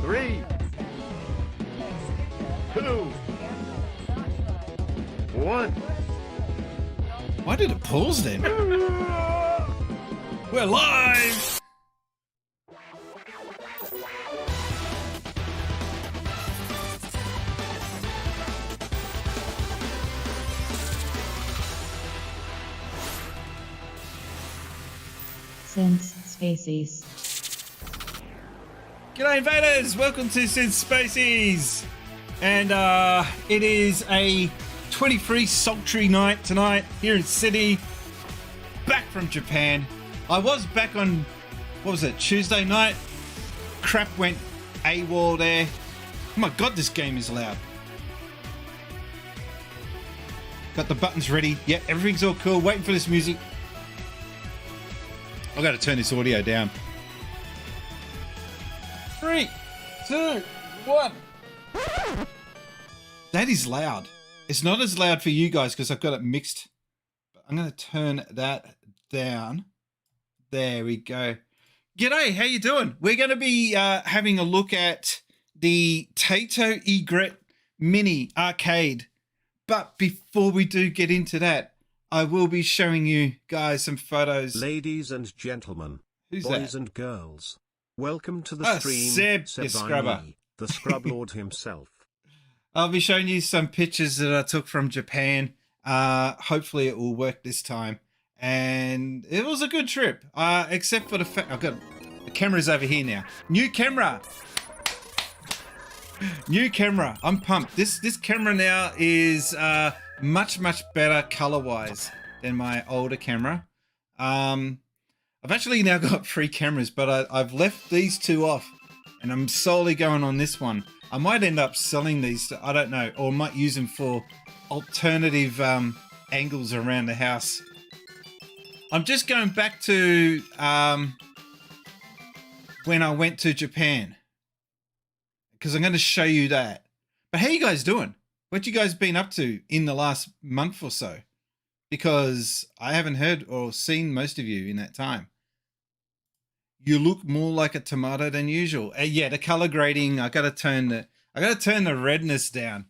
3, 2, 1. Why did it pause then? We're live! Synth Spacies. G'day invaders! Welcome to Synth Spacies! And it is a 23 sultry night tonight here in Sydney. Back from Japan. I was back on, what was it, Tuesday night? Crap went AWOL there. Oh my god, this game is loud. Got the buttons ready. Yep, everything's all cool. Waiting for this music. I've got to turn this audio down. 3, 2, 1. That is loud. It's not as loud for you guys because I've got it mixed. But I'm going to turn that down. There we go. G'day, how you doing? We're going to be having a look at the Taito Egret Mini Arcade. But before we do get into that, I will be showing you guys some photos. Ladies and gentlemen, Who's boys that? and girls, welcome to the stream. Seb, the Seb scrubber. Aini, the Scrub Lord himself. I'll be showing you some pictures that I took from Japan. Hopefully it will work this time. And it was a good trip, except for the fact I've got the camera's over here now. New camera. New camera. I'm pumped. This camera now is much better color wise than my older camera. I've actually now got 3 cameras, but I've left these 2 off and I'm solely going on this one. I might end up selling these, I don't know, or might use them for alternative angles around the house. I'm just going back to when I went to Japan, because I'm going to show you that. But how you guys doing? What you guys been up to in the last month or so? Because I haven't heard or seen most of you in that time. You look more like a tomato than usual. Yeah, the color grading. I got to turn the redness down.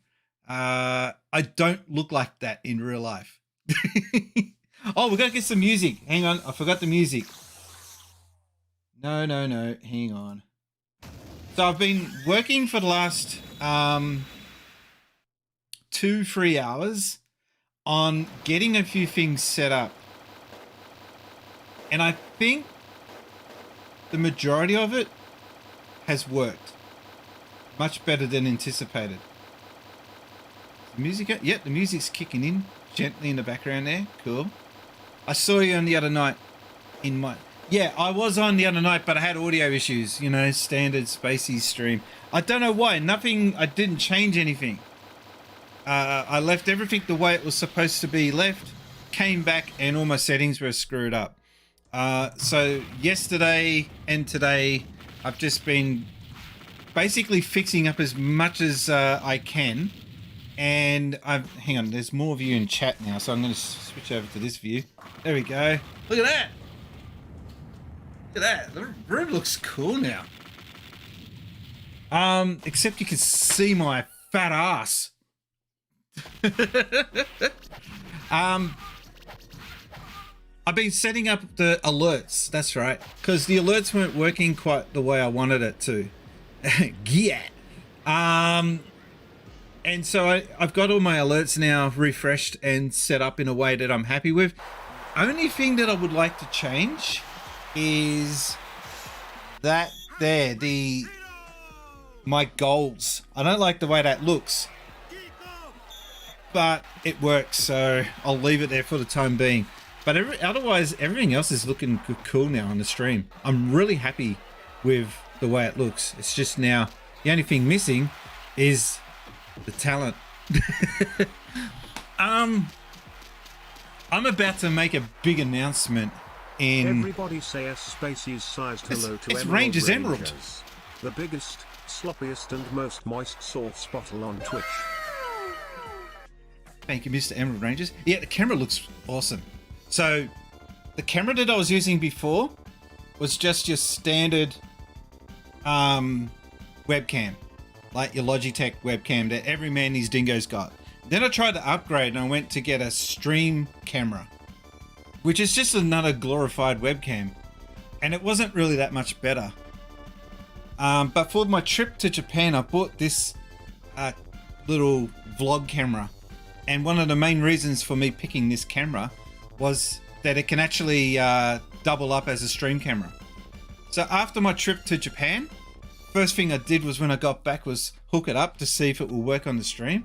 I don't look like that in real life. Oh, we got to get some music. Hang on, I forgot the music. No, hang on. So I've been working for the last 2-3 hours on getting a few things set up. And I think the majority of it has worked much better than anticipated. The music, yep, the music's kicking in gently in the background there. Cool. I saw you on the other night in my... Yeah, I was on the other night, but I had audio issues, you know, standard Spacey stream. I don't know why. I didn't change anything. I left everything the way it was supposed to be left, came back, and all my settings were screwed up. So yesterday and today, I've just been basically fixing up as much as I can. And hang on, there's more of you in chat now, so I'm going to switch over to this view. There we go. Look at that. Look at that. The room looks cool now. Except you can see my fat ass. I've been setting up the alerts. That's right, because the alerts weren't working quite the way I wanted it to. Yeah. And so I've got all my alerts now refreshed and set up in a way that I'm happy with. Only thing that I would like to change is that there, my goals. I don't like the way that looks, but it works, so I'll leave it there for the time being. But otherwise, everything else is looking cool now on the stream. I'm really happy with the way it looks. It's just now, the only thing missing is the talent. I'm about to make a big announcement in... Everybody say S Spacies sized hello to it's Emerald Rangers Emerald. Rangers, the biggest, sloppiest and most moist sauce bottle on Twitch. Thank you, Mr. Emerald Rangers. Yeah, the camera looks awesome. So the camera that I was using before was just your standard webcam, like your Logitech webcam that every man these dingoes got. Then I tried to upgrade and I went to get a stream camera, which is just another glorified webcam. And it wasn't really that much better. But for my trip to Japan, I bought this little vlog camera. And one of the main reasons for me picking this camera was that it can actually double up as a stream camera. So after my trip to Japan, first thing I did was when I got back was hook it up to see if it will work on the stream.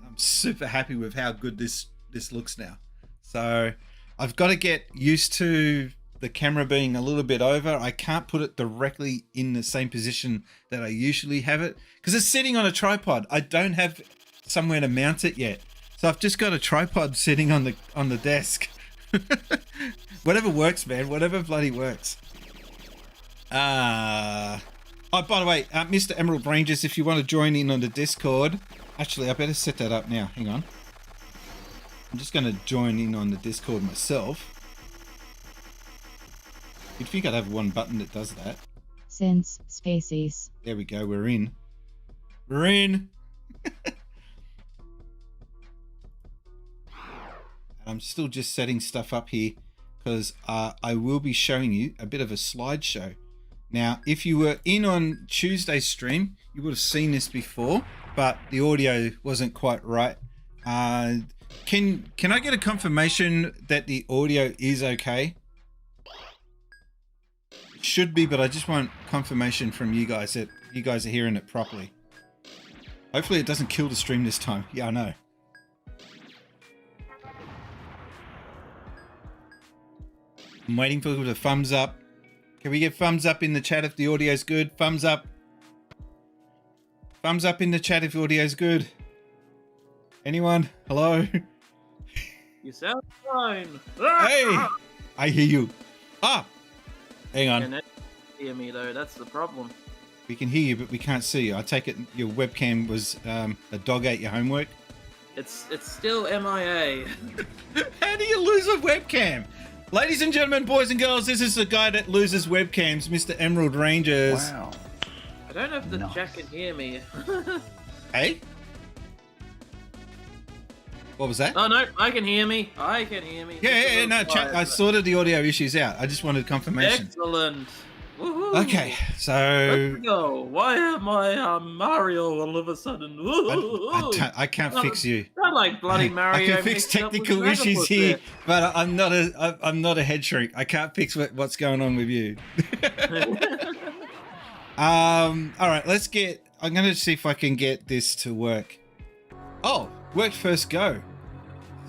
I'm super happy with how good this looks now. So I've got to get used to the camera being a little bit over. I can't put it directly in the same position that I usually have it because it's sitting on a tripod. I don't have somewhere to mount it yet. So I've just got a tripod sitting on the desk. Whatever works, man. Whatever bloody works. Oh, by the way, Mr. Emerald Rangers, if you want to join in on the Discord, actually, I better set that up now. Hang on. I'm just going to join in on the Discord myself. You'd think I'd have one button that does that. Since Spacies. There we go. We're in. We're in. I'm still just setting stuff up here because I will be showing you a bit of a slideshow. Now, if you were in on Tuesday's stream, you would have seen this before, but the audio wasn't quite right. Can I get a confirmation that the audio is okay? It should be, but I just want confirmation from you guys that you guys are hearing it properly. Hopefully it doesn't kill the stream this time. Yeah, I know. I'm waiting for the thumbs up. Can we get thumbs up in the chat if the audio's good? Thumbs up. Thumbs up in the chat if the audio's good. Anyone? Hello? You sound fine. Hey! I hear you. Ah! Hang on. Can anyone hear me though? That's the problem. We can hear you, but we can't see you. I take it your webcam was a dog ate your homework? It's still MIA. How do you lose a webcam? Ladies and gentlemen, boys and girls, this is the guy that loses webcams, Mr. Emerald Rangers. Wow. I don't know if the Nice. chat can hear me. Hey? What was that? Oh no, I can hear me. I can hear me. Yeah, no, chat. I sorted the audio issues out. I just wanted confirmation. Excellent. Woohoo. Okay, so Let's go. Why am I Mario all of a sudden? I can't fix you. Not like bloody Mario. I can fix mixed up with technical Dragon issues Ball here, there. but I'm not a head shrink. I can't fix what's going on with you. All right, I'm gonna see if I can get this to work. Oh, worked first go.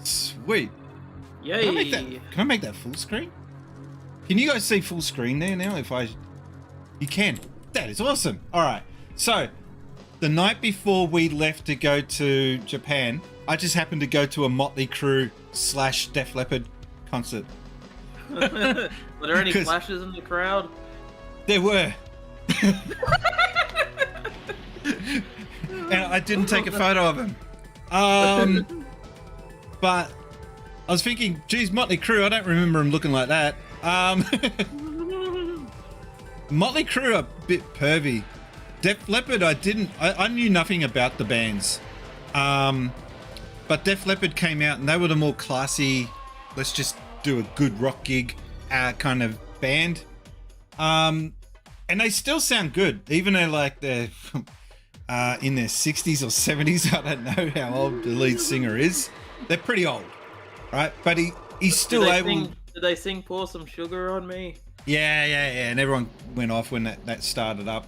Sweet. Yay. Can I make that full screen? Can you guys see full screen there now? You can. That is awesome. All right. So, the night before we left to go to Japan, I just happened to go to a Motley Crue / Def Leppard concert. Were there any 'Cause- flashes in the crowd? There were. And I didn't take a photo of him. But I was thinking, geez, Motley Crue, I don't remember him looking like that. Motley Crue are a bit pervy. Def Leppard, I knew nothing about the bands. But Def Leppard came out and they were the more classy, let's just do a good rock gig kind of band. And they still sound good, even though like they're in their 60s or 70s. I don't know how old the lead singer is. They're pretty old, right? But he's still able. Did they sing "Pour Some Sugar on Me"? Yeah. And everyone went off when that started up.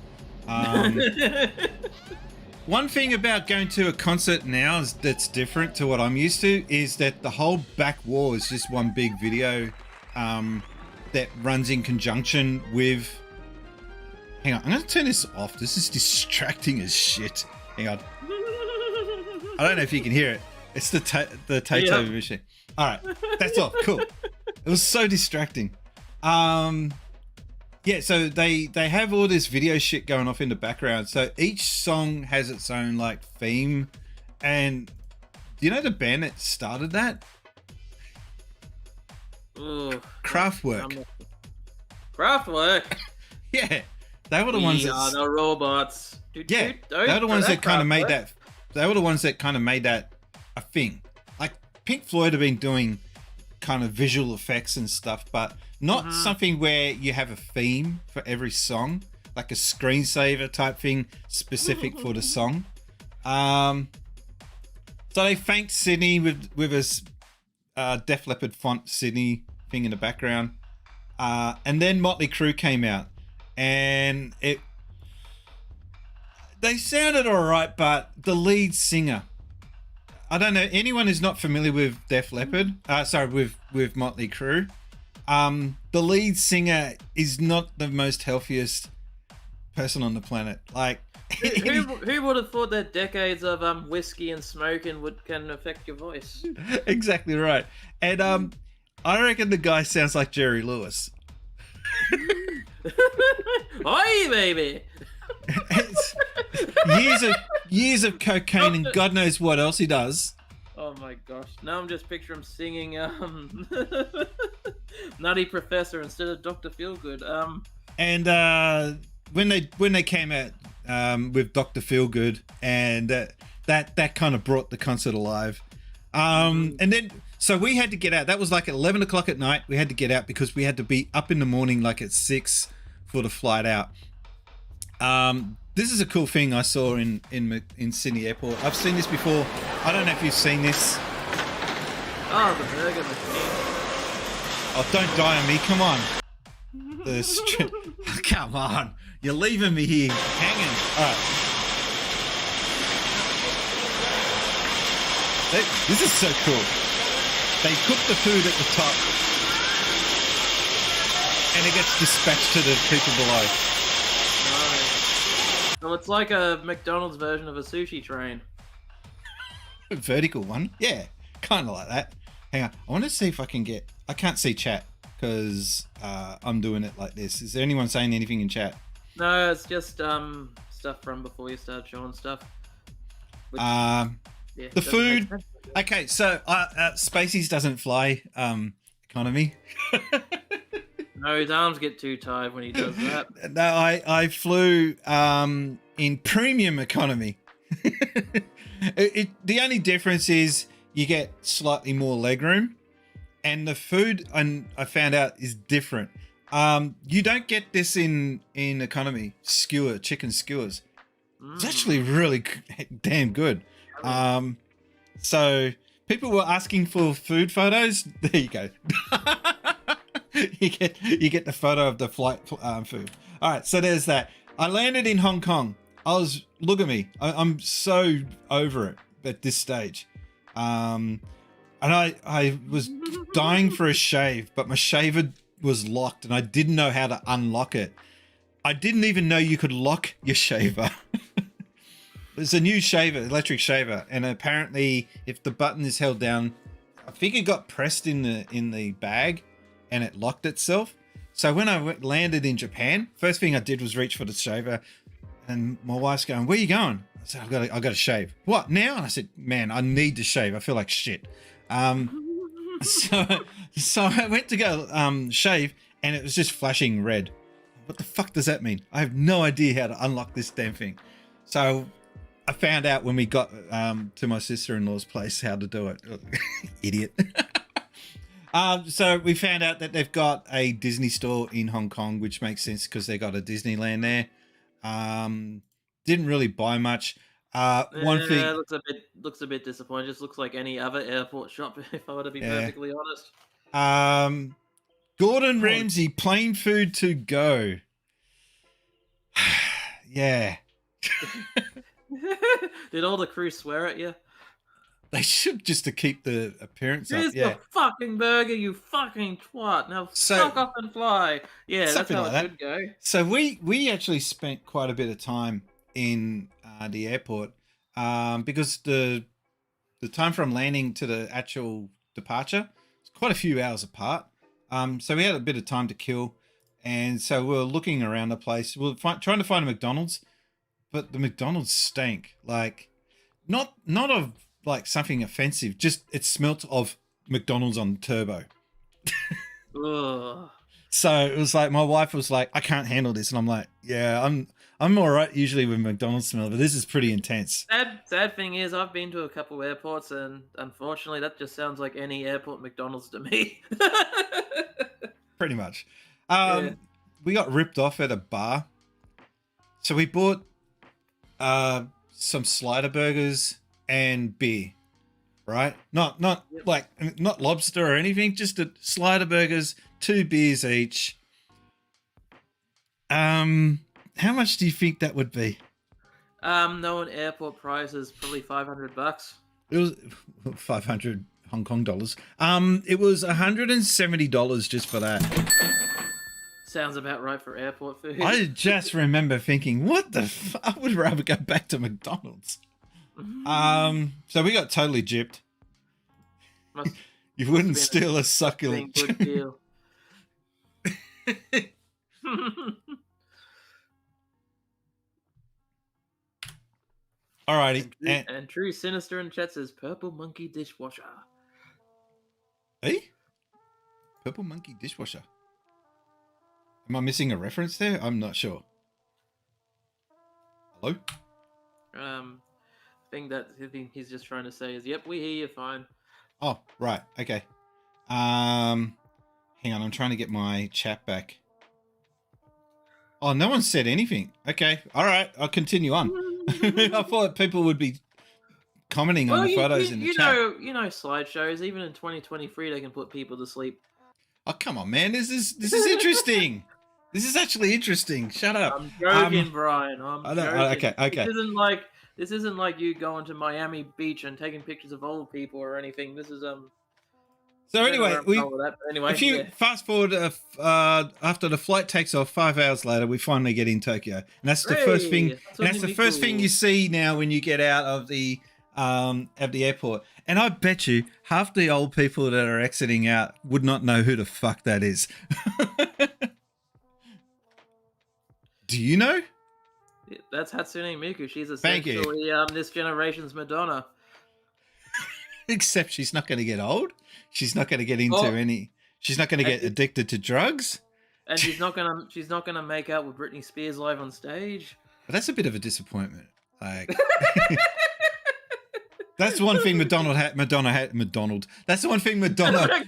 One thing about going to a concert now that's different to what I'm used to is that the whole back wall is just one big video that runs in conjunction with. Hang on, I'm going to turn this off. This is distracting as shit. Hang on. I don't know if you can hear it. It's the Tato machine. All right, that's off. Cool. It was so distracting. Yeah, so they have all this video shit going off in the background. So each song has its own like theme. And do you know the band that started that? Ugh. Kraftwerk. Kraftwerk. Yeah, they were the ones We are that. the robots. Yeah, they were the ones that kind of made that. They were the ones that kind of made that a thing. Like Pink Floyd have been doing kind of visual effects and stuff, but not something where you have a theme for every song, like a screensaver type thing specific for the song. So they thanked Sydney with a Def Leppard font Sydney thing in the background, and then Motley Crue came out, and they sounded all right, but the lead singer, I don't know, anyone who's not familiar with Def Leppard, with Motley Crue, the lead singer is not the most healthiest person on the planet. Like, who would have thought that decades of whiskey and smoking can affect your voice? Exactly right. And I reckon the guy sounds like Jerry Lewis. Oi, baby! It's years of cocaine and God knows what else he does. Oh my gosh! Now I'm just picturing him singing Nutty Professor instead of Dr. Feelgood. And when they came out with Dr. Feelgood, and that kind of brought the concert alive. And then so we had to get out. That was like at 11 o'clock at night. We had to get out because we had to be up in the morning, like at 6 for the flight out. This is a cool thing I saw in Sydney Airport. I've seen this before. I don't know if you've seen this. Oh, the burger machine. Oh, don't die on me. Come on. Come on. You're leaving me here hanging. All right. This is so cool. They cook the food at the top, and it gets dispatched to the people below. So it's like a McDonald's version of a sushi train. A vertical one? Yeah, kind of like that. Hang on. I want to see if I can get... I can't see chat because I'm doing it like this. Is there anyone saying anything in chat? No, it's just stuff from before you start showing stuff. Which, the food... Okay, so Spaceys doesn't fly economy. No, his arms get too tired when he does that. No, I flew in premium economy. The only difference is you get slightly more legroom, and the food I found out is different. You don't get this in economy. Chicken skewers. It's actually really damn good. So people were asking for food photos. There you go. you get the photo of the flight food. All right, so there's that. I landed in Hong Kong. Look at me. I'm so over it at this stage. And I was dying for a shave, but my shaver was locked and I didn't know how to unlock it. I didn't even know you could lock your shaver. There's a new shaver, electric shaver, and apparently if the button is held down, I think it got pressed in the bag and it locked itself. So when I landed in Japan, first thing I did was reach for the shaver, and my wife's going, "Where are you going?" I said, I got to shave. What now? And I said, "Man, I need to shave. I feel like shit." So I went to go shave, and it was just flashing red. What the fuck does that mean? I have no idea how to unlock this damn thing. So I found out when we got to my sister-in-law's place how to do it. Idiot. So we found out that they've got a Disney store in Hong Kong, which makes sense because they got a Disneyland there. Didn't really buy much. One thing looks a bit disappointing. Just looks like any other airport shop, if I were to be perfectly honest. Gordon Ramsay, plain food to go. Yeah. Did all the crew swear at you? They should, just to keep the appearance Here's up. Yeah. the fucking burger, you fucking twat. Now fuck off and fly. Yeah, that's how it should go. So we actually spent quite a bit of time in the airport because the time from landing to the actual departure is quite a few hours apart. So we had a bit of time to kill, and so we were looking around the place. We were trying to find a McDonald's, but the McDonald's stank. Like, not of like something offensive, just it smelt of McDonald's on turbo. Ugh. So it was like my wife was like, "I can't handle this," and I'm like, "Yeah, I'm all right usually with McDonald's smell, but this is pretty intense. Sad thing is, I've been to a couple airports, and unfortunately, that just sounds like any airport McDonald's to me. Pretty much. Yeah. We got ripped off at a bar. So we bought some slider burgers and beer, right? Not Yep. like not lobster or anything, just a slider burgers, 2 beers each. How much do you think that would be? Knowing airport prices, probably $500. It was 500 Hong Kong dollars. It was $170 just for that. Sounds about right for airport food. I just remember thinking, what the I would rather go back to McDonald's. So we got totally gypped. Must You wouldn't been steal a been succulent. good deal. Alrighty. And True Sinister in chat says Purple Monkey Dishwasher. Hey? Purple Monkey Dishwasher. Am I missing a reference there? I'm not sure. Hello? Thing that I think he's just trying to say is, yep, we hear you fine. Oh, right. Okay. Hang on. I'm trying to get my chat back. Oh, no one said anything. Okay. All right. I'll continue on. I thought people would be commenting on the photos in the chat. You know slideshows. Even in 2023, they can put people to sleep. Oh, come on, man. This is interesting. This is actually interesting. Shut up. I'm joking, Brian. I'm I know, joking. okay. This isn't like you going to Miami Beach and taking pictures of old people or anything. This is So anyway, if you yeah. fast forward after the flight takes off, 5 hours later, we finally get in Tokyo, and that's the first thing. That's the first thing you see now when you get out of the airport. And I bet you half the old people that are exiting out would not know who the fuck that is. Do you know? That's Hatsune Miku. She's Thank you. essentially this generation's Madonna. Except she's not going to get old. She's not going to get into any. She's not going to get addicted to drugs. And she's not gonna make out with Britney Spears live on stage. But that's a bit of a disappointment. Like, that's one thing Madonna had. That's the one thing Madonna.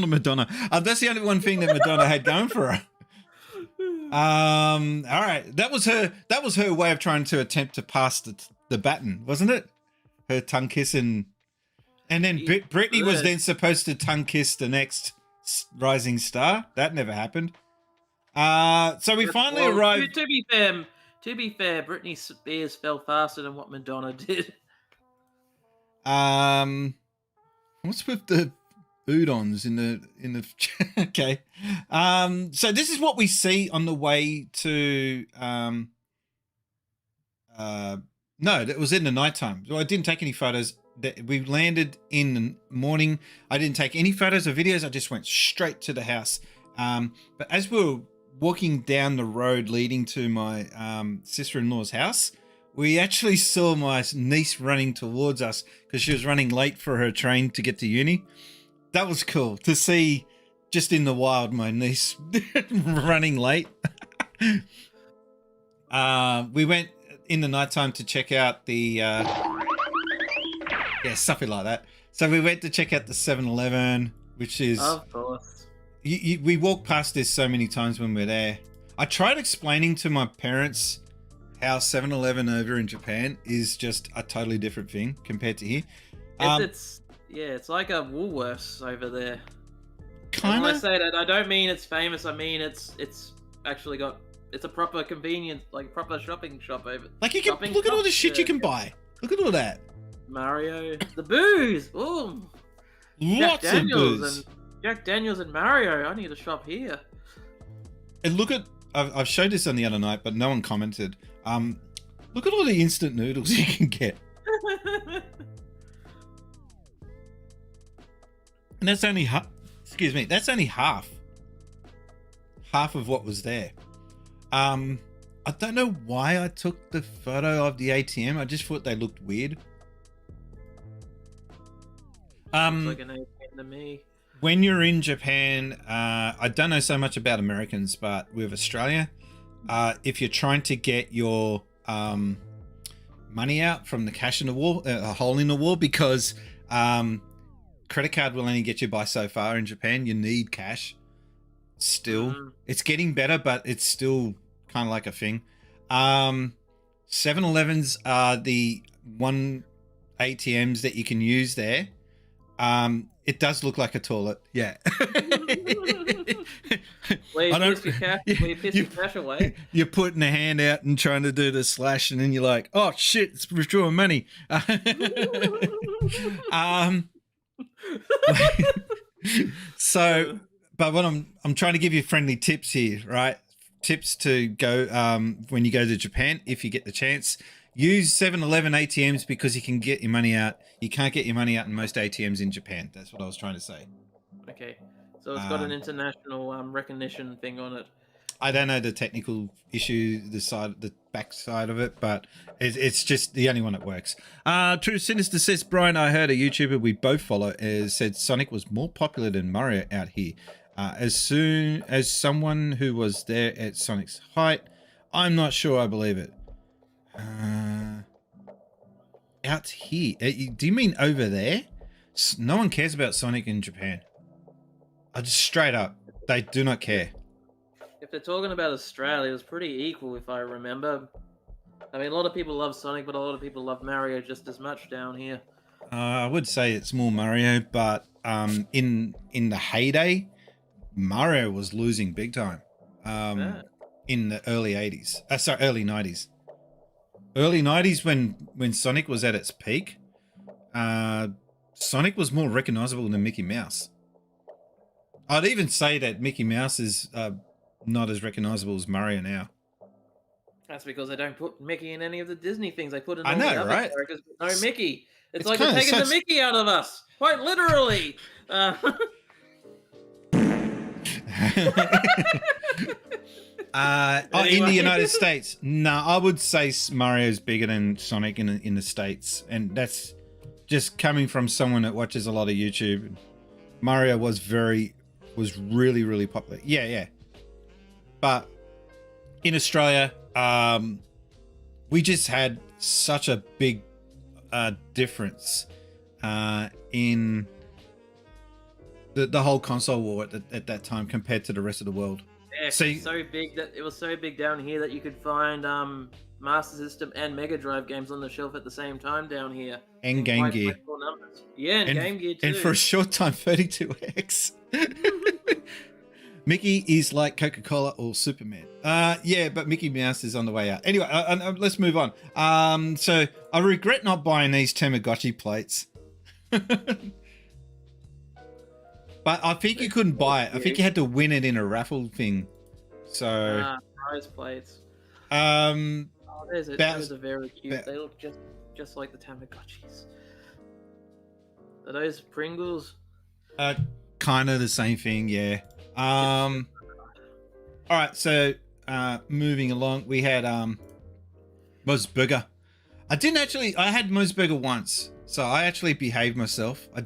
Madonna. That's the only one thing that Madonna had going for her. All right. That was her way of trying to attempt to pass the baton, wasn't it? Her tongue kiss and then Britney was then supposed to tongue kiss the next rising star. That never happened. So we finally arrived. To be fair, Britney Spears fell faster than what Madonna did. What's with the udons in the okay. So this is what we see on the way to no, it was in the nighttime. So I didn't take any photos. We landed in the morning. I didn't take any photos or videos. I just went straight to the house. But as we were walking down the road leading to my sister-in-law's house, we actually saw my niece running towards us because she was running late for her train to get to uni. That was cool to see just in the wild, my niece running late. We went in the nighttime to check out the something like that. So we went to check out the 7-Eleven, which is, of course, we walked past this so many times when we're there. I tried explaining to my parents how 7-Eleven over in Japan is just a totally different thing compared to here. It's like a Woolworths over there. Kind When I of. say that, I don't mean it's famous. I mean it's actually got a proper convenience, like proper shopping shop over. Like you can look at all the shit you can buy. Look at all that. Mario, the booze. Ooh, Lots of booze. and Jack Daniels and Mario. I need to shop here. And look at, I've showed this on the other night, but no one commented. Look at all the instant noodles you can get. And that's only that's only half of what was there. I don't know why I took the photo of the ATM. I just thought they looked weird. Looks like an ATM to me. When you're in Japan, I don't know so much about Americans, but with Australia, if you're trying to get your money out from the cash in the wall, a hole in the wall, because credit card will only get you by so far in Japan. You need cash still. It's getting better, but it's still kind of like a thing. 7-Elevens are the one ATMs that you can use there. It does look like a toilet. Yeah. Where you piss your cash away. You're putting a hand out and trying to do the slash, and then you're like, oh shit, it's withdrawing money. So, but what I'm trying to give you friendly tips here, right? Tips to go when you go to Japan, if you get the chance. Use 7-Eleven ATMs because you can get your money out. You can't get your money out in most ATMs in Japan. That's what I was trying to say. Okay, so it's got an international recognition thing on it. I don't know the technical issue, the back side of it, but it's just the only one that works. True Sinister says, Brian, I heard a YouTuber we both follow said Sonic was more popular than Mario out here. As soon as someone who was there at Sonic's height, I'm not sure I believe it. Out here? Do you mean over there? No one cares about Sonic in Japan. I just straight up, they do not care. If they're talking about Australia, it was pretty equal, if I remember. I mean, a lot of people love Sonic, but a lot of people love Mario just as much down here. I would say it's more Mario, but in the heyday, Mario was losing big time. In the early 80s. Early 90s. Early 90s when Sonic was at its peak, Sonic was more recognizable than Mickey Mouse. I'd even say that Mickey Mouse is not as recognizable as Mario now. That's because they don't put Mickey in any of the Disney things. They put in I all know, the other right? characters, but no Mickey. It's like kinda they're taking such- the Mickey out of us, quite literally. In the Anyway. United States, no, I would say Mario's bigger than Sonic in the States, and that's just coming from someone that watches a lot of YouTube. Mario was really, really popular. Yeah. But in Australia, we just had such a big difference in the whole console war at that time compared to the rest of the world. Yeah, See- so big that it was so big down here that you could find Master System and Mega Drive games on the shelf at the same time down here. And In Game quite Gear. plentiful numbers. Yeah, and Game Gear too. And for a short time, 32X. Mickey is like Coca-Cola or Superman. Yeah, but Mickey Mouse is on the way out. Anyway, let's move on. So I regret not buying these Tamagotchi plates. But I think you couldn't buy it. I think you had to win it in a raffle thing. So, prize plates. um, Oh, those are very cute. They look just like the Tamagotchis. Are those Pringles? kind of the same thing, yeah. All right, so moving along, we had Mosburger. I had Mosburger once, so I actually behaved myself. I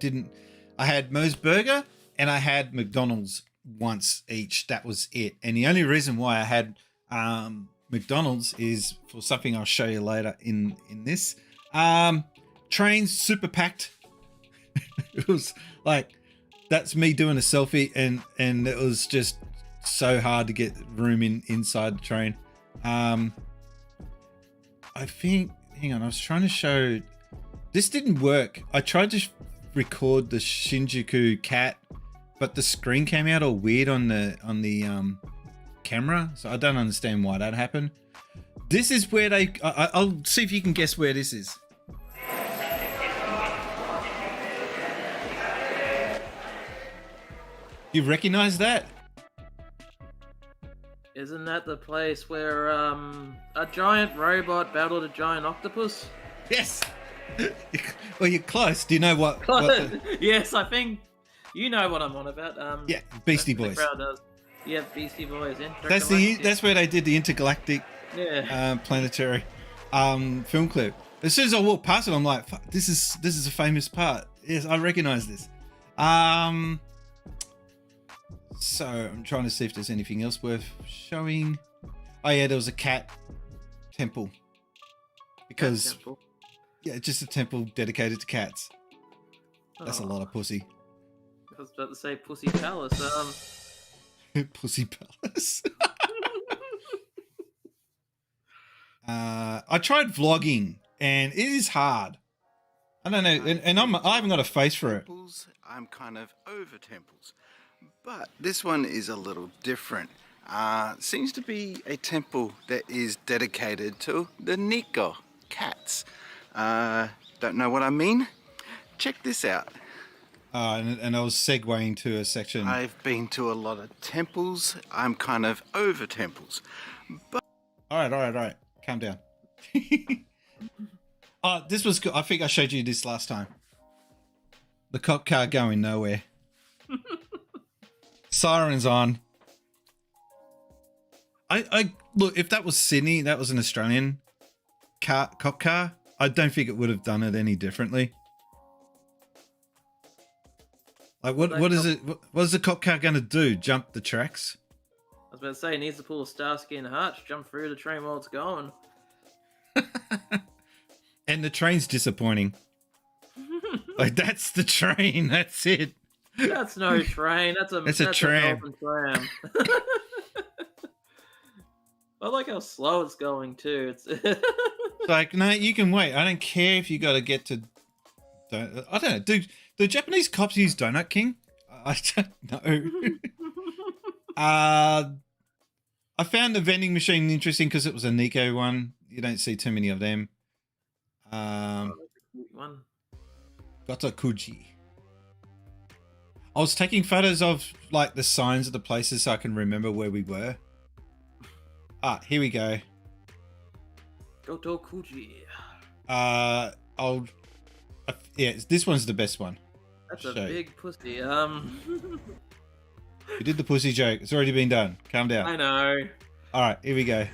had Mosburger and I had McDonald's once each. That was it. And the only reason why I had McDonald's is for something I'll show you later in this. Trains super packed. It was like, that's me doing a selfie, and it was just so hard to get room inside the train. I think, hang on, I was trying to show, this didn't work. I tried to record the Shinjuku cat, but the screen came out all weird on the camera, so I don't understand why that happened. This is where I'll see if you can guess where this is. You recognize that? Isn't that the place where a giant robot battled a giant octopus? Yes. Well, you're close. Do you know what? Yes, I think you know what I'm on about. Yeah, Beastie The Boys. crowd does. Yeah, Beastie Boys. That's where they did the intergalactic Yeah. planetary film clip. As soon as I walked past it, I'm like, fuck, this is a famous part. Yes, I recognize this. So I'm trying to see if there's anything else worth showing. Oh yeah, there was a cat temple. Because Temple. yeah, just a temple dedicated to cats. That's a Oh, lot of pussy. I was about to say Pussy Palace. Pussy palace. I tried vlogging and it is hard. I don't know, and I haven't got a face for it. Temples, I'm kind of over temples. But this one is a little different. Seems to be a temple that is dedicated to the Nico cats. Don't know what I mean? Check this out. And I was segueing to a section. I've been to a lot of temples. I'm kind of over temples. But All right. Calm down. Oh, this was good. I think I showed you this last time. The cop car going nowhere. Sirens on. I look, if that was Sydney, that was an Australian cop car, I don't think it would have done it any differently. Like what is it? What is the cop car going to do? Jump the tracks? I was about to say, it needs to pull a Starsky and Hutch, jump through the train while it's going. And the train's disappointing. Like that's the train. That's it. That's no train. That's a tram. Melbourne tram. I like how slow it's going too. It's Like, no, you can wait. I don't care if you got to get to. I don't know. Do Japanese cops use Donut King? I don't know. I found the vending machine interesting because it was a Nico one. You don't see too many of them. one. Gotokuji. I was taking photos of like the signs of the places so I can remember where we were. Here we go. Gotokuji. Yeah, this one's the best one. That's a Show. big pussy. You did the pussy joke. It's already been done. Calm down. I know. All right, here we go.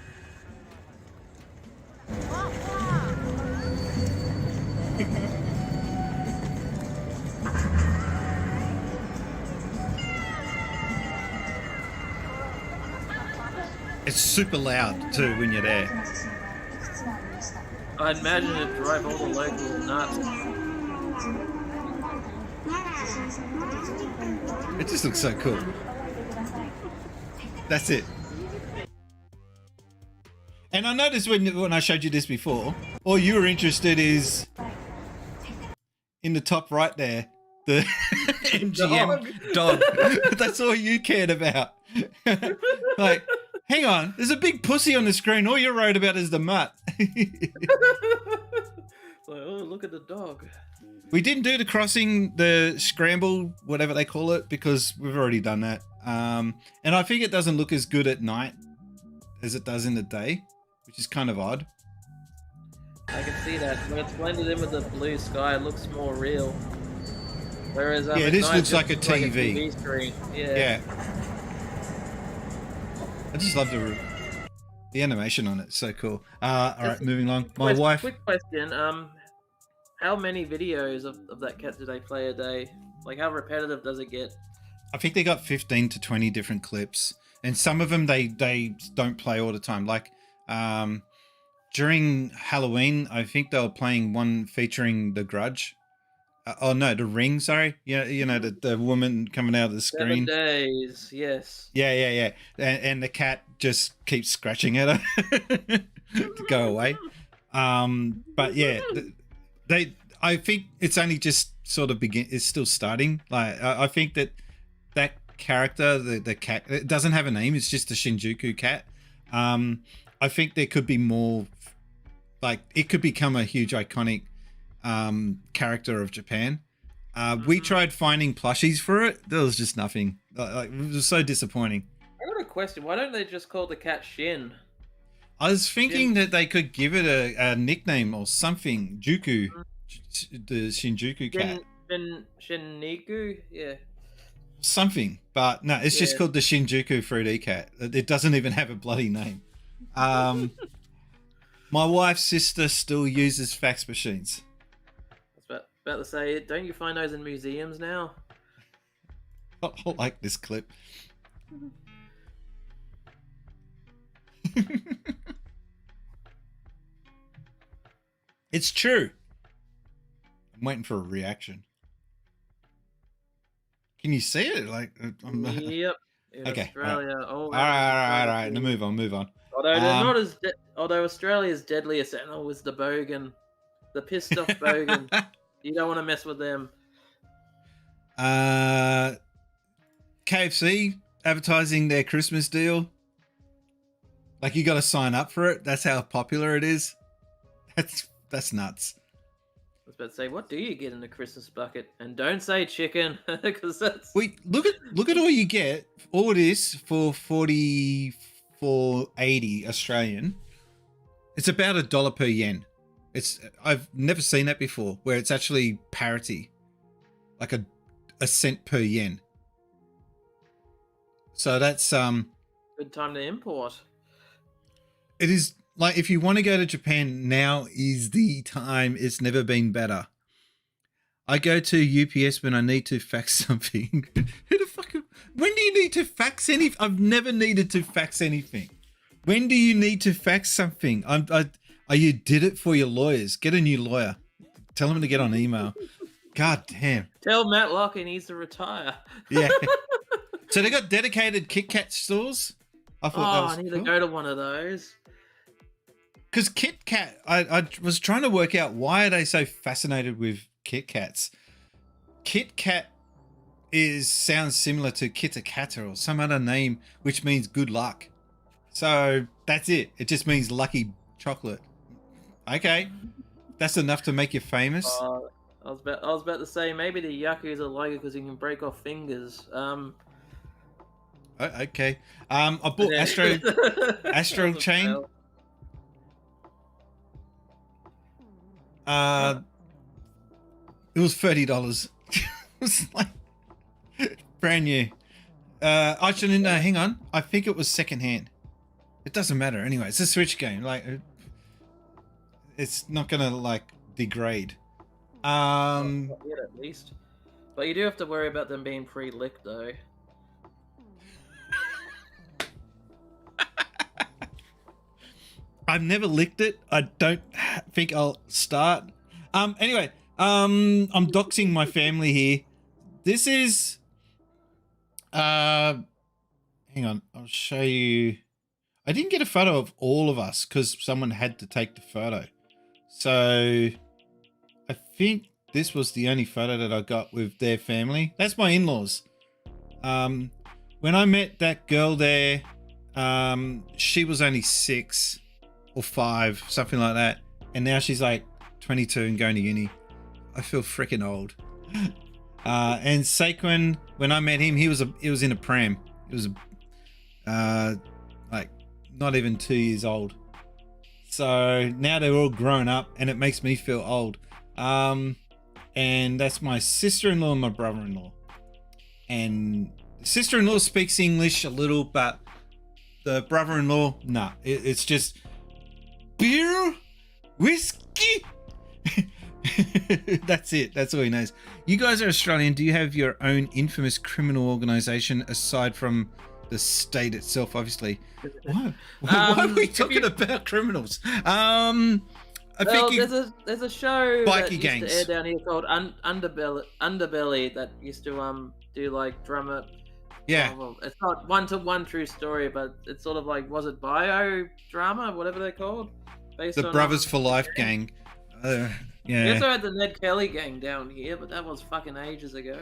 It's super loud too when you're there. I'd imagine it'd drive all the locals nuts. It just looks so cool. That's it. And I noticed when I showed you this before, all you were interested is in the top right there, the MGM dog. That's all you cared about. Like, hang on, there's a big pussy on the screen. All you're worried about is the mutt. Like, oh, look at the dog. We didn't do the crossing, the scramble, whatever they call it, because we've already done that. And I think it doesn't look as good at night as it does in the day, which is kind of odd. I can see that. When it's blended in with the blue sky, it looks more real. Whereas Yeah, at this night, looks it like a looks TV. screen. Yeah. I just love the animation on it. It's so cool. All right, moving along. My wife. Quick question. How many videos of that cat do they play a day? Like, how repetitive does it get? I think they got 15 to 20 different clips, and some of them they don't play all the time. Like during Halloween, I think they were playing one featuring The Grudge. The Ring. Sorry, you know the woman coming out of the screen. 7 days, yes. Yeah. And the cat just keeps scratching at her to go away. But yeah, I think it's only just sort of it's still starting. Like I think that character, the cat, it doesn't have a name. It's just a Shinjuku cat. I think there could be more. Like it could become a huge iconic character of Japan. We tried finding plushies for it. There was just nothing. Like it was so disappointing. I got a question. Why don't they just call the cat Shin? I was thinking that they could give it a nickname or something. Juku, the Shinjuku cat. Shinniku? Yeah. Something, but no, it's just called the Shinjuku 3D cat. It doesn't even have a bloody name. My wife's sister still uses fax machines. I was about to say, don't you find those in museums now? I like this clip. It's true. I'm waiting for a reaction. Can you see it? Like, Yep. In Okay, Australia. all right. Now move on. Although they're not as although Australia's deadliest animal is the bogan, the pissed off bogan. You don't want to mess with them. KFC advertising their Christmas deal. Like, you got to sign up for it. That's how popular it is. That's nuts. I was about to say, what do you get in the Christmas bucket? And don't say chicken, because that's Wait, look at all you get. All it is for 44.80 Australian. It's about $1 per yen. I've never seen that before, where it's actually parity, like a cent per yen. So that's good time to import. It is. Like, if you want to go to Japan, now is the time. It's never been better. I go to UPS when I need to fax something. Who the fuck? When do you need to fax anything? I've never needed to fax anything. When do you need to fax something? You did it for your lawyers. Get a new lawyer. Tell them to get on email. God damn. Tell Matlock he needs to retire. Yeah. So they got dedicated Kit Kat stores. I thought that was I need cool. to go to one of those. Because Kit Kat, I was trying to work out, why are they so fascinated with Kit Kats? Kit Kat sounds similar to Kitta Katta or some other name, which means good luck. So that's it. It just means lucky chocolate. Okay, that's enough to make you famous. I was about to say, maybe the Yakuza like it because he can break off fingers. Okay. I bought Astro Chain. It was $30. It was like brand new. Actually, no, hang on. I think it was secondhand. It doesn't matter anyway. It's a Switch game. Like, it's not gonna like degrade. At least, but you do have to worry about them being pre-licked though. I've never licked it. I don't think I'll start. Anyway, I'm doxing my family here. This is hang on, I'll show you. I didn't get a photo of all of us because someone had to take the photo. So I think this was the only photo that I got with their family. That's my in-laws. When I met that girl there, she was only 6 or 5, something like that. And now she's like 22 and going to uni. I feel freaking old. And Saquon, when I met him, he was in a pram. He was like not even 2 years old. So now they're all grown up and it makes me feel old. And that's my sister-in-law and my brother-in-law. And the sister-in-law speaks English a little, but the brother-in-law, nah. It's just beer, whiskey. That's it. That's all he knows. You guys are Australian. Do you have your own infamous criminal organization aside from the state itself? Obviously. Why are we talking about criminals? I think there's a show bikie that used gangs. to air down here called Underbelly that used to do like drama. Yeah. Well, it's not one-to-one true story, but it's sort of like, was it bio drama, whatever they're called? Based The on, Brothers for Life gang. We Yeah. also had the Ned Kelly gang down here, but that was fucking ages ago.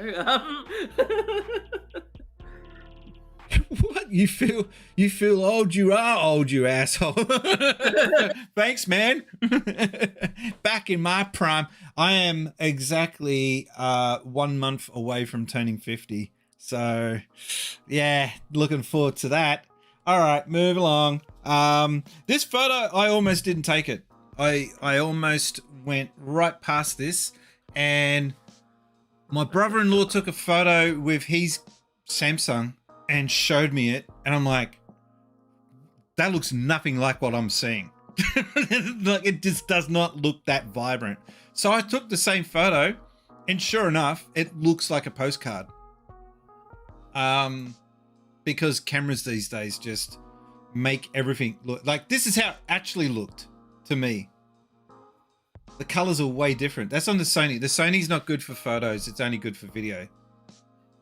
What? You feel old? You are old, you asshole. Thanks, man. Back in my prime, I am exactly 1 month away from turning 50. So, yeah, looking forward to that. All right, move along. This photo, I almost didn't take it. I almost went right past this, and my brother-in-law took a photo with his Samsung and showed me it, and I'm like, that looks nothing like what I'm seeing. Like, it just does not look that vibrant. So I took the same photo, and sure enough, it looks like a postcard. Because cameras these days just make everything look like this is how it actually looked to me. The colors are way different. That's on the Sony. The Sony's not good for photos. It's only good for video.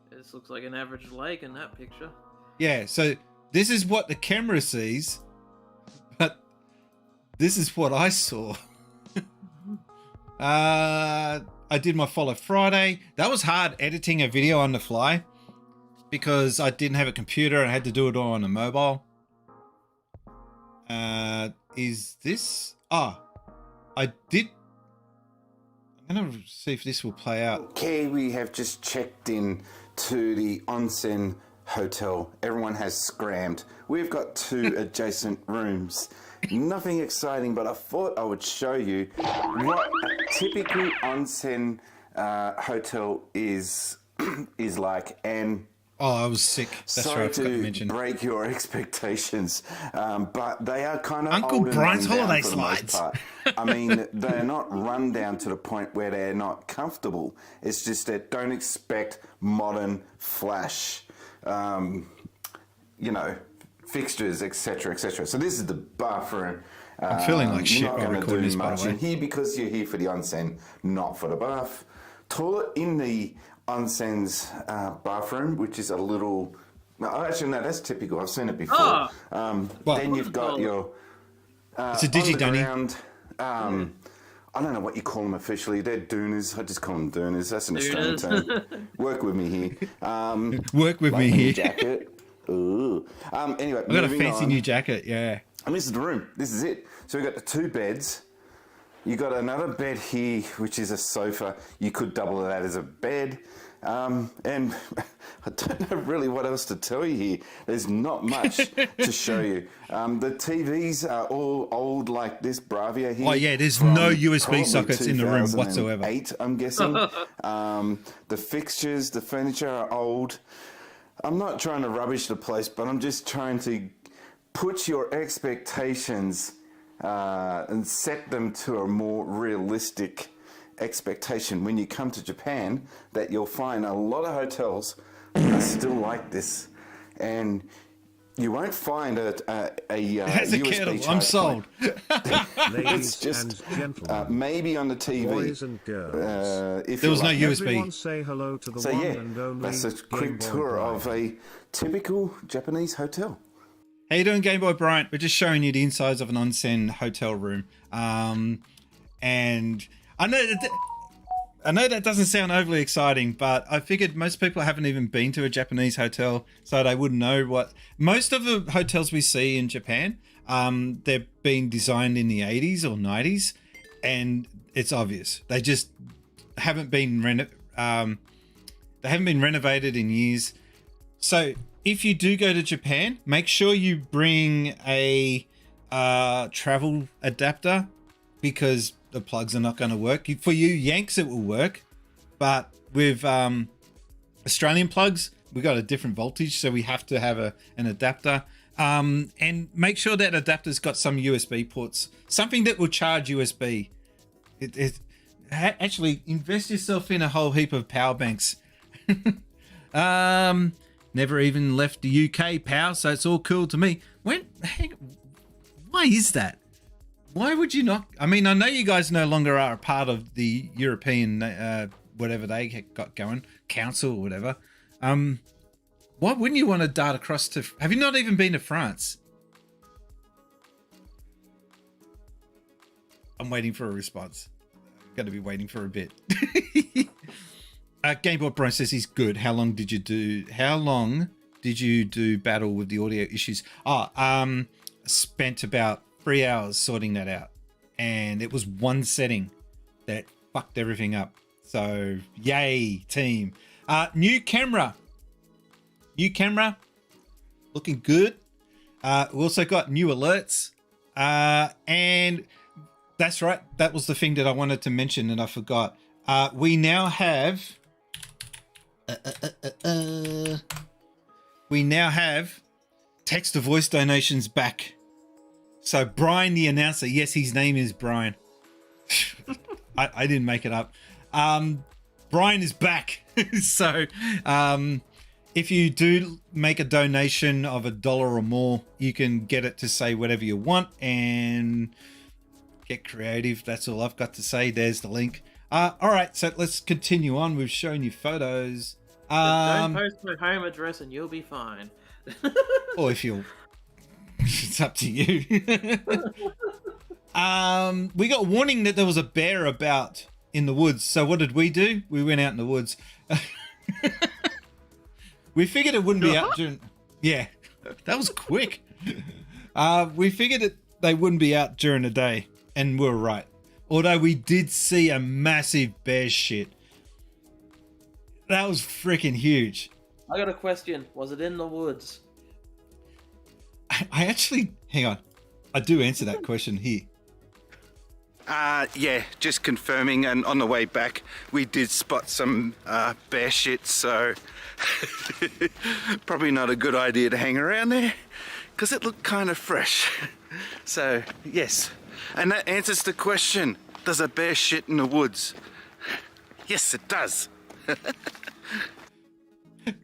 This looks like an average lake in that picture. Yeah, so this is what the camera sees, but this is what I saw. I did my follow Friday. That was hard editing a video on the fly because I didn't have a computer and I had to do it all on a mobile. Is this? Oh, I did. I'm gonna see if this will play out. Okay, we have just checked in to the onsen hotel. Everyone has scrammed. We've got 2 adjacent rooms. Nothing exciting, but I thought I would show you what a typical onsen hotel is like. And Oh, I was sick. That's right. sorry I forgot to to mention. break your expectations, but they are kind of Uncle old and Brian's run down holiday for the most slides. part. I mean, they're not run down to the point where they're not comfortable. It's just that don't expect modern flash, fixtures, etc., etc. So this is the bathroom. I'm feeling like shit You're not while going to recording do this, by the much way. in here because you're here for the onsen, not for the bath. Toilet in the onsen's bathroom, which is a little. No, actually, no, that's typical. I've seen it before. Oh. What? Then you've got your. It's a on the digi-dunny. ground, I don't know what you call them officially. They're doonas. I just call them doonas. That's an Australian Doonas. term. Work with me here. Work with Like me a new here. jacket. Ooh. Anyway, I got a moving fancy on. new jacket. Yeah. And this is the room. This is it. So we've got the 2 beds. You got another bed here, which is a sofa. You could double that as a bed. And I don't know really what else to tell you here. There's not much to show you. The TVs are all old like this Bravia here. Oh, yeah, there's from no USB probably sockets in the room whatsoever. 2008, I'm guessing. The fixtures, the furniture are old. I'm not trying to rubbish the place, but I'm just trying to put your expectations and set them to a more realistic expectation when you come to Japan, that you'll find a lot of hotels are still like this, and you won't find a Has a USB kettle. charge I'm point. sold. Ladies just, and gentlemen, Maybe on the TV. boys and girls. If There you was no like. USB. Everyone say hello to the So one yeah, and only that's a quick Game Boy tour Brian. of a typical Japanese hotel. How you doing, Game Boy Bryant? We're just showing you the insides of an onsen hotel room. And I know that doesn't sound overly exciting, but I figured most people haven't even been to a Japanese hotel, so they wouldn't know what. Most of the hotels we see in Japan, they're being designed in the 80s or 90s, and it's obvious. They just haven't been renovated in years. So if you do go to Japan, make sure you bring a travel adapter, because the plugs are not going to work. For you Yanks, it will work, but with Australian plugs, we got a different voltage, so we have to have an adapter. And make sure that adapter's got some USB ports, something that will charge USB. Actually, invest yourself in a whole heap of power banks. Never even left the UK, pal, so it's all cool to me. Why is that? Why would you not? I mean, I know you guys no longer are a part of the European, whatever they got going, council or whatever. Why wouldn't you want to dart across to? Have you not even been to France? I'm waiting for a response. Going to be waiting for a bit. Game Boy Bro says he's good. How long did you do battle with the audio issues? Spent about 3 hours sorting that out, and it was one setting that fucked everything up. So yay, team. New camera, looking good. We also got new alerts, and that's right, that was the thing that I wanted to mention and I forgot. We now have text to voice donations back. So Brian the announcer, yes, his name is Brian. I didn't make it up. Brian is back. So if you do make a donation of $1 or more, you can get it to say whatever you want and Get creative. That's all I've got to say. There's the link. All right, so let's continue on. We've shown you photos. Don't post my home address and you'll be fine. Or if you'll, it's up to you. We got warning that there was a bear about in the woods. So what did we do? We went out in the woods. We figured it wouldn't be out during. Yeah, that was quick. We figured it they wouldn't be out during the day, and we were right. Although we did see a massive bear shit. That was freaking huge. I got a question. Was it in the woods? I actually, hang on. I do answer that question here. Yeah, just confirming. And on the way back, we did spot some bear shit. So probably not a good idea to hang around there because it looked kind of fresh. So yes. And that answers the question. Does a bear shit in the woods? Yes, it does.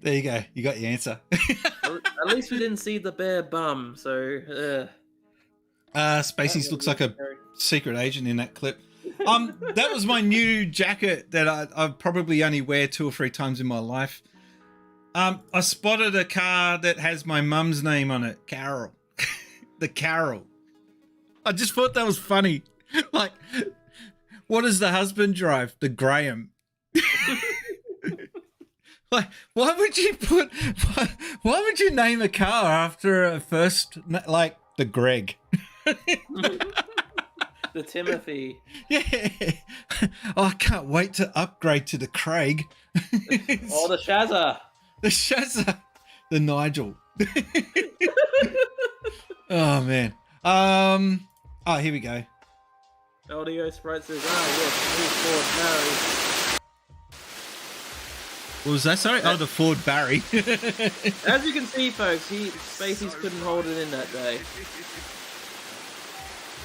There you go. You got your answer. At least we didn't see the bear bum, so... Spacies looks like a secret agent in that clip. That was my new jacket that I probably only wear 2 or 3 times in my life. I spotted a car that has my mum's name on it, Carol. The Carol. I just thought that was funny. Like, what does the husband drive? The Graham. Like, why would you name a car after a first, like, the Greg? The Timothy. Yeah. Oh, I can't wait to upgrade to the Craig. Or the Shazza. The Shazza. The Nigel. Oh, man. Oh, here we go. Audio Sprite says, yes, move forward, Mary. What was that? Sorry? Oh, the Ford Barry. As you can see, folks, Spacies couldn't hold it in that day.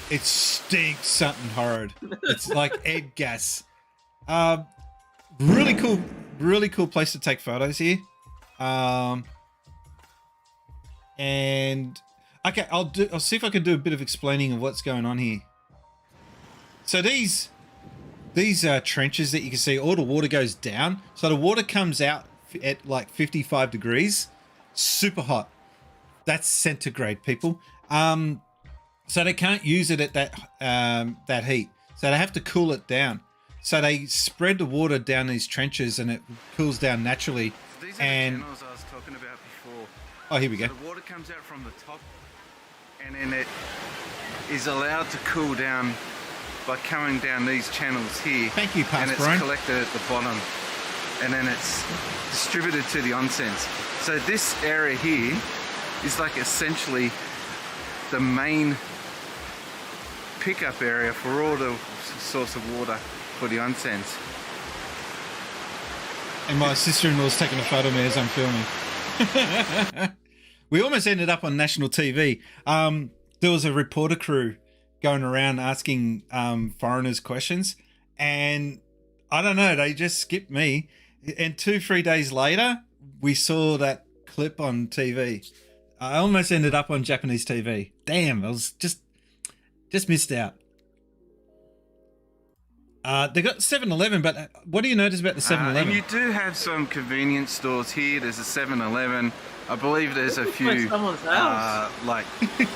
It stinks something horrid. It's like egg gas. Really cool place to take photos here. And okay, I'll see if I can do a bit of explaining of what's going on here. So these trenches that you can see, all the water goes down. So the water comes out at like 55 degrees, super hot. That's centigrade, people. So they can't use it at that heat. So they have to cool it down. So they spread the water down these trenches and it cools down naturally. These are And the channels I was talking about before. oh, here we go. So the water comes out from the top and then it is allowed to cool down by coming down these channels here. Thank you, And it's Passpron. collected at the bottom and then it's distributed to the onsens. So this area here is like essentially the main pickup area for all the source of water for the onsens. And my sister-in-law's taking a photo of me as I'm filming. We almost ended up on national TV. There was a reporter crew going around asking foreigners questions, and I don't know, they just skipped me. And 2-3 days later, we saw that clip on TV. I almost ended up on Japanese TV. Damn, I was just missed out. They got 7-Eleven, but what do you notice about the 7-Eleven? And you do have some convenience stores here. There's a 7-Eleven. I believe there's a few someone's house. like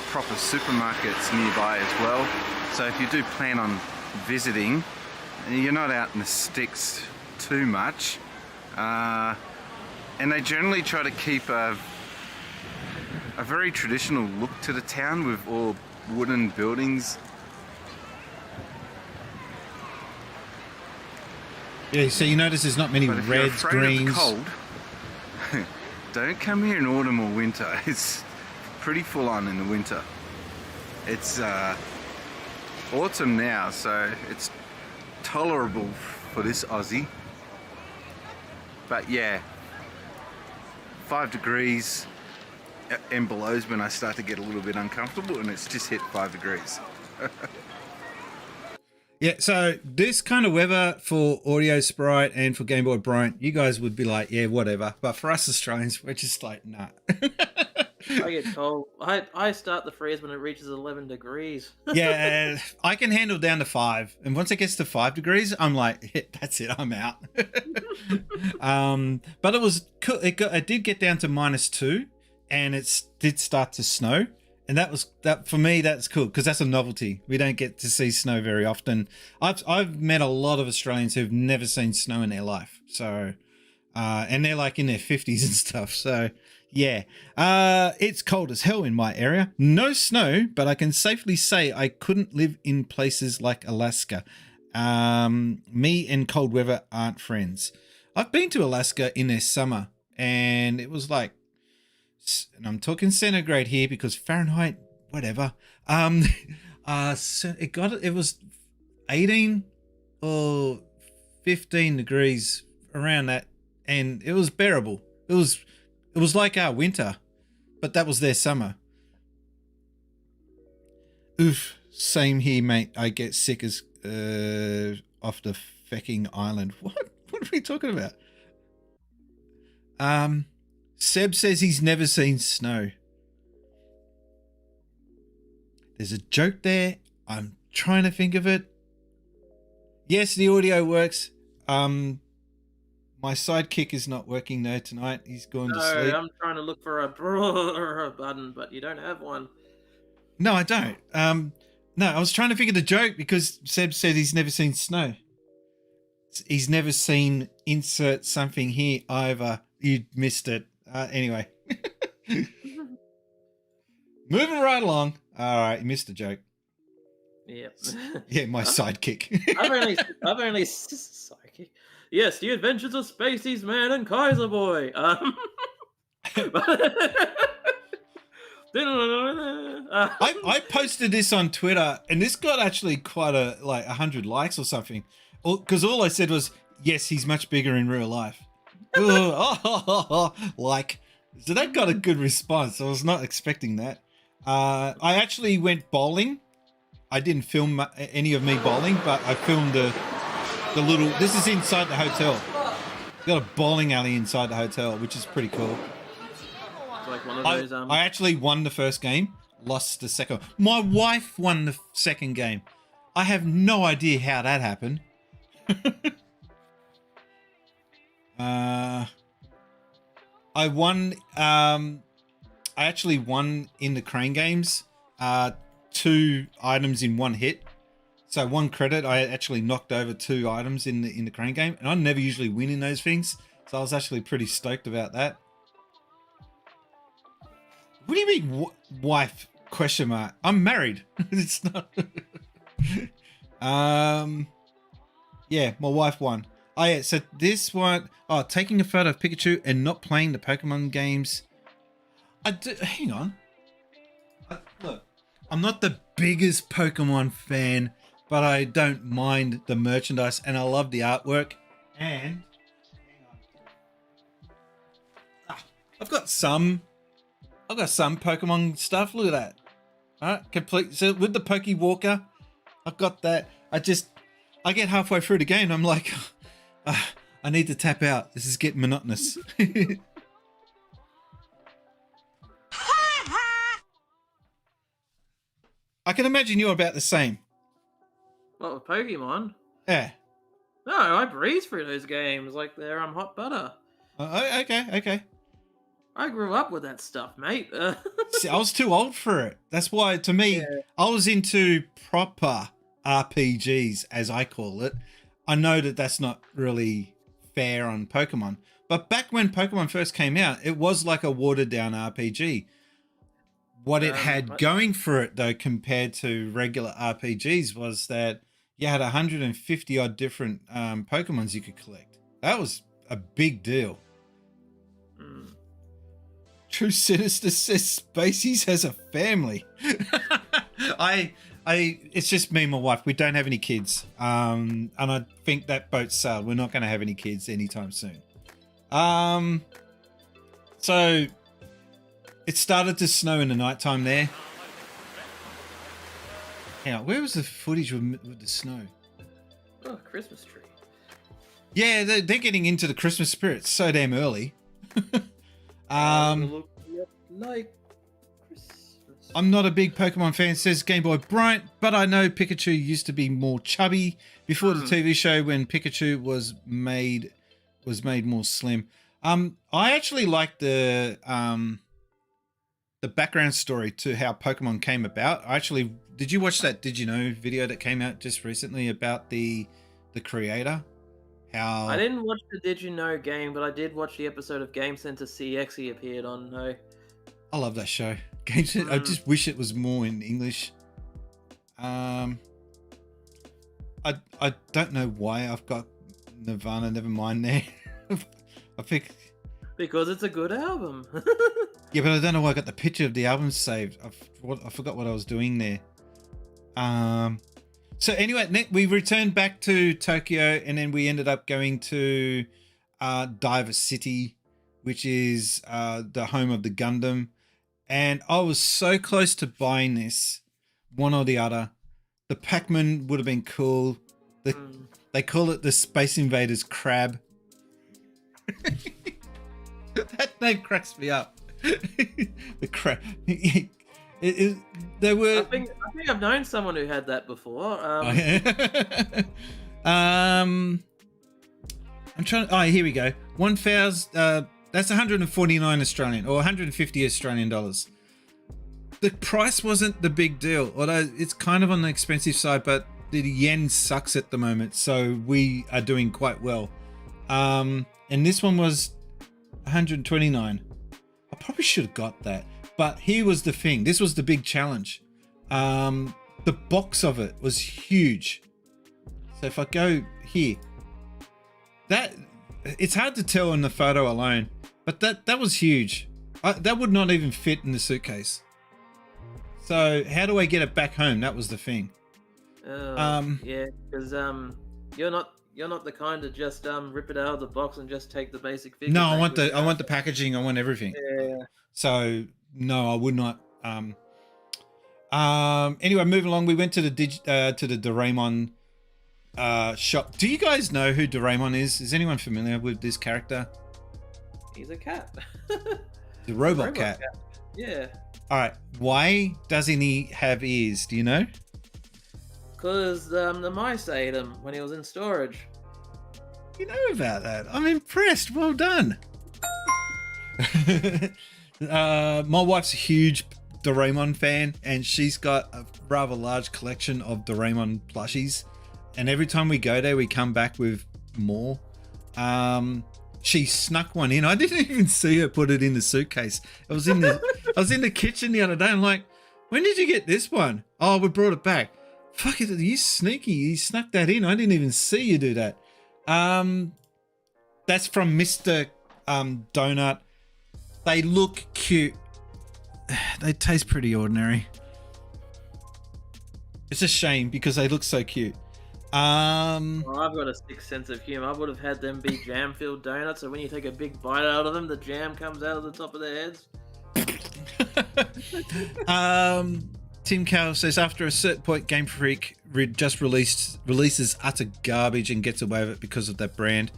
proper supermarkets nearby as well. So if you do plan on visiting, you're not out in the sticks too much. And they generally try to keep a very traditional look to the town with all wooden buildings. Yeah, so you notice there's not many But if you're reds, afraid of the greens. cold, don't come here in autumn or winter. It's pretty full on in the winter. It's autumn now, so it's tolerable for this Aussie. But yeah, 5 degrees and below is when I start to get a little bit uncomfortable, and it's just hit 5 degrees. Yeah, so this kind of weather for Audio Sprite and for Game Boy Bryant, you guys would be like, yeah, whatever. But for us Australians, we're just like, nah. I get cold. I start the freeze when it reaches 11 degrees. Yeah, I can handle down to 5, and once it gets to 5 degrees, I'm like, that's it, I'm out. But it was cool. It did get down to -2, and it did start to snow, and that for me, that's cool because that's a novelty. We don't get to see snow very often. I've met a lot of Australians who've never seen snow in their life, so and they're like in their 50s and stuff. So yeah, it's cold as hell in my area. No snow, but I can safely say I couldn't live in places like Alaska. Me and cold weather aren't friends. I've been to Alaska in their summer, and it was like, and I'm talking centigrade here because Fahrenheit, whatever. So it was 18 or 15 degrees around that, and it was bearable. It was like our winter, but that was their summer. Oof, same here, mate. I get sick as off the fecking island. What are we talking about? Seb says he's never seen snow. There's a joke there. I'm trying to think of it. Yes, the audio works. My sidekick is not working though tonight. He's gone to sleep. I'm trying to look for a button, but you don't have one. No, I don't. No, I was trying to figure the joke because Seb said he's never seen snow. He's never seen insert something here either. You missed it. Anyway. Moving right along. All right, you missed the joke. Yep. Yeah, my sidekick. I've only sidekick. Yes, the Adventures of Spaceys Man and Kaiser Boy. I posted this on Twitter, and this got actually quite 100 likes or something. Because all I said was, yes, he's much bigger in real life. Like, so that got a good response. I was not expecting that. I actually went bowling. I didn't film any of me bowling, but I filmed the little. This is inside the hotel. Got a bowling alley inside the hotel, which is pretty cool. Like one of those, I actually won the first game, lost the second. My wife won the second game. I have no idea how that happened. I won. I actually won in the crane games. 2 items in one hit. So 1 credit. I actually knocked over 2 items in the crane game, and I never usually win in those things. So I was actually pretty stoked about that. What do you mean, wife? Question mark. I'm married. It's not. Yeah, my wife won. Oh yeah, so this one, taking a photo of Pikachu and not playing the Pokemon games. Hang on. Look, I'm not the biggest Pokemon fan, but I don't mind the merchandise and I love the artwork. And I've got some Pokemon stuff. Look at that. All right, complete. So with the Poke Walker, I've got that. I get halfway through the game and I'm like, I need to tap out. This is getting monotonous. I can imagine you're about the same. What, with Pokemon? Yeah. No, I breeze through those games like they're hot butter. Okay. I grew up with that stuff, mate. See, I was too old for it. That's why, to me, I was into proper RPGs, as I call it. I know that that's not really fair on Pokemon. But back when Pokemon first came out, it was like a watered-down RPG. What it had going for it, though, compared to regular RPGs, was that you had 150-odd different Pokemons you could collect. That was a big deal. True Sinister says Spaceys has a family. It's just me and my wife. We don't have any kids. And I think that boat sailed. We're not going to have any kids anytime soon. So it started to snow in the nighttime there. Now, where was the footage with the snow? Oh, Christmas tree. Yeah, they're getting into the Christmas spirit so damn early. Look like I'm not a big Pokemon fan, says Game Boy Bryant, but I know Pikachu used to be more chubby before the TV show when Pikachu was made more slim. I actually like the background story to how Pokemon came about. Did you watch that Did You Know video that came out just recently about the creator? How I didn't watch the Did You Know game, but I did watch the episode of Game Center CX he appeared on. No. I love that show. I just wish it was more in English. I don't know why I've got Nirvana Nevermind there. I think Because it's a good album. yeah, but I don't know why I got the picture of the album saved. I forgot what I was doing there. So anyway, we returned back to Tokyo, and then we ended up going to Diver City, which is the home of the Gundam. And I was so close to buying this, one or the other. The Pac-Man would have been cool. They call it the Space Invaders Crab. That name cracks me up. The crab. They were. I think I've known someone who had that before. I'm trying. Oh, here we go. 1,000. That's 149 Australian or 150 Australian dollars. The price wasn't the big deal, although it's kind of on the expensive side. But the yen sucks at the moment, so we are doing quite well. And this one was 129. I probably should have got that. But here was the thing. This was the big challenge. The box of it was huge. So if I go here, it's hard to tell in the photo alone, but that was huge. That would not even fit in the suitcase. So how do I get it back home? That was the thing. Yeah, because you're not the kind to just rip it out of the box and just take the basic figure. No, I want the packaging. I want everything. Yeah. So no, I would not. Anyway, moving along, we went to the Doraemon shop. Do you guys know who Doraemon is? Is anyone familiar with this character? He's a cat. The robot cat. Yeah. All right. Why doesn't he have ears? Do you know? Because the mice ate him when he was in storage. You know about that. I'm impressed. Well done. My wife's a huge Doraemon fan, and she's got a rather large collection of Doraemon plushies. And every time we go there, we come back with more. She snuck one in. I didn't even see her put it in the suitcase. I was in the kitchen the other day. I'm like, when did you get this one? Oh, we brought it back. Fuck it, you sneaky. You snuck that in. I didn't even see you do that. That's from Mr. Donut. They look cute. They taste pretty ordinary. It's a shame because they look so cute. Well, I've got a sick sense of humor. I would have had them be jam-filled donuts, so when you take a big bite out of them, the jam comes out of the top of their heads. Tim Cow says, after a certain point, Game Freak just releases utter garbage and gets away with it because of that brand.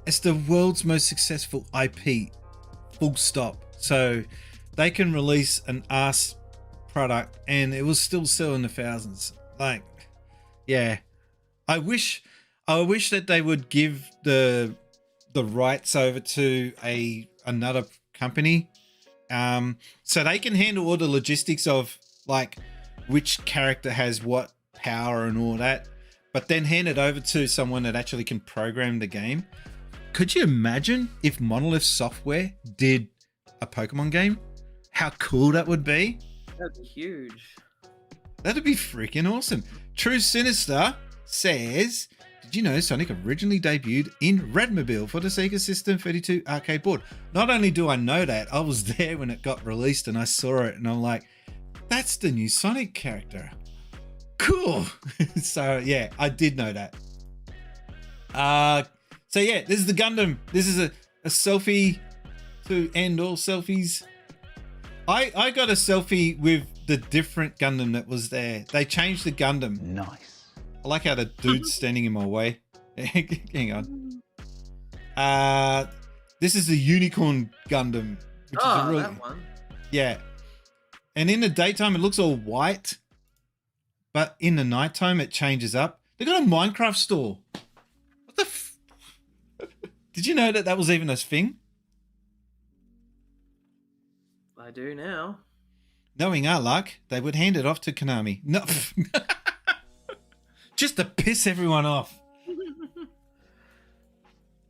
It's the world's most successful IP. Full stop. So they can release an ass product and it will still sell in the thousands. Like, yeah. I wish that they would give the rights over to another company, so they can handle all the logistics of like which character has what power and all that, but then hand it over to someone that actually can program the game. Could you imagine if Monolith Software did a Pokemon game? How cool that would be. That'd be huge. That'd be freaking awesome. True Sinister says, did you know Sonic originally debuted in Redmobile for the Sega System 32 arcade board? Not only do I know that, I was there when it got released and I saw it and I'm like, that's the new Sonic character. Cool. So yeah, I did know that. So yeah, this is the Gundam. This is a selfie to end all selfies. I got a selfie with the different Gundam that was there. They changed the Gundam. Nice. I like how the dude's standing in my way. Hang on. This is the Unicorn Gundam. Which is a really, that one. yeah. And in the daytime, it looks all white. But in the nighttime, it changes up. They got a Minecraft store. What the Did you know that that was even a thing? I do now. Knowing our luck, they would hand it off to Konami. No. Just to piss everyone off.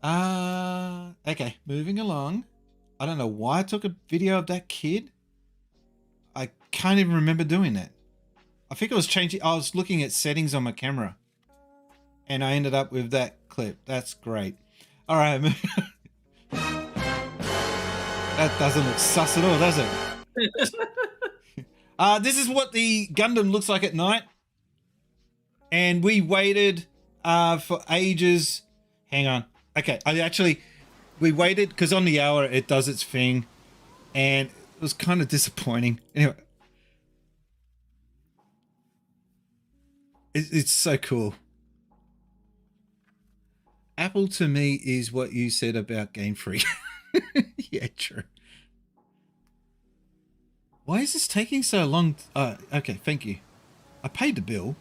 Okay, moving along. I don't know why I took a video of that kid. I can't even remember doing that. I think I was looking at settings on my camera. And I ended up with that clip. That's great. All right. That doesn't look sus at all, does it? This is what the Gundam looks like at night. And we waited for ages. Hang on. Okay, we waited because on the hour it does its thing. And it was kind of disappointing. Anyway. It's so cool. Apple to me is what you said about Game Freak. Yeah, true. Why is this taking so long? Okay, thank you. I paid the bill.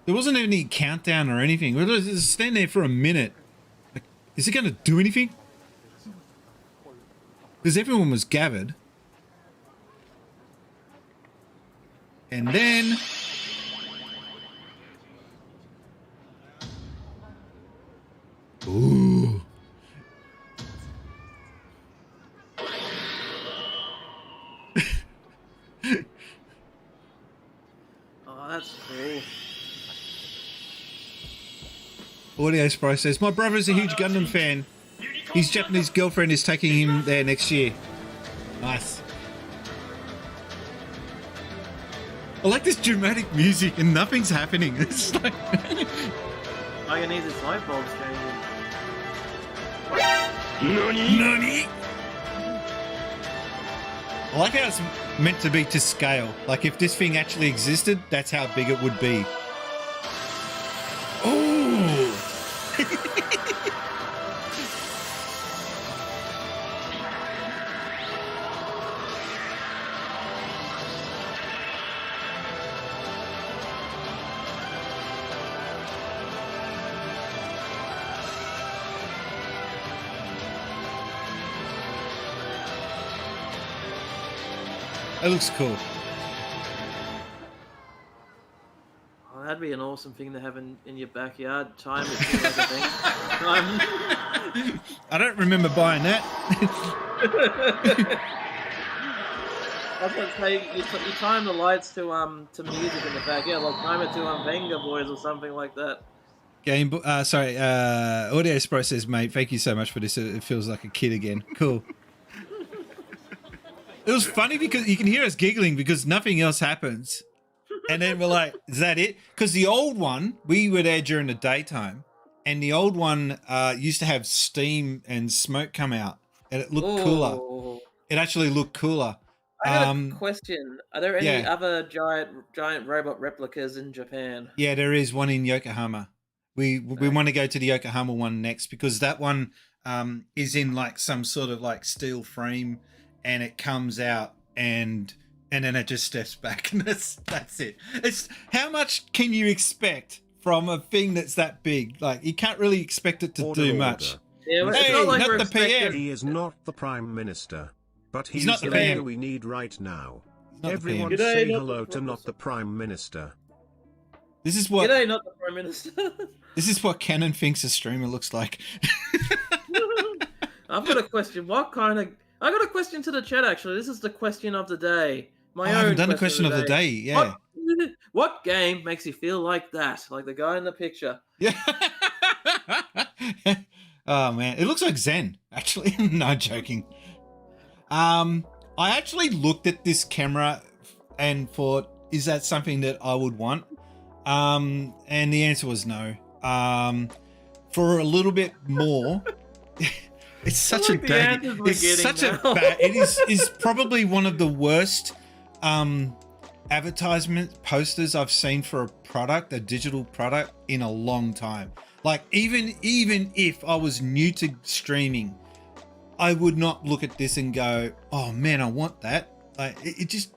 There wasn't any countdown or anything. We were just standing there for a minute. Like, is it going to do anything? Because everyone was gathered. And then... Ooh. Oh, that's cool. Audio Spry says, my brother's a huge Gundam fan. His Japanese girlfriend is taking him there next year. Nice. I like this dramatic music and nothing's happening. It's like... All you need is light bulbs changing. Nani? I like how it's meant to be to scale. Like if this thing actually existed, that's how big it would be. Oh! That looks cool. Oh, that'd be an awesome thing to have in your backyard. Time it to like a thing. I don't remember buying that. I was gonna say you time the lights to music in the backyard, like time it to Venga Boys or something like that. Audio Spry says, mate, thank you so much for this. It feels like a kid again. Cool. It was funny because you can hear us giggling because nothing else happens. And then we're like, is that it? Because the old one, we were there during the daytime. And the old one used to have steam and smoke come out. And it looked cooler. It actually looked cooler. I got a question. Are there any other giant robot replicas in Japan? Yeah, there is one in Yokohama. We want to go to the Yokohama one next because that one is in like some sort of like steel frame. And it comes out and then it just steps back and that's it. It's how much can you expect from a thing that's that big? Like you can't really expect it to do much. Yeah, hey, not like not the PM. He is not the Prime Minister, but he's not the the leader PM. we need right now. Not Everyone the PM. say G'day, not hello the to not the Prime Minister. This is what G'day, not the Prime Minister. this is what Canon thinks a streamer looks like. I've got a question. I got a question to the chat, actually. This is the question of the day. I haven't done a question of the day. Yeah. What game makes you feel like that? Like the guy in the picture. Yeah. Oh man, it looks like Zen. Actually, no joking. I actually looked at this camera and thought, is that something that I would want? And the answer was no. For a little bit more. It's such like a bad. It's such a bad. It is probably one of the worst advertisement posters I've seen for a product, a digital product, in a long time. Like even if I was new to streaming, I would not look at this and go, "Oh man, I want that." Like it just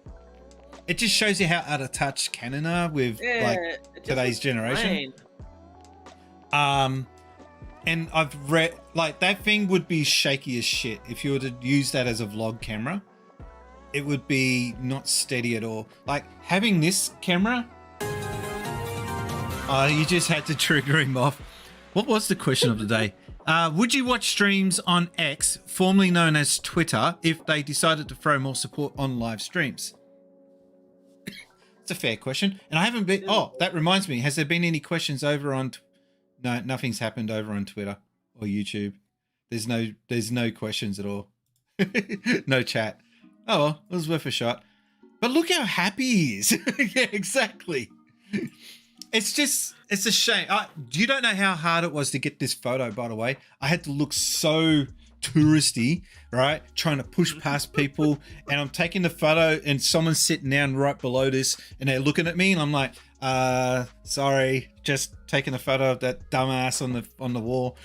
shows you how out of touch Canon are with like it just today's looks generation. plain. And I've read like that thing would be shaky as shit if you were to use that as a vlog camera. It would be not steady at all. Like having this camera, you just had to trigger him off. What was the question of the day? Would you watch streams on X, formerly known as Twitter, if they decided to throw more support on live streams? It's a fair question. And I haven't been... Oh, that reminds me. Has there been any questions over on... No, nothing's happened over on Twitter or YouTube. There's no questions at all. No chat. Oh, well, it was worth a shot. But look how happy he is. Yeah, exactly. It's a shame. You don't know how hard it was to get this photo, by the way. I had to look so touristy, right? Trying to push past people. And I'm taking the photo and someone's sitting down right below this and they're looking at me and I'm like, sorry, just taking a photo of that dumbass on the wall.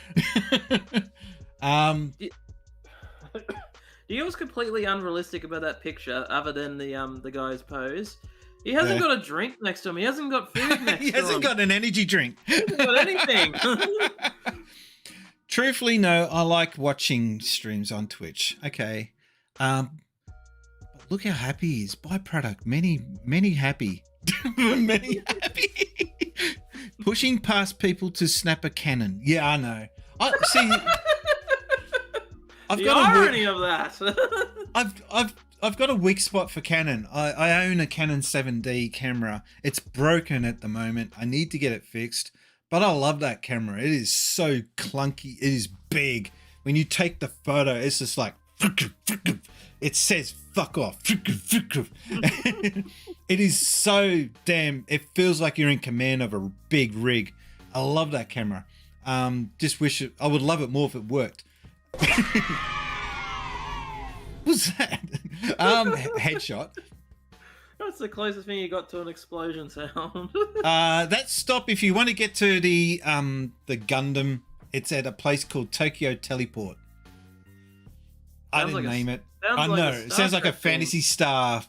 You know what's completely unrealistic about that picture, other than the guy's pose? He hasn't got a drink next to him. He hasn't got food next to him. He hasn't got an energy drink. He hasn't got anything. Truthfully, no, I like watching streams on Twitch. Okay. But look how happy he is. Byproduct. Many happy. Many happy. Pushing past people to snap a cannon. Yeah, I know. See, The irony of that. I've got a weak spot for Canon. I own a Canon 7D camera. It's broken at the moment. I need to get it fixed. But I love that camera. It is so clunky. It is big. When you take the photo, it's just like... It says fuck off. It is so damn... It feels like you're in command of a big rig. I love that camera. Just wish it... I would love it more if it worked. What's that? Headshot. That's the closest thing you got to an explosion sound. That stop if you want to get to the Gundam. It's at a place called Tokyo Teleport. I didn't name it. I know. It sounds like a Phantasy Star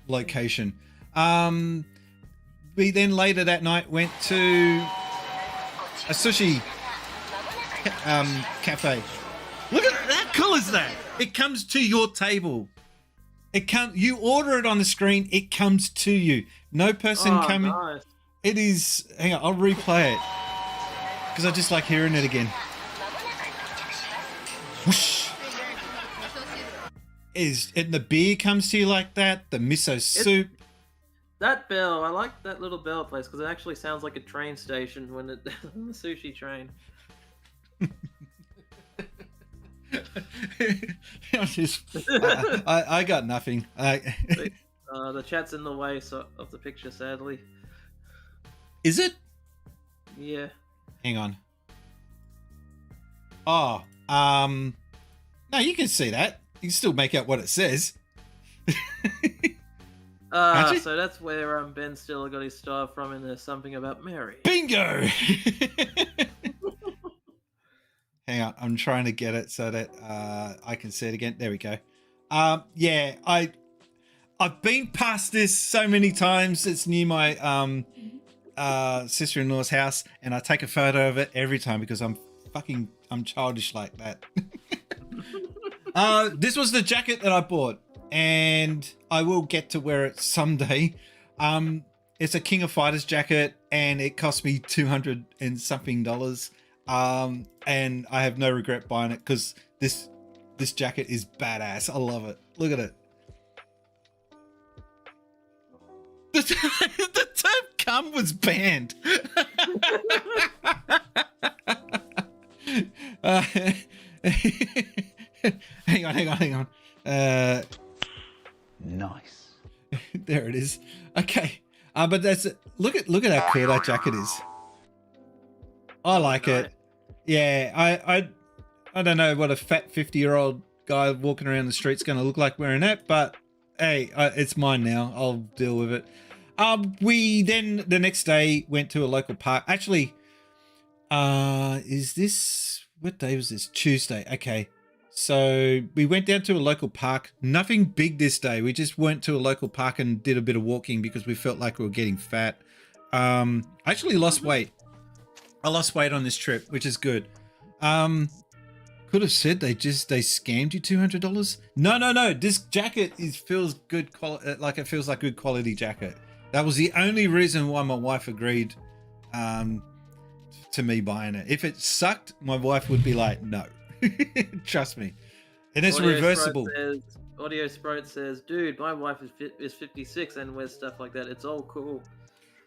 location. We then later that night went to a sushi cafe. Look at that. How cool is that? It comes to your table. You order it on the screen. It comes to you. No person coming. Nice. It is. Hang on. I'll replay it because I just like hearing it again. Whoosh. And the beer comes to you like that. The miso soup. That bell, I like that little bell place because it actually sounds like a train station when it the sushi train. I got nothing. The chat's in the way of the picture, sadly. Is it? Yeah. Hang on. Oh, no, you can see that. You can still make out what it says. So that's where Ben Stiller got his style from, and there's something about Mary. Bingo! Hang on, I'm trying to get it so that I can see it again. There we go. Yeah, I've been past this so many times. It's near my sister-in-law's house, and I take a photo of it every time because I'm childish like that. This was the jacket that I bought, and I will get to wear it someday. It's a King of Fighters jacket, and it cost me $200 and something. And I have no regret buying it because this jacket is badass. I love it. Look at it. The term "cum" was banned. Hang on. Nice. There it is. Okay. But that's it. Look at how cool that jacket is. I like it. Yeah, I don't know what a fat 50-year-old guy walking around the street's going to look like wearing that, but hey, it's mine now. I'll deal with it. We then the next day went to a local park. Actually, Is this, what day was this? Tuesday. Okay. So we went down to a local park. Nothing big this day. We just went to a local park and did a bit of walking because we felt like we were getting fat. I actually lost weight. I lost weight on this trip, which is good. Could have said they scammed you $200. No. This jacket feels good quality. Like it feels like good quality jacket. That was the only reason why my wife agreed to me buying it. If it sucked, my wife would be like, no. Trust me. And it's reversible. Audio Sprite says, dude, my wife is 56 and wears stuff like that. It's all cool.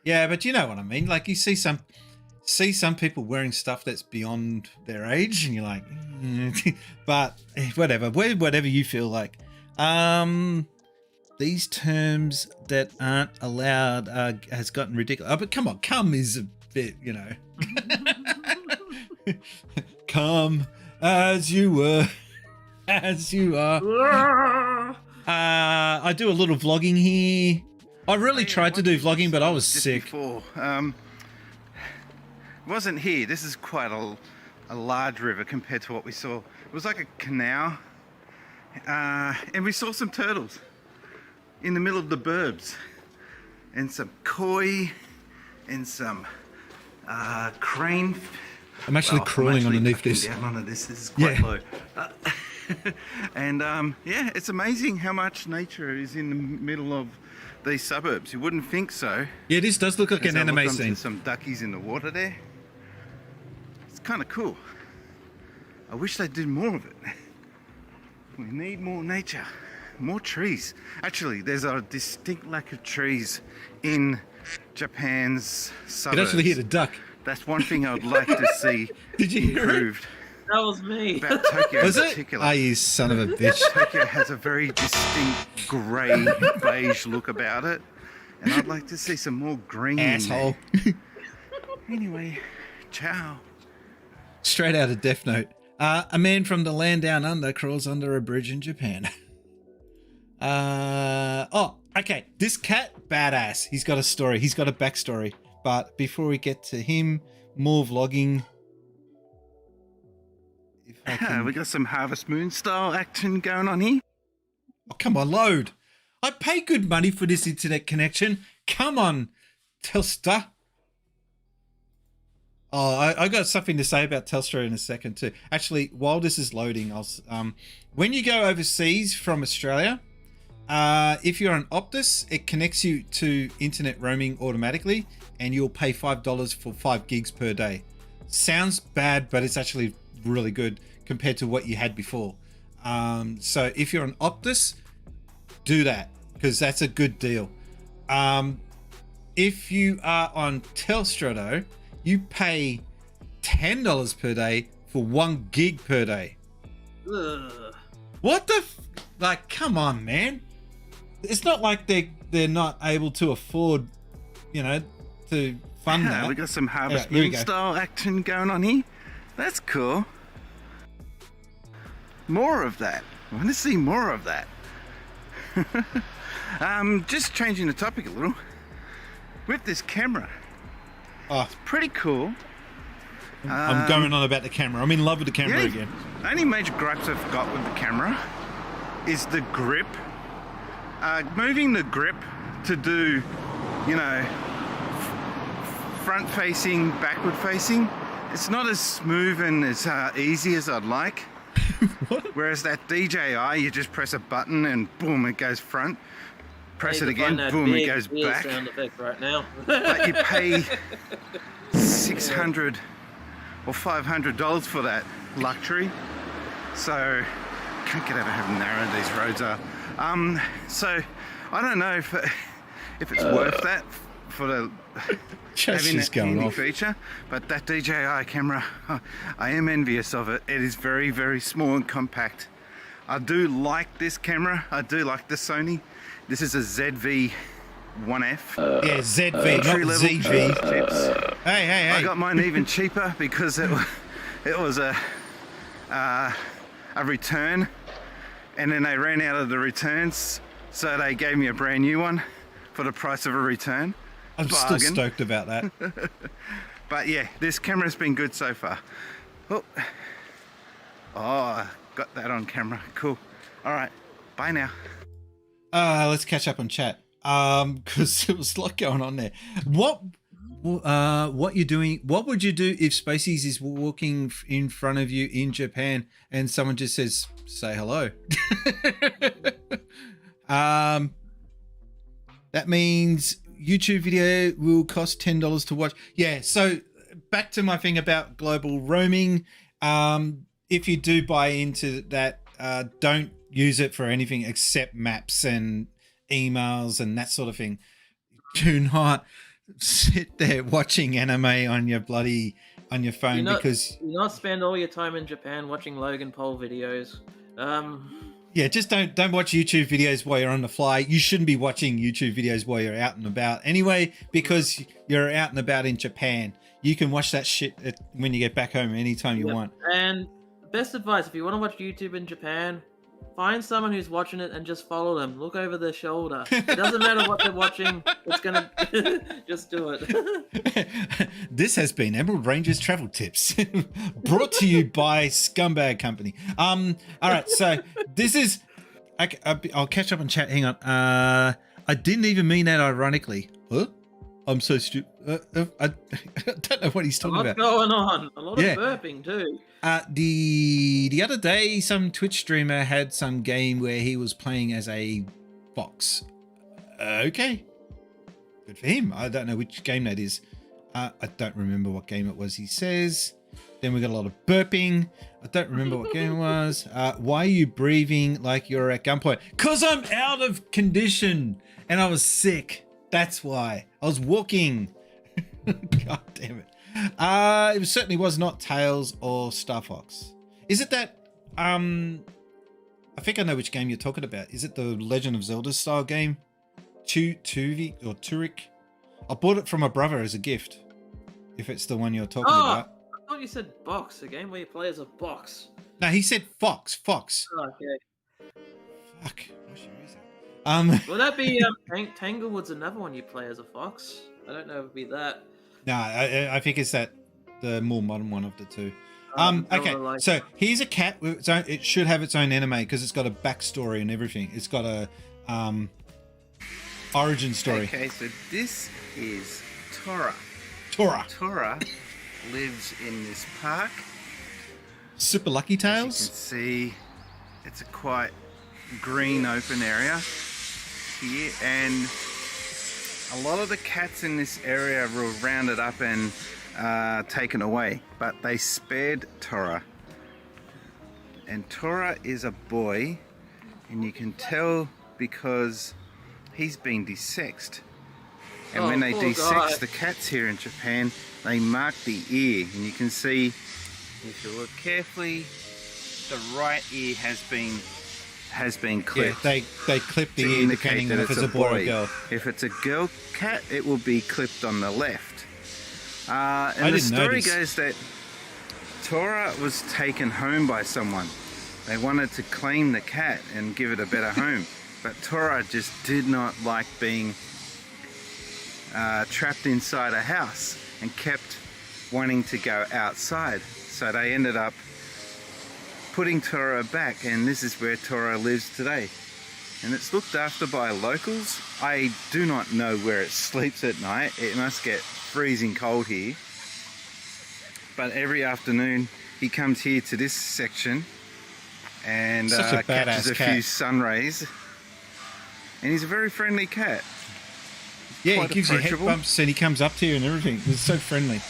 Yeah, but you know what I mean. Like you see some people wearing stuff that's beyond their age and you're like, but whatever you feel like. These terms that aren't allowed has gotten ridiculous. Oh, but come on, come is a bit, you know. Come as you were, as you are. I do a little vlogging here. I really tried to do vlogging, but I was sick. Before, it wasn't here. This is quite a large river compared to what we saw. It was like a canal, and we saw some turtles in the middle of the burbs, and some koi, and some crane. I'm actually crawling underneath this. Down onto this. This is quite low. And yeah, it's amazing how much nature is in the middle of these suburbs. You wouldn't think so. Yeah, this does look like an anime scene. Some duckies in the water there. It's kind of cool. I wish they'd do more of it. We need more nature, more trees. Actually, there's a distinct lack of trees in Japan's suburbs. You can actually hear the duck. That's one thing I would like to see Did you hear improved. That was me. About Tokyo Was in it? particular. Oh, you son of a bitch. Tokyo has a very distinct grey, beige look about it. And I'd like to see some more green. Asshole. Anyway, ciao. Straight out of Death Note. A man from the land down under crawls under a bridge in Japan. Okay. This cat, badass. He's got a story. He's got a backstory. But before we get to him, more vlogging. If I can... We got some Harvest Moon style action going on here. Oh, come on, load. I pay good money for this internet connection. Come on, Telstra. Oh, I got something to say about Telstra in a second too. Actually, while this is loading, when you go overseas from Australia, if you're on Optus, it connects you to internet roaming automatically, and you'll pay $5 for 5 gigs per day. Sounds bad, but it's actually really good compared to what you had before. So if you're on Optus, do that because that's a good deal. If you are on Telstra though, you pay $10 per day for 1 gig per day. Ugh. What the like, come on, man. It's not like they're not able to afford, you know, to fund that. We got some Harvest Here we Moon go. style action going on here. That's cool. More of that. I want to see more of that. Just changing the topic a little. With this camera, Oh, pretty cool. I'm going on about the camera. I'm in love with the camera again. The only major gripes I've got with the camera is the grip. Moving the grip to do, you know, front facing, backward facing, it's not as smooth and as easy as I'd like. Whereas that DJI, you just press a button and boom, it goes front. Press it again, boom, it goes back. Sound effect right now. But you pay $600 or $500 for that luxury. So can't get over how narrow these roads are. So I don't know if it's worth that for the having that handy feature. But that DJI camera, I am envious of it. It is very, very small and compact. I do like this camera. I do like the Sony. This is a ZV-1F. Yeah, ZV, not ZV. Chips. Hey. I got mine even cheaper because it was a return, and then they ran out of the returns, so they gave me a brand new one for the price of a return. I'm still stoked about that. But yeah, this camera's been good so far. Oh, got that on camera. Cool. All right, bye now. Let's catch up on chat. Because there was a lot going on there. What you're doing? What would you do if Spaceys is walking in front of you in Japan and someone just says, "Say hello"? That means YouTube video will cost $10 to watch. Yeah. So back to my thing about global roaming. If you do buy into that, don't use it for anything except maps and emails and that sort of thing. Do not sit there watching anime on your phone because you not spend all your time in Japan watching Logan Paul videos. Yeah, just don't watch YouTube videos while you're on the fly. You shouldn't be watching YouTube videos while you're out and about anyway, because you're out and about in Japan. You can watch that shit when you get back home anytime you want. And best advice, if you want to watch YouTube in Japan, find someone who's watching it and just follow them. Look over their shoulder. It doesn't matter what they're watching. It's gonna just do it. This has been Emerald Rangers Travel Tips, brought to you by Scumbag Company. All right, so this is. I'll catch up on chat. Hang on. I didn't even mean that ironically. Huh? I'm so stupid. I don't know what he's talking about. What's going on? A lot of burping too. The other day, some Twitch streamer had some game where he was playing as a fox. Okay, good for him. I don't know which game that is. I don't remember what game it was. He says. Then we got a lot of burping. I don't remember what game it was. Why are you breathing like you're at gunpoint? Cause I'm out of condition and I was sick. That's why. I was walking. God damn it. It certainly was not Tails or Star Fox. Is it that I think I know which game you're talking about. Is it the Legend of Zelda style game? Tuvi or Turek? I bought it from my brother as a gift. If it's the one you're talking about. I thought you said box, a game where you play as a box. No, he said fox. Oh, okay. Fuck. What should we say? Will that be Tanglewood's another one you play as a fox? I don't know if it'd be that. No, I think it's the more modern one of the two. Okay, like... so here's a cat with its own. It should have its own anime because it's got a backstory and everything. It's got a origin story. Okay, so this is Tora. Tora lives in this park. Super Lucky Tails. As you can see, it's a quite green open area here, and a lot of the cats in this area were rounded up and taken away, but they spared Tora. And Tora is a boy, and you can tell because he's been desexed. And when they desex the cats here in Japan, they mark the ear, and you can see, if you look carefully, the right ear has been clipped. Yeah, they clip the ear depending on if it's a boy or girl. If it's a girl cat, it will be clipped on the left. And the story goes that Tora was taken home by someone. They wanted to claim the cat and give it a better home, but Tora just did not like being trapped inside a house and kept wanting to go outside. So they ended up putting Tora back, and this is where Tora lives today. And it's looked after by locals. I do not know where it sleeps at night. It must get freezing cold here. But every afternoon he comes here to this section and catches a few sun rays. And he's a very friendly cat. Yeah, he gives you head bumps and he comes up to you and everything. He's so friendly.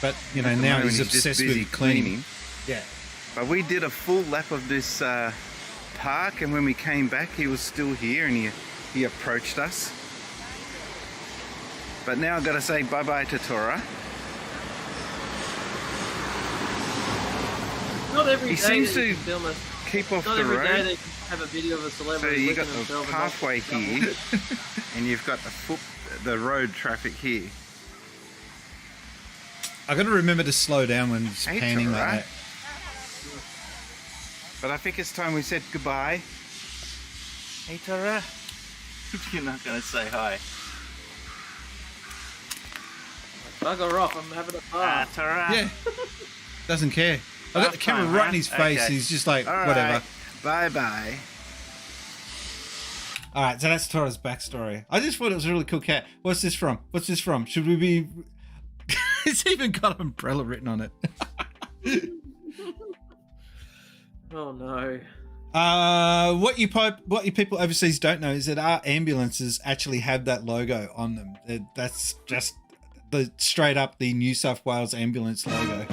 But, you know, now he's obsessed with cleaning. Yeah. But we did a full lap of this park, and when we came back, he was still here, and he approached us. But now I've got to say bye-bye to Tora. Not every he day seems that to you can film it. keep off Not the every road. day they can have a video of a So celebrity. you got the pathway here, and you've got the road traffic here. I got to remember to slow down when it's panning like that. But I think it's time we said goodbye. Hey Tora, you're not going to say hi. Bugger off, I'm having a bath. That's all right. Yeah. Doesn't care. I got the camera Fine, right in his face. okay. He's just like, All whatever. right. Bye-bye. All right, so that's Tora's backstory. I just thought it was a really cool cat. What's this from? What's this from? Should we be... It's even got umbrella written on it. Oh no. What you people overseas don't know is that our ambulances actually have that logo on them. That's just the straight up the New South Wales ambulance logo.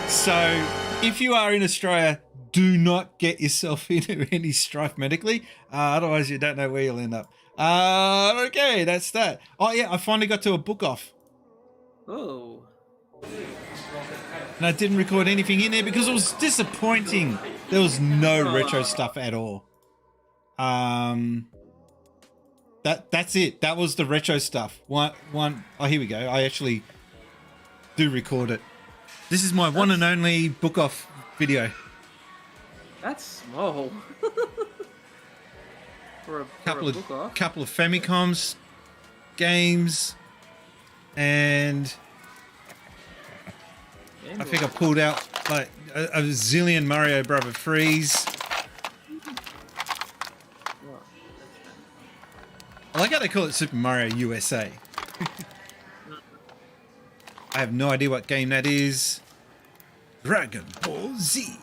So if you are in Australia, do not get yourself into any strife medically. Otherwise you don't know where you'll end up. Okay, that's that. Oh yeah, I finally got to a book off. Oh. And I didn't record anything in there because it was disappointing. There was no retro stuff at all. That's it. That was the retro stuff. Oh, here we go. I actually do record it. This is my one and only book off video. That's small. for a book off. Couple of Famicoms games, and I think I pulled out like a zillion Mario Brother Freeze. I like how they call it Super Mario USA. I have no idea what game that is. Dragon Ball Z.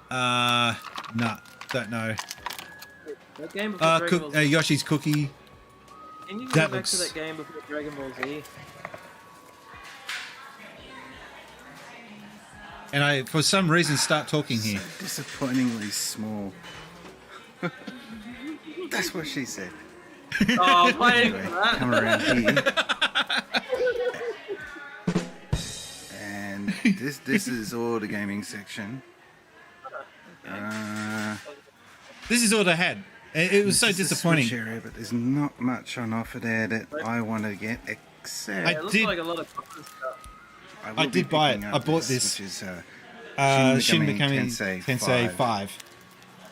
Nah, don't know. That game before Dragon Ball Z. Yoshi's Cookie. Can you go that back looks- to that game before Dragon Ball Z? And I, for some reason, start talking here. Disappointingly small. That's what she said. Oh, I'm waiting Anyway, for that. come around here. And this is all the gaming section. This is all they had. It was so this is the disappointing. Switch area, but there's not much on offer there that I want to get, except It looks did- like a lot of common stuff. will I be did buy it. picking I up bought this. which is Shin Megami Tensei 5.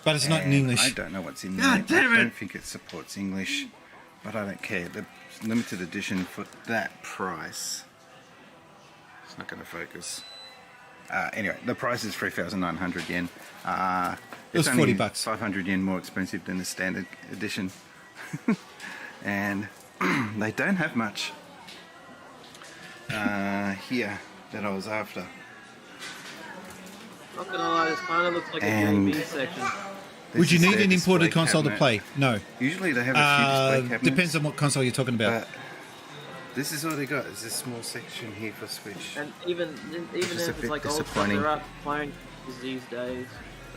But it's not in And English. I don't know what's in there. God damn I it. don't think it supports English, but I don't care. The limited edition for that price. It's not going to focus. Anyway, the price is 3,900 yen. It was it's only $40. 500 yen more expensive than the standard edition. And they don't have much here that I was after. Not gonna lie, this kind of looks like a And- JB section. Would you This is need their an imported display console to cabinet. play? No. Usually they have a few display cabinets. Depends on what console you're talking about. But this is all they got. Is this small section here for Switch. And even Just if a it's bit like old stuff, disappointing. there are playing these days.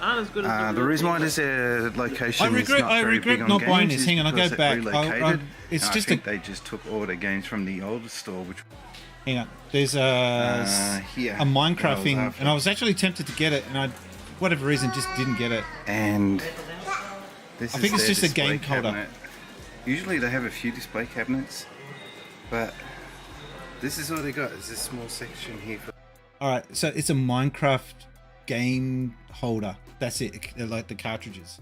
Aren't as good as The reason why this location I is not I very regret big on not games buying this. is Hang on, I'll because go it back. relocated, It's and just I think they just took all the games from the old store, which hang on. There's here a Minecraft that I was thing, after. and I was actually tempted to get it, and I, for whatever reason, just didn't get it. And this I is think it's their just a display game holder. cabinet. Usually they have a few display cabinets, but this is all they got. Is this small section here for. All right, so it's a Minecraft game holder. That's it, like the cartridges.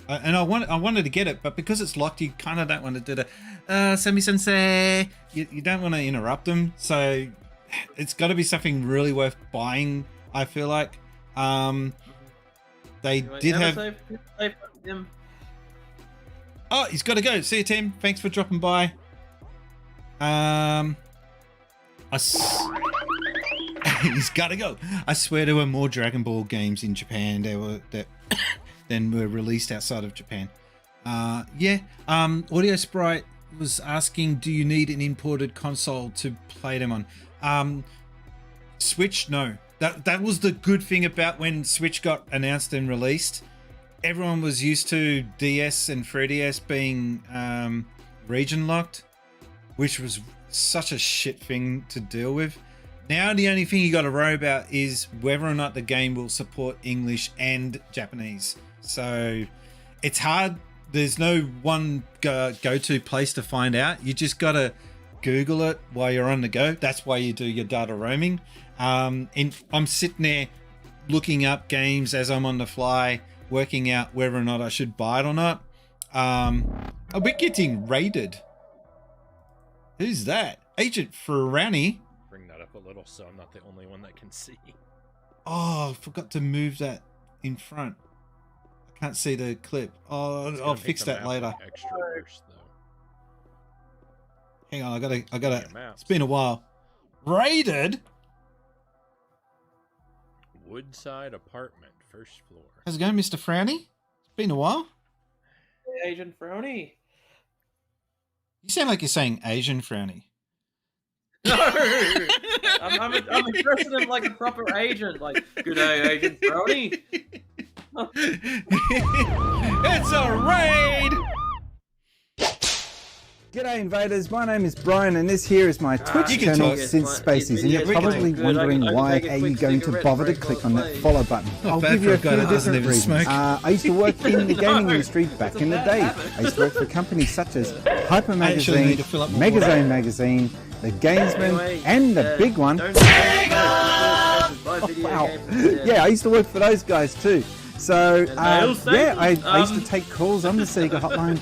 And I wanted to get it, but because it's locked, you kind of don't want to do the semi-sensei. You don't want to interrupt them, so it's got to be something really worth buying. I feel like they did have. Save him. Oh, he's got to go. See you, Tim. Thanks for dropping by. He's got to go. I swear there were more Dragon Ball games in Japan than were released outside of Japan. Audio Sprite was asking, do you need an imported console to play them on? Switch, no. That was the good thing about when Switch got announced and released. Everyone was used to DS and 3DS being region locked, which was such a shit thing to deal with. Now the only thing you got to worry about is whether or not the game will support English and Japanese. So it's hard. There's no one go-to place to find out. You just got to Google it while you're on the go. That's why you do your data roaming. And I'm sitting there looking up games as I'm on the fly, working out whether or not I should buy it or not. Are we getting raided? Who's that? Agent Ferrani. Bring that up a little so I'm not the only one that can see. Oh, I forgot to move that in front. I can't see the clip. Oh, It's I'll gonna make fix the that map later. look extra worse, though. Hang on, I gotta. Yeah, maps. It's been a while. Raided? Woodside apartment, first floor. How's it going, Mr. Frowny? It's been a while. Agent Frowny. You sound like you're saying Asian Frowny. No, I'm addressing him like a proper agent. Like, good day, Agent Frowny. It's a raid! G'day invaders, my name is Brian and this here is my Twitch you can channel talk. Since Spaces, and you're we can probably talk. wondering I can why take a are you quick going to cigarette bother to break click while on that playing. follow button. Not I'll bad give for you a a guy few that doesn't different even reasons. smoke. I used to work in the gaming No, industry back it's a in the bad day. habit. I used to work for companies such as Hyper I actually Magazine, need to fill up more Megazone water. Magazine, The Gamesman, Anyway, and the big one. don't- Wow. Yeah, I used to work for those guys too. So, they'll say yeah, I used to um, take calls on the Sega hotline,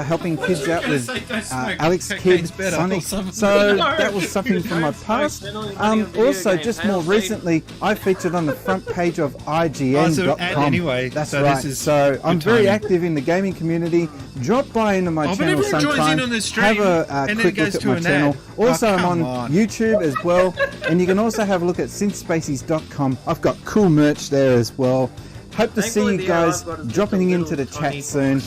helping kids out gonna with say don't smoke. Alex Cocaine's Kidd, better or Sonic. something. So No, that was something from my don't smoke. past. They're not even playing video Also, games. just They'll more say- recently, I featured on the front page of Oh, it's an ad IGN.com. anyway, That's so right. this is So I'm good very timing. active in the gaming community. Drop by into my Oh, but channel everyone joins sometime. in on the stream, Have a and then it quick goes look at to my an channel. ad. Also, Oh, I'm come on on. YouTube as well, and you can also have a look at synthspaces.com. I've got cool merch there as well. Hope to see Thankfully, you the guys I've got is just dropping a into the little chat tiny soon.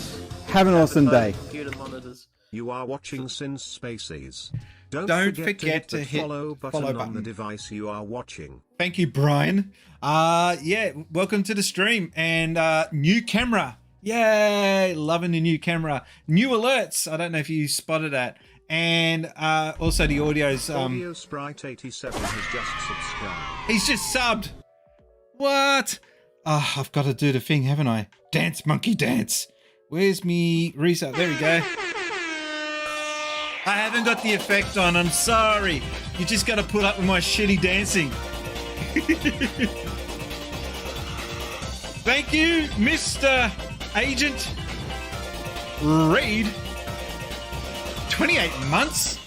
Have an awesome day. Computer monitors. You are watching Sin Spaces. Don't forget to the hit follow button on the button. device you are watching. Thank you, Brian. Yeah, welcome to the stream and new camera. Yay, loving the new camera. New alerts. I don't know if you spotted that. And also the audio's Audio Sprite 87 has just subscribed. he's just subbed. What? Oh, I've got to do the thing, haven't I? Dance, monkey, dance. Where's me resub? There we go. I haven't got the effect on. I'm sorry. You just got to put up with my shitty dancing. Thank you, Mr. Agent Reed. 28 months?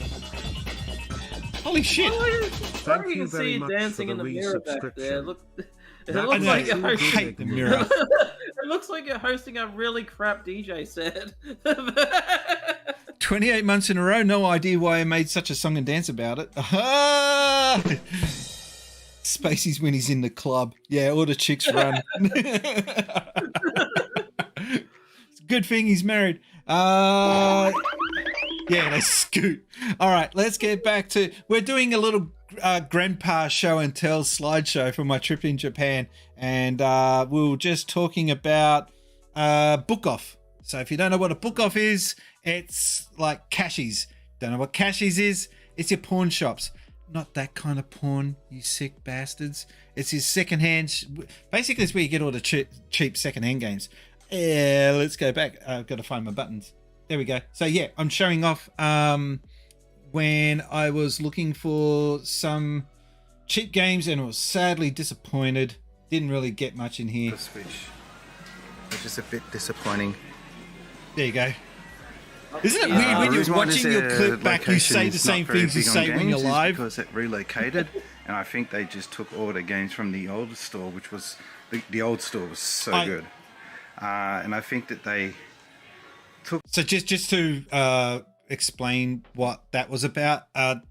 Holy shit. Thank you you can very see much dancing for in the the mirror back there. resubscription. Look, it That looks I like know, you're I hosting. hate the mirror. It looks like you're hosting a really crap DJ set. 28 months in a row, no idea why I made such a song and dance about it. Ah! Spacey's when he's in the club. Yeah, all the chicks run. It's a good thing he's married. Yeah, they scoot. All right, let's get back to... We're doing a little grandpa show and tell slideshow for my trip in Japan. And we were just talking about book off. So if you don't know what a book off is, it's like cashies. Don't know what cashies is? It's your pawn shops. Not that kind of porn, you sick bastards. It's his secondhand. Basically, it's where you get all the cheap secondhand games. Yeah, let's go back. I've got to find my buttons. There we go. So yeah, I'm showing off when I was looking for some cheap games and was sadly disappointed. Didn't really get much in here. The Switch, which is a bit disappointing. There you go. Isn't it weird when The you're reason why watching this, your clip back, you location say is the not same very things you big on say when you're games is live? Because it relocated, and I think they just took all the games from the old store, which was the old store was so good, and I think that they So just to explain what that was about,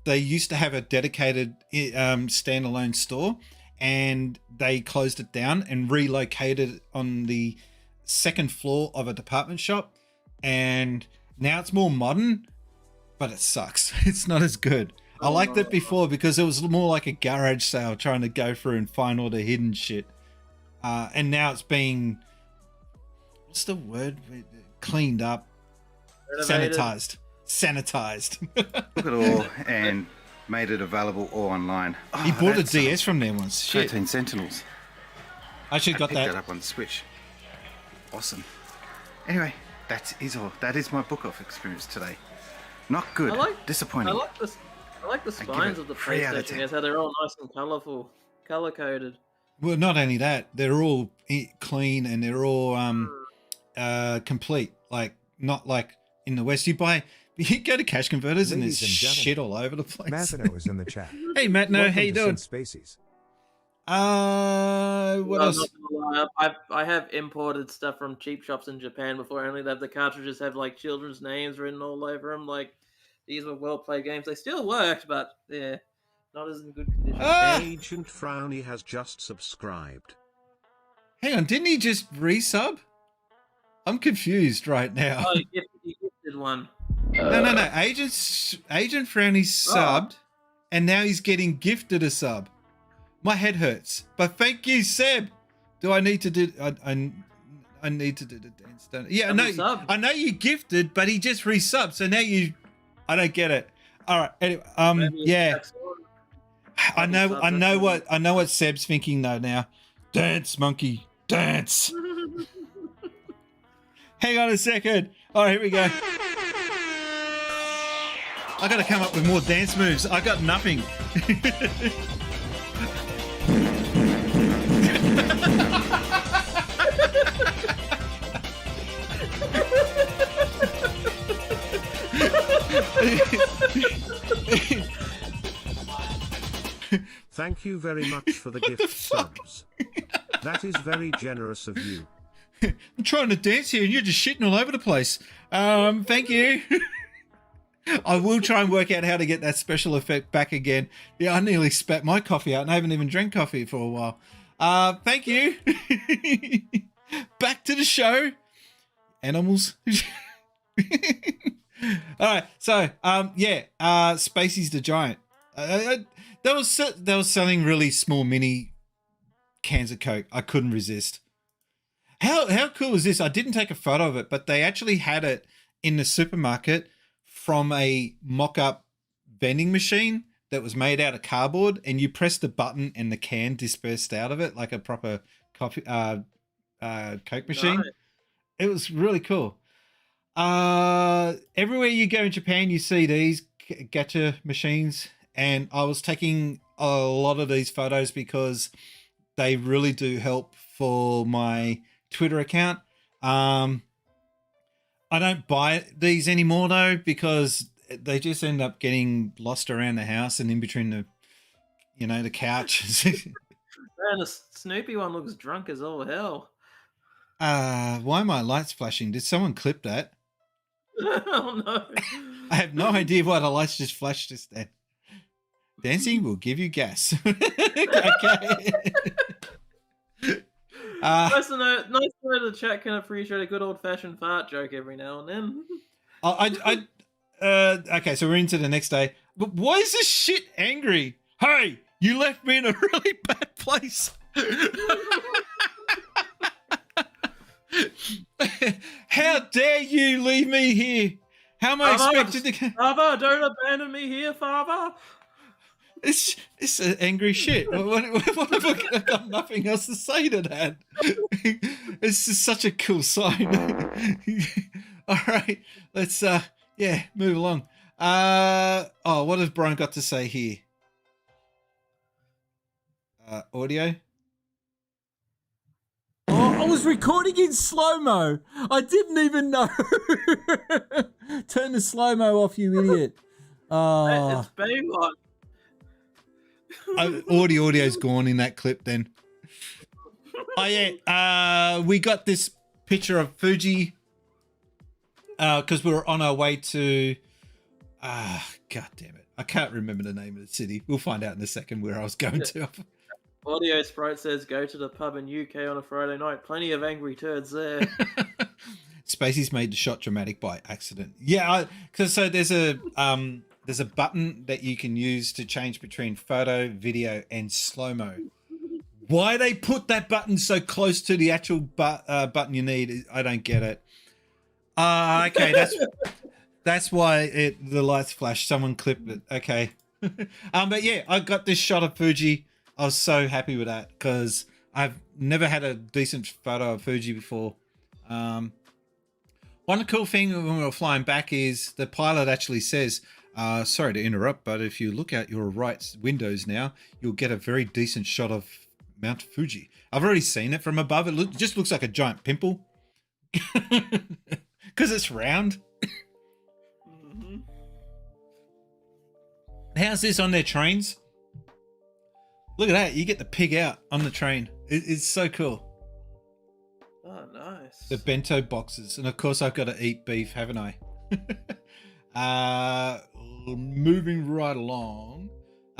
they used to have a dedicated standalone store, and they closed it down and relocated it on the second floor of a department shop, and now it's more modern, but it sucks. It's not as good. I liked it before because it was more like a garage sale, trying to go through and find all the hidden shit, and now it's being, what's the word, cleaned up, Renovated. sanitized. took it all and made it available all online. He Oh, bought a that's, DS from there once. Shit. 13 Sentinels. I should I got picked that that. up on the Switch. Awesome. Anyway, that is all. That is my book off experience today. Not good. Disappointing. I like the give spines it of the 3 out of PlayStation 10. games. How they're all nice and colourful, color coded. Well, not only that, they're all clean and they're all complete. Like, not like in the West. You buy You go to cash converters and there's Ladies and gentlemen, shit all over the place. Mathino is in the chat. Hey, Matt, no, Welcome how you to doing? Spacies. What I'm else? not gonna lie, I have imported stuff from cheap shops in Japan before. Only that the cartridges have like children's names written all over them. Like these were well played games. They still worked, but yeah, not as in good condition. Agent Frowny has just subscribed. Hang on, didn't he just resub? I'm confused right now. Oh, you gifted one. No. Agent Frowny subbed, and now he's getting gifted a sub. My head hurts. But thank you, Seb. Do I need to do? I need to do the dance. Don't I? Yeah, Sub. I know you gifted, but he just resubbed. So now I don't get it. All right. Anyway, Maybe yeah. it's on. I know what Seb's thinking though now. Dance, monkey, dance. Hang on a second. All right, here we go. I got to come up with more dance moves. I got nothing. Thank you very much for the gift subs. That is very generous of you. I'm trying to dance here and you're just shitting all over the place. Thank you. I will try and work out how to get that special effect back again. Yeah, I nearly spat my coffee out and I haven't even drank coffee for a while. Thank you. Back to the show. Animals. All right. So, Spacey's the Giant. They was selling really small mini cans of Coke. I couldn't resist. How cool is this? I didn't take a photo of it, but they actually had it in the supermarket from a mock-up vending machine that was made out of cardboard, and you pressed the button and the can dispersed out of it like a proper Coke machine. Nice. It was really cool. Everywhere you go in Japan, you see these gacha machines, and I was taking a lot of these photos because they really do help for my Twitter account. I don't buy these anymore though, because they just end up getting lost around the house and in between the couch. Man, the Snoopy one looks drunk as all hell. Why are my lights flashing? Did someone clip that? Oh no. I have no idea why the lights just flashed just then. Dancing will give you gas. Okay. Nice to know the chat can appreciate a good old-fashioned fart joke every now and then. Okay, so we're into the next day. But why is this shit angry? Hey, you left me in a really bad place. How dare you leave me here? How am I expected to... Father, don't abandon me here, Father. It's angry shit. What have I got nothing else to say to that? It's just such a cool sign. All right, let's move along. What has Brian got to say here? Audio. Oh, I was recording in slow-mo. I didn't even know. Turn the slow-mo off, you idiot. It's Baywatch. Audio's gone in that clip then. We got this picture of Fuji because we were on our way to god damn it, I can't remember the name of the city. We'll find out in a second where I was going to. Audio Sprite says go to the pub in UK on a Friday night. Plenty of angry turds there. Spacey's made the shot dramatic by accident. Yeah, because there's a button that you can use to change between photo, video, and slow-mo. Why they put that button so close to the actual button you need, I don't get it. Okay, that's why the lights flash. Someone clipped it. Okay. But yeah, I got this shot of Fuji. I was so happy with that because I've never had a decent photo of Fuji before. One cool thing when we were flying back is the pilot actually says, sorry to interrupt, but if you look out your right windows now, you'll get a very decent shot of Mount Fuji. I've already seen it from above. It just looks like a giant pimple because it's round. How's this on their trains? Look at that. You get the pig out on the train. It's so cool. Oh, nice. The bento boxes. And of course, I've got to eat beef, haven't I? Moving right along.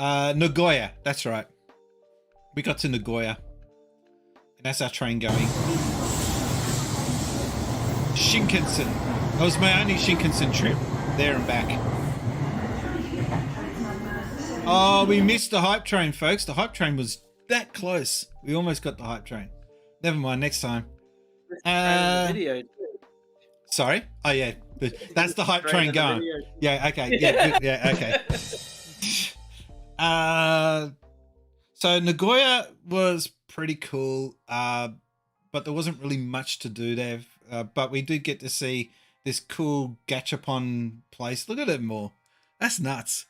Nagoya. That's right. We got to Nagoya. And that's our train going. Shinkansen. That was my only Shinkansen trip. There and back. Oh, we missed the hype train, folks. The hype train was that close. We almost got the hype train. Never mind, next time. Video. Sorry? Oh, yeah. That's the hype train going. Yeah, okay. Yeah, okay. So Nagoya was pretty cool, but there wasn't really much to do there. But we did get to see this cool gachapon place. Look at it more. That's nuts.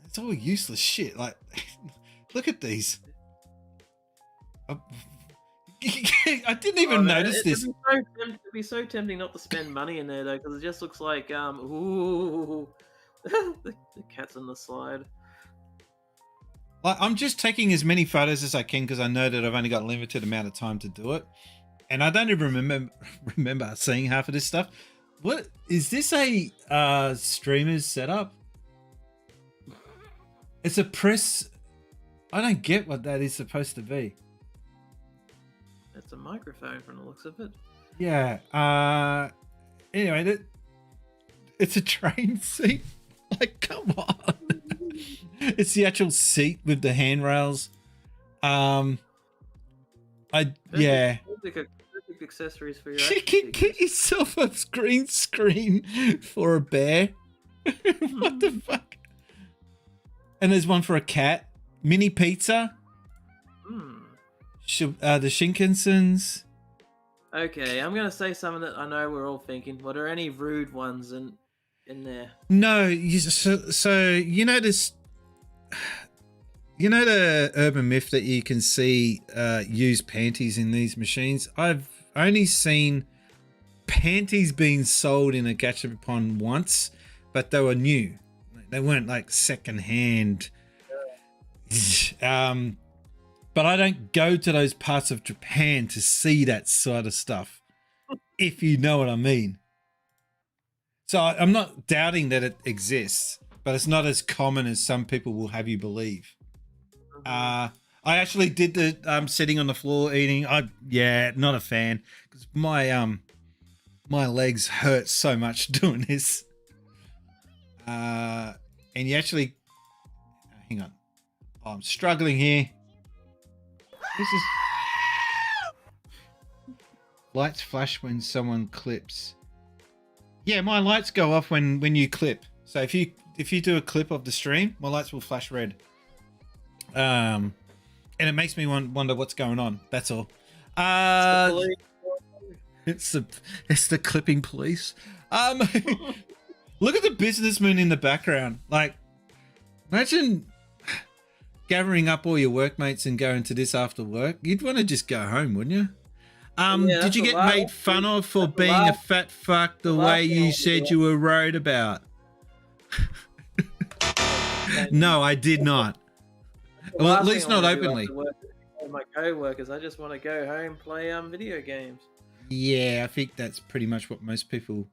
It's all useless shit. Like, look at these. I didn't even notice this. It'd be so tempting not to spend money in there though, because it just looks like ooh, the cat's on the slide. Like, I'm just taking as many photos as I can because I know that I've only got a limited amount of time to do it, and I don't even remember seeing half of this stuff. What is this? A streamer's setup? It's a press. I don't get what that is supposed to be. It's a microphone from the looks of it. Yeah. Anyway, it's a train seat. Like, come on. It's the actual seat with the handrails. Yeah. Perfect accessories for your. You can get yourself a green screen for a bear. What the fuck? And there's one for a cat. Mini pizza. The Shinkansens. Okay, I'm gonna say something that I know we're all thinking. What are any rude ones in there? No, so you know this. You know the urban myth that you can see used panties in these machines? I've only seen panties being sold in a gachapon once, but they were new. They weren't like secondhand. But I don't go to those parts of Japan to see that sort of stuff, if you know what I mean. So I'm not doubting that it exists, but it's not as common as some people will have you believe. I actually did the sitting on the floor eating. Not a fan because my legs hurt so much doing this. And you actually hang on. Oh, I'm struggling here. This is lights flash when someone clips. Yeah, my lights go off when you clip. So if you do a clip of the stream, my lights will flash red. And it makes me wonder what's going on. That's all. It's the clipping police. Look at the businessman in the background. Like, imagine gathering up all your workmates and going to this after work. You'd want to just go home, wouldn't you? Did you get made fun of for being a fat fuck the way you said you were worried about? No, I did not. Well, at least not openly. My co-workers, I just want to go home, play video games. Yeah, I think that's pretty much what most people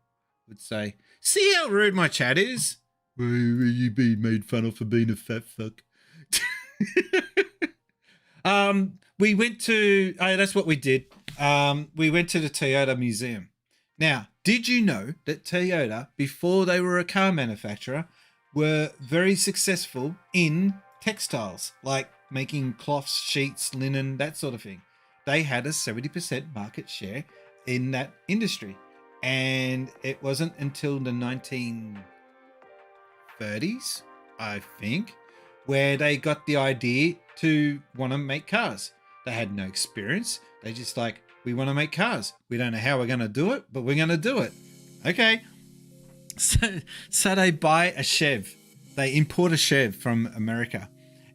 would say. See how rude my chat is? Were you being made fun of for being a fat fuck? We went to that's what we did. We went to the Toyota Museum. Now, did you know that Toyota, before they were a car manufacturer, were very successful in textiles, like making cloths, sheets, linen, that sort of thing? They had a 70% market share in that industry. And it wasn't until the 1930s, I think, where they got the idea to want to make cars. They had no experience. They just like, we want to make cars. We don't know how we're going to do it, but we're going to do it. Okay. So they buy a Chev. They import a Chev from America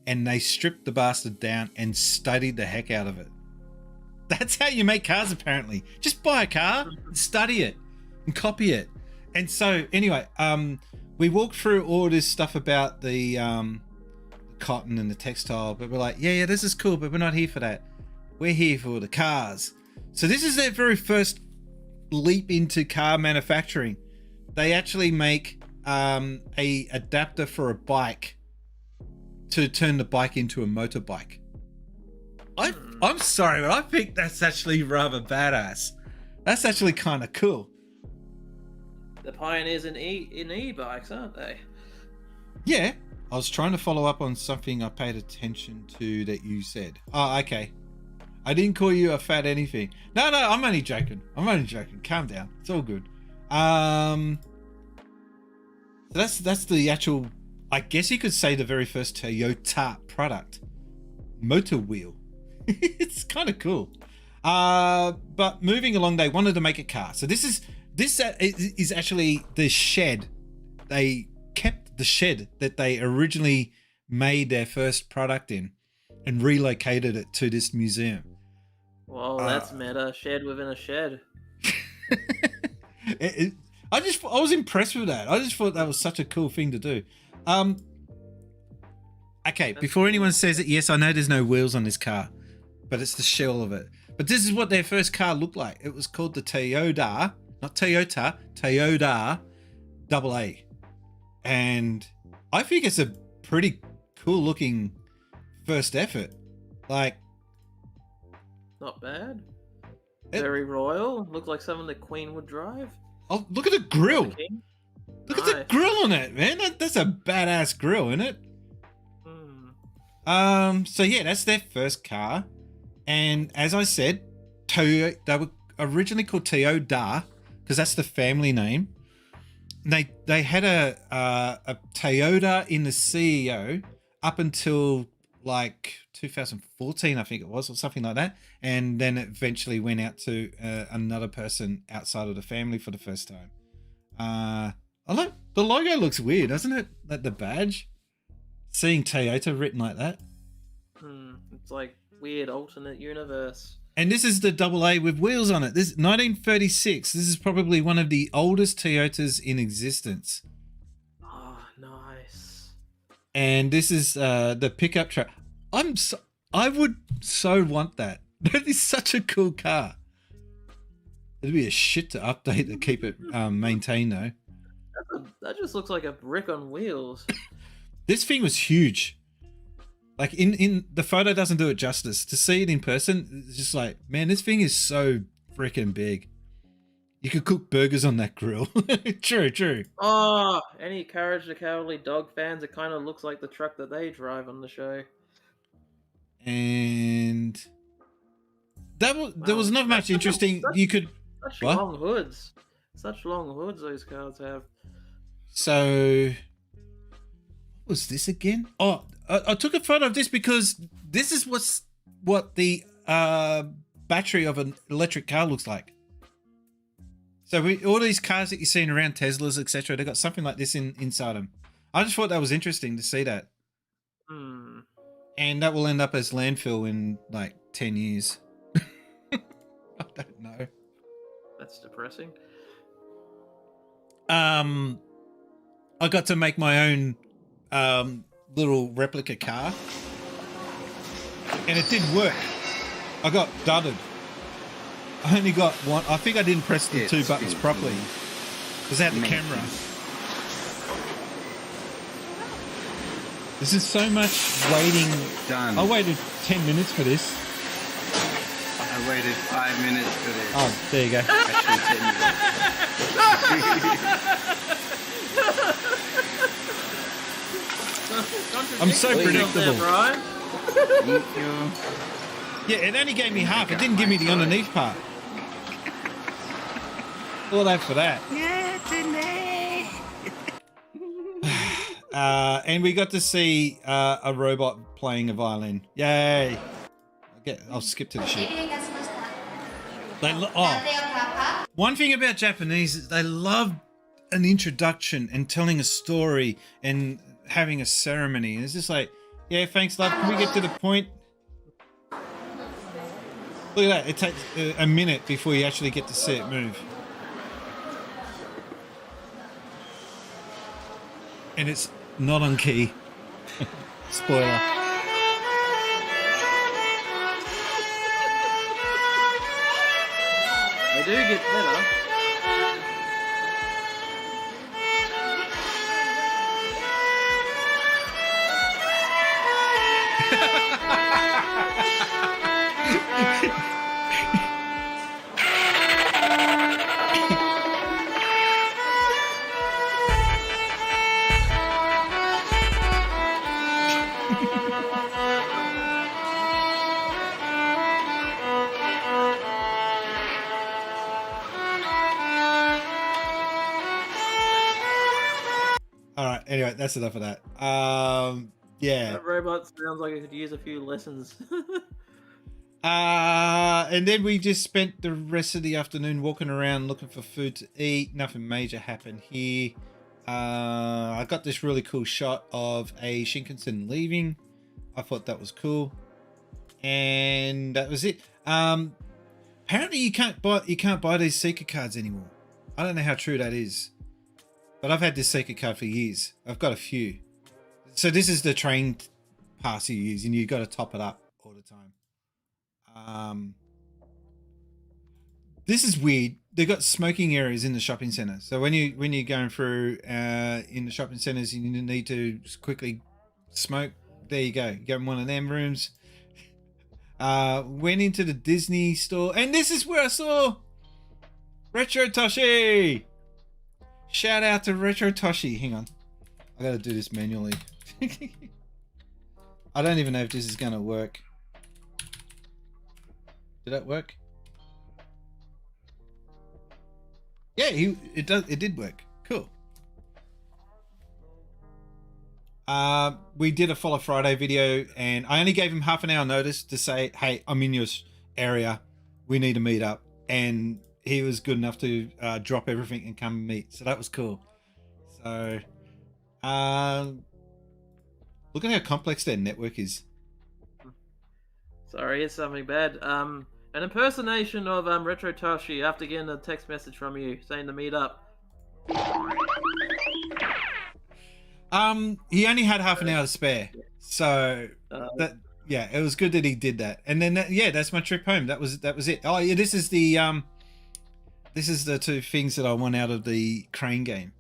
and they stripped the bastard down and studied the heck out of it. That's how you make cars, apparently. Just buy a car and study it and copy it. And so anyway, we walked through all this stuff about the cotton and the textile, but we're like, yeah, this is cool, but we're not here for that. We're here for the cars. So this is their very first leap into car manufacturing. They actually make a adapter for a bike to turn the bike into a motorbike. I'm sorry, but I think that's actually rather badass. That's actually kind of cool. The pioneers in e-bikes, aren't they? Yeah, I was trying to follow up on something I paid attention to that you said. Oh, okay. I didn't call you a fat anything. No, I'm only joking. Calm down. It's all good. So that's the actual, I guess you could say, the very first Toyota product. Motor wheel. It's kind of cool. But moving along, they wanted to make a car. So this is actually the shed. They kept the shed that they originally made their first product in and relocated it to this museum. Well, that's meta. Shed within a shed. I was impressed with that. I just thought that was such a cool thing to do. Okay, before anyone says it, yes, I know there's no wheels on this car, but it's the shell of it. But this is what their first car looked like. It was called the Toyota, not Toyota, Toyota AA. And I think it's a pretty cool looking first effort. Like, not bad. Very royal. Looked like something the Queen would drive. Oh, look at the grill. Look at the Nice. grill on it, man. That's a badass grill, isn't it? So yeah, that's their first car. And as I said, they were originally called Toyota because that's the family name. They had a Toyota in the CEO up until like 2014, I think it was, or something like that. And then it eventually went out to another person outside of the family for the first time. I like the logo, looks weird, doesn't it? Like the badge, seeing Toyota written like that. It's like weird alternate universe. And this is the AA with wheels on it. This 1936. This is probably one of the oldest Toyotas in existence. Oh, nice. And this is the pickup truck. I would so want that. That is such a cool car. It'd be a shit to update to keep it maintained though. That just looks like a brick on wheels. This thing was huge. Like in the photo doesn't do it justice. To see it in person, it's just like, man, this thing is so freaking big. You could cook burgers on that grill. True. Oh, any Courage the Cowardly Dog fans, it kind of looks like the truck that they drive on the show. And there was not much interesting. You could Such what? long hoods. Such long hoods those cars have. So what was this again? Oh, I took a photo of this because this is what the battery of an electric car looks like. So all these cars that you're seeing around, Teslas, etc., they got something like this inside them. I just thought that was interesting to see that. And that will end up as landfill in like 10 years. I don't know. That's depressing. I got to make my own little replica car, and it didn't work. I got dudded. I only got one. I think I didn't press the two buttons properly because I had the camera. This is so much waiting. Done. I waited 10 minutes for this. I waited 5 minutes for this. Oh, there you go. I'm so predictable. Thank you. Yeah, it only gave me half. It didn't give me the underneath part. All that for that. And we got to see a robot playing a violin. Yay! I'll skip to the shit. One thing about Japanese is they love an introduction and telling a story and having a ceremony. And it's just like, yeah, thanks, love. Can we get to the point? Look at that. It takes a minute before you actually get to see it move. And it's not on key. Spoiler. They do get better. All right. Anyway, that's enough of that. Yeah. That robot sounds like it could use a few lessons. And then we just spent the rest of the afternoon walking around looking for food to eat. Nothing major happened here. I got this really cool shot of a Shinkansen leaving. I thought that was cool. And that was it. Apparently you can't buy these Seeker cards anymore. I don't know how true that is. But I've had this Seeker card for years. I've got a few. So this is the train pass you use, and you've got to top it up all the time. This is weird. They've got smoking areas in the shopping center. So when you're going through in the shopping centers, you need to quickly smoke. There you go. You go in one of them rooms. Went into the Disney store, and this is where I saw Retro Toshi. Shout out to Retro Toshi. Hang on, I gotta do this manually. I don't even know if this is gonna work. Did that work? Yeah, it did work. Cool. We did a Follow Friday video, and I only gave him half an hour notice to say, hey, I'm in your area, we need to meet up, and he was good enough to drop everything and come and meet, so that was cool. So look at how complex their network is. Sorry, it's something bad. An impersonation of Retro Toshi after getting a text message from you saying to meet up. He only had half an hour to spare, so yeah, it was good that he did that. And then that's my trip home. That was it. Oh yeah, this is the two things that I want out of the Crane game.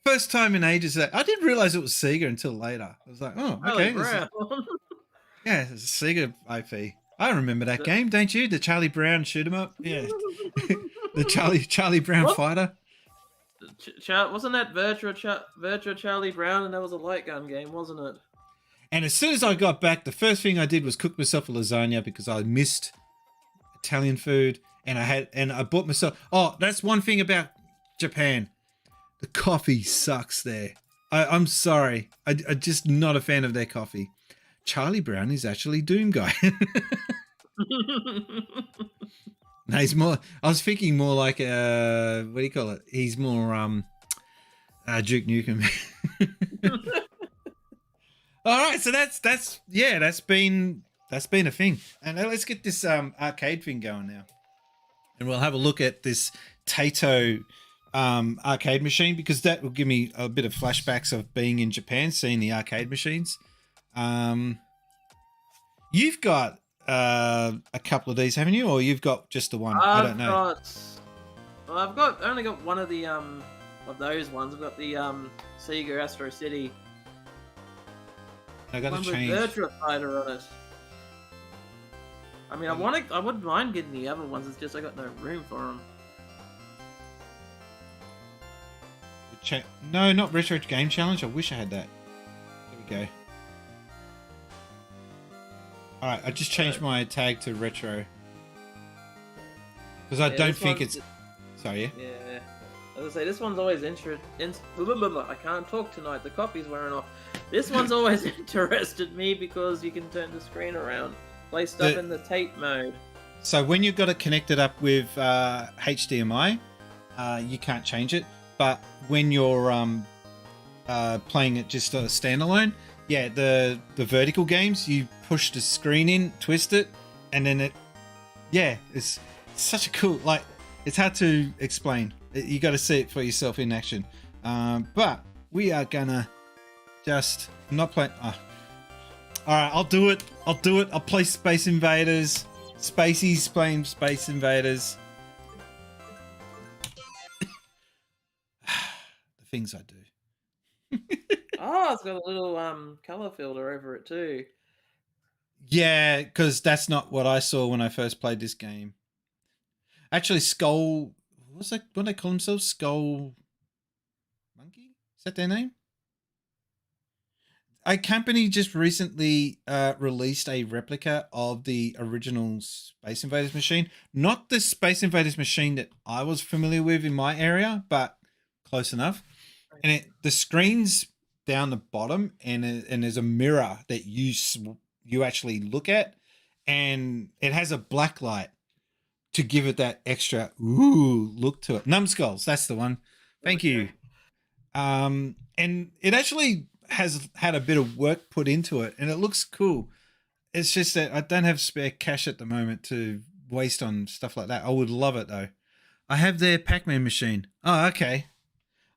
First time in ages that I didn't realize it was Sega until later. I was like, oh, okay. Yeah, it's a Sega IP. I remember that game, don't you? The Charlie Brown shoot 'em up. Yeah, the Charlie Brown fighter. Wasn't that Virtua Charlie Brown, and that was a light gun game, wasn't it? And as soon as I got back, the first thing I did was cook myself a lasagna because I missed Italian food, and I bought myself. Oh, that's one thing about Japan. The coffee sucks there. I'm sorry. I'm just not a fan of their coffee. Charlie Brown is actually Doom Guy. No, he's more. I was thinking more like what do you call it? He's more Duke Nukem. All right, so that's been a thing. And now let's get this arcade thing going now, and we'll have a look at this Taito arcade machine, because that will give me a bit of flashbacks of being in Japan, seeing the arcade machines. You've got a couple of these, haven't you, or you've got just the one? I don't know. I've only got one of the of those ones. I've got the Sega Astro City. I got one to with change. Virtua Fighter on it. I mean, I wouldn't mind getting the other ones. It's just I got no room for them. No, not Retro Game Challenge. I wish I had that. There we go. Alright, I just changed my tag to retro. Because I don't think it's... Sorry, yeah? Yeah. As I say, this one's always I can't talk tonight. The coffee's wearing off. This one's always interested me because you can turn the screen around. Play stuff in the tape mode. So when you've got it connected up with HDMI, you can't change it. But when you're playing it just on a standalone, yeah, the vertical games, you push the screen in, twist it, and then it's such a cool, like, it's hard to explain. You got to see it for yourself in action. But we are gonna just I'm not playing. All right, I'll do it. I'll play Space Invaders. Spacey's playing Space Invaders. The things I do. Oh, it's got a little color filter over it too. Yeah, because that's not what I saw when I first played this game. Actually, Skull. What's that? What do they call themselves? Skull Monkey? Is that their name? A company just recently released a replica of the original Space Invaders machine. Not the Space Invaders machine that I was familiar with in my area, but close enough. And the screen's down the bottom, and there's a mirror that you actually look at, and it has a black light to give it that extra look to it. Numbskulls, that's the one. Thank you. And it actually has had a bit of work put into it, and it looks cool. It's just that I don't have spare cash at the moment to waste on stuff like that. I would love it though. I have their Pac-Man machine. Oh, okay.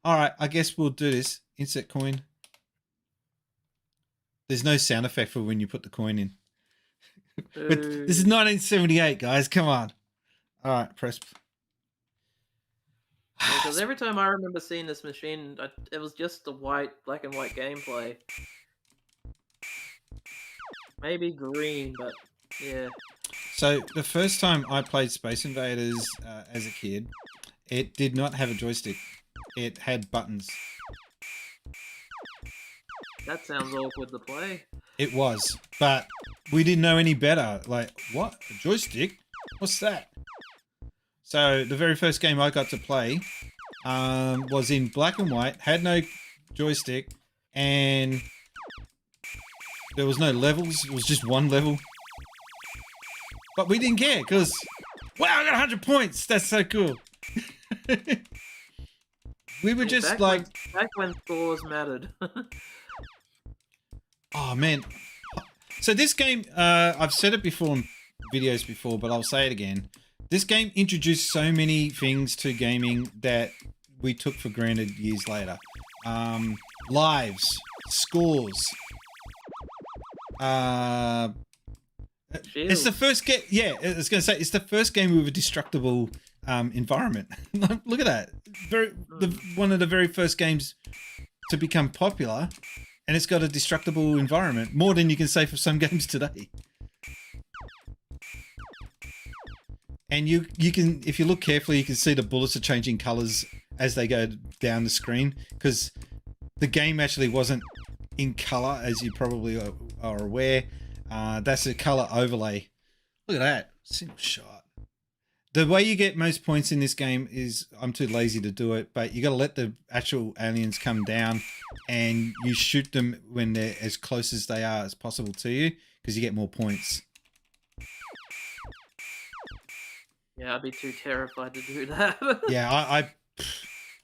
All right, I guess we'll do this. Insert coin. There's no sound effect for when you put the coin in. But this is 1978, guys. Come on. All right, press. Because every time I remember seeing this machine, it was just the black and white gameplay. Maybe green, but yeah. So the first time I played Space Invaders as a kid, it did not have a joystick. It had buttons. That sounds awkward to play. It was, but we didn't know any better. Like, what? A joystick? What's that? So the very first game I got to play was in black and white, had no joystick, and there was no levels. It was just one level. But we didn't care because, wow, I got 100 points. That's so cool. We were just back when scores mattered. Oh man. So this game, I've said it before in videos before, but I'll say it again. This game introduced so many things to gaming that we took for granted years later. Lives, scores. It's the first game. Yeah, I was going to say it's the first game with a destructible environment. Look at that. One of the very first games to become popular, and it's got a destructible environment. More than you can say for some games today. And you can, if you look carefully, you can see the bullets are changing colors as they go down the screen, because the game actually wasn't in color, as you probably are aware. That's a color overlay. Look at that, single shot. The way you get most points in this game is, I'm too lazy to do it, but you got to let the actual aliens come down, and you shoot them when they're as close as they are as possible to you, because you get more points. Yeah, I'd be too terrified to do that. Yeah, I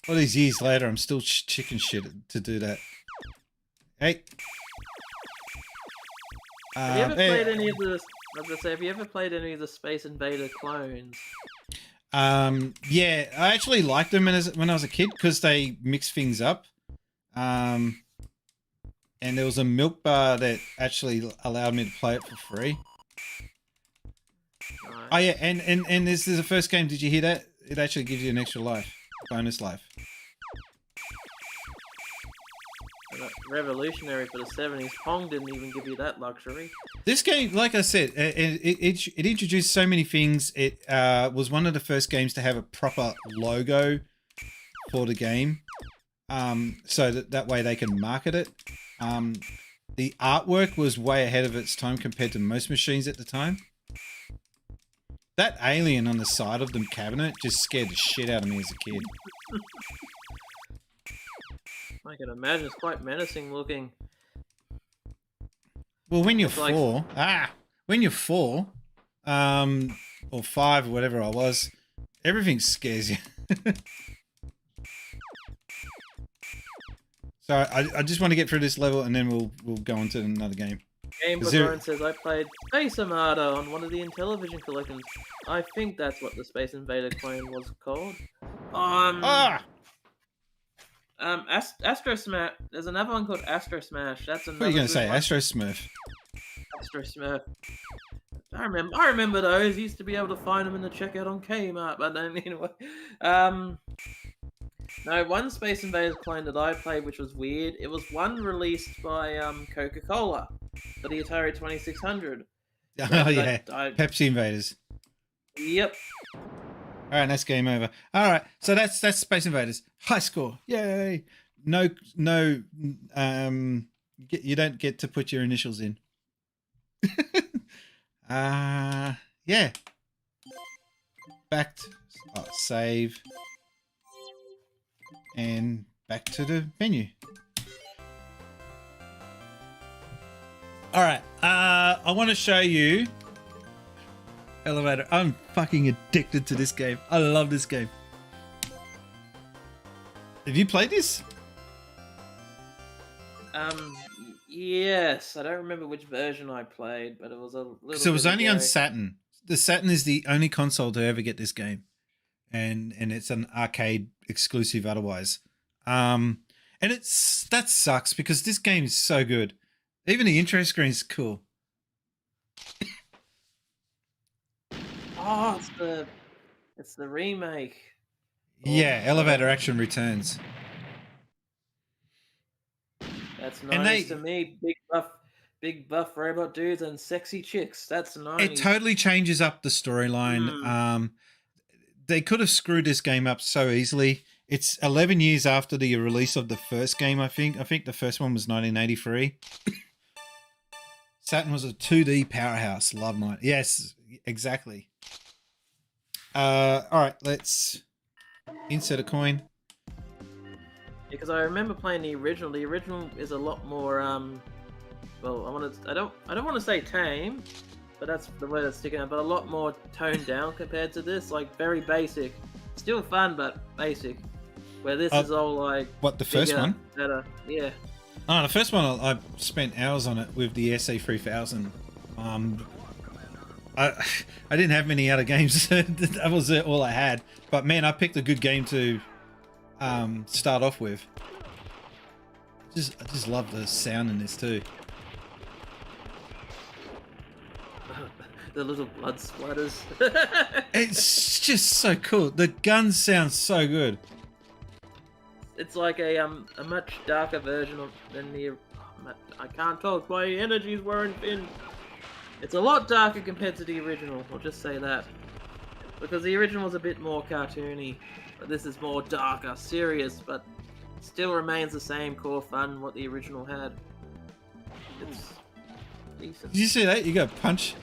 all these years later, I'm still chicken shit to do that. Hey. Have you ever played any of the? I was gonna say, have you ever played any of the Space Invader clones? Yeah, I actually liked them when I was a kid because they mix things up. And there was a milk bar that actually allowed me to play it for free. Nice. Oh yeah, and this is the first game. Did you hear that? It actually gives you an extra life, bonus life. Revolutionary for the 70s. Pong didn't even give you that luxury. This game, like I said, it introduced so many things. It was one of the first games to have a proper logo for the game, so that way they can market it. The artwork was way ahead of its time compared to most machines at the time. That alien on the side of the cabinet just scared the shit out of me as a kid. I can imagine it's quite menacing looking. Well, when you're four, or 5 or whatever I was, everything scares you. So I just want to get through this level, and then we'll go on to another game. Game Barbarian says, I played Space Armada on one of the Intellivision collections. I think that's what the Space Invader clone was called. Astro Smash. There's another one called Astro Smash. That's another. What are you gonna good say, one. Astro Smurf? Astro Smurf. I remember those. Used to be able to find them in the checkout on Kmart, but then anyway. No, one Space Invaders clone that I played, which was weird. It was one released by Coca-Cola for the Atari 2600. Oh But yeah, I- Pepsi Invaders. Yep. All right, that's game over. All right, so that's Space Invaders. High score, yay! No, you don't get to put your initials in. Yeah. Back to save, and back to the menu. All right, I want to show you Elevator. I'm fucking addicted to this game. I love this game. Have you played this? Yes. I don't remember which version I played, but it was a little. So it was bit only on ago. Saturn. The Saturn is the only console to ever get this game, and it's an arcade exclusive otherwise. And that sucks because this game is so good. Even the intro screen is cool. Oh, it's the remake. Yeah, Elevator Action Returns. That's And nice they- to me. Big buff robot dudes and sexy chicks. That's nice. It totally changes up the storyline. They could have screwed this game up so easily. It's 11 years after the release of the first game, I think. I think the first one was 1983. Saturn was a 2D powerhouse. Love mine. Yes, exactly. All right, let's insert a coin. Because I remember playing the original. The original is a lot more well, I don't want to say tame, but that's the word that's sticking out, but a lot more toned down compared to this, like very basic. Still fun, but basic. Where this is all like What, the first bigger, one? better. Yeah. Oh, the first one, I spent hours on it with the SE3000. I didn't have many other games. That was all I had. But man, I picked a good game to start off with. I just love the sound in this too. The little blood splatters. It's just so cool. The guns sound so good. It's like a much darker version than the. I can't talk. My energies weren't in. It's a lot darker compared to the original. I'll just say that, because the original was a bit more cartoony, but this is more darker, serious, but still remains the same core fun what the original had. It's decent. Did you see that? You got punch.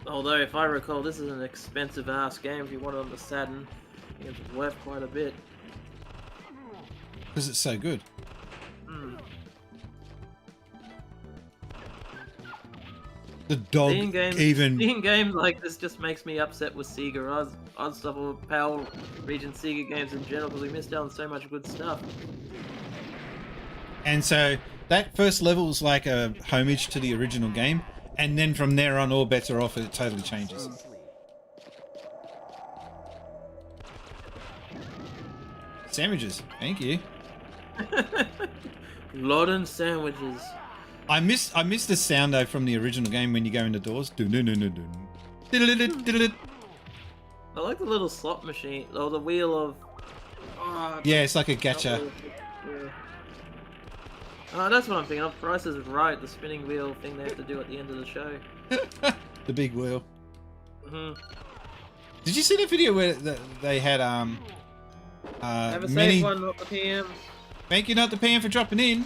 Although, if I recall, this is an expensive ass game. If you want it on the Saturn, I think it's worth quite a bit. Because it's so good. The dog Seeing games like this just makes me upset with Sega. I was stuff with Power Region Sega games in general because we missed out on so much good stuff. And so that first level is like a homage to the original game, and then from there on, all bets are off. It totally changes. Sandwiches, thank you. Loden sandwiches. I miss the sound though from the original game when you go into doors. I like the little slot machine, or the wheel of. Oh, Yeah, it's like a gacha. yeah. Oh, that's what I'm thinking of. Price is Right, the spinning wheel thing they have to do at the end of the show. The big wheel. Mm-hmm. Did you see the video where they had Have a many? safe one, not the PM. Thank you, not the PM, for dropping in.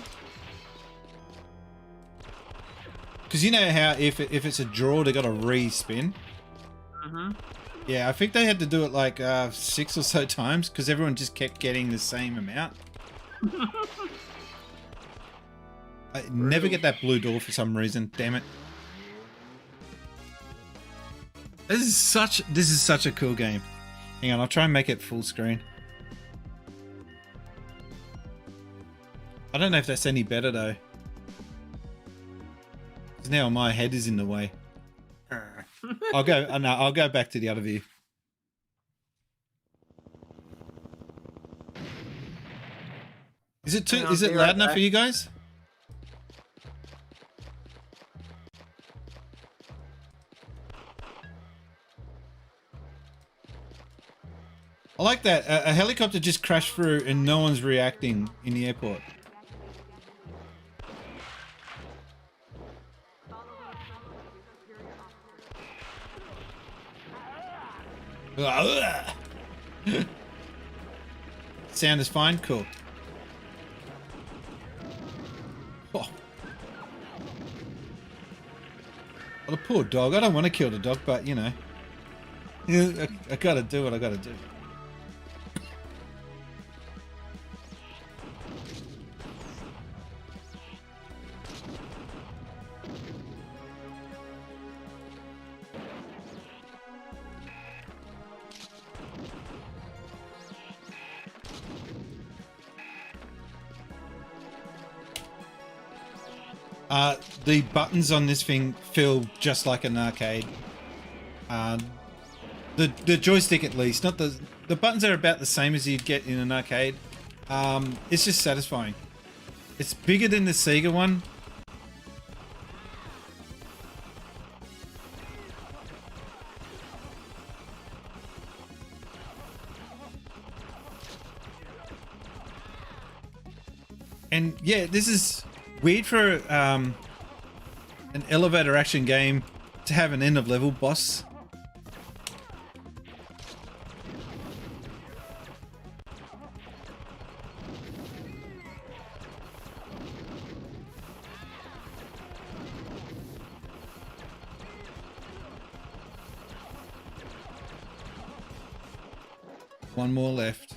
Because you know how if it's a draw, they got to re-spin. Mm-hmm. Yeah, I think they had to do it like 6 or so times because everyone just kept getting the same amount. I never get that blue door for some reason. Damn it! This is such a cool game. Hang on, I'll try and make it full screen. I don't know if that's any better though. 'Cause now my head is in the way. I'll go. No, I'll go back to the other view. Is it too? Hang on, Is it be loud right enough back. for you guys? I like that. A helicopter just crashed through and no one's reacting in the airport. Sound is fine? Cool. Oh. Well, the poor dog. I don't want to kill the dog, but you know. I gotta do what I gotta do. The buttons on this thing feel just like an arcade. The joystick, at least, not the buttons are about the same as you'd get in an arcade. It's just satisfying. It's bigger than the Sega one. And yeah, this is weird for an elevator action game to have an end of level boss. One more left.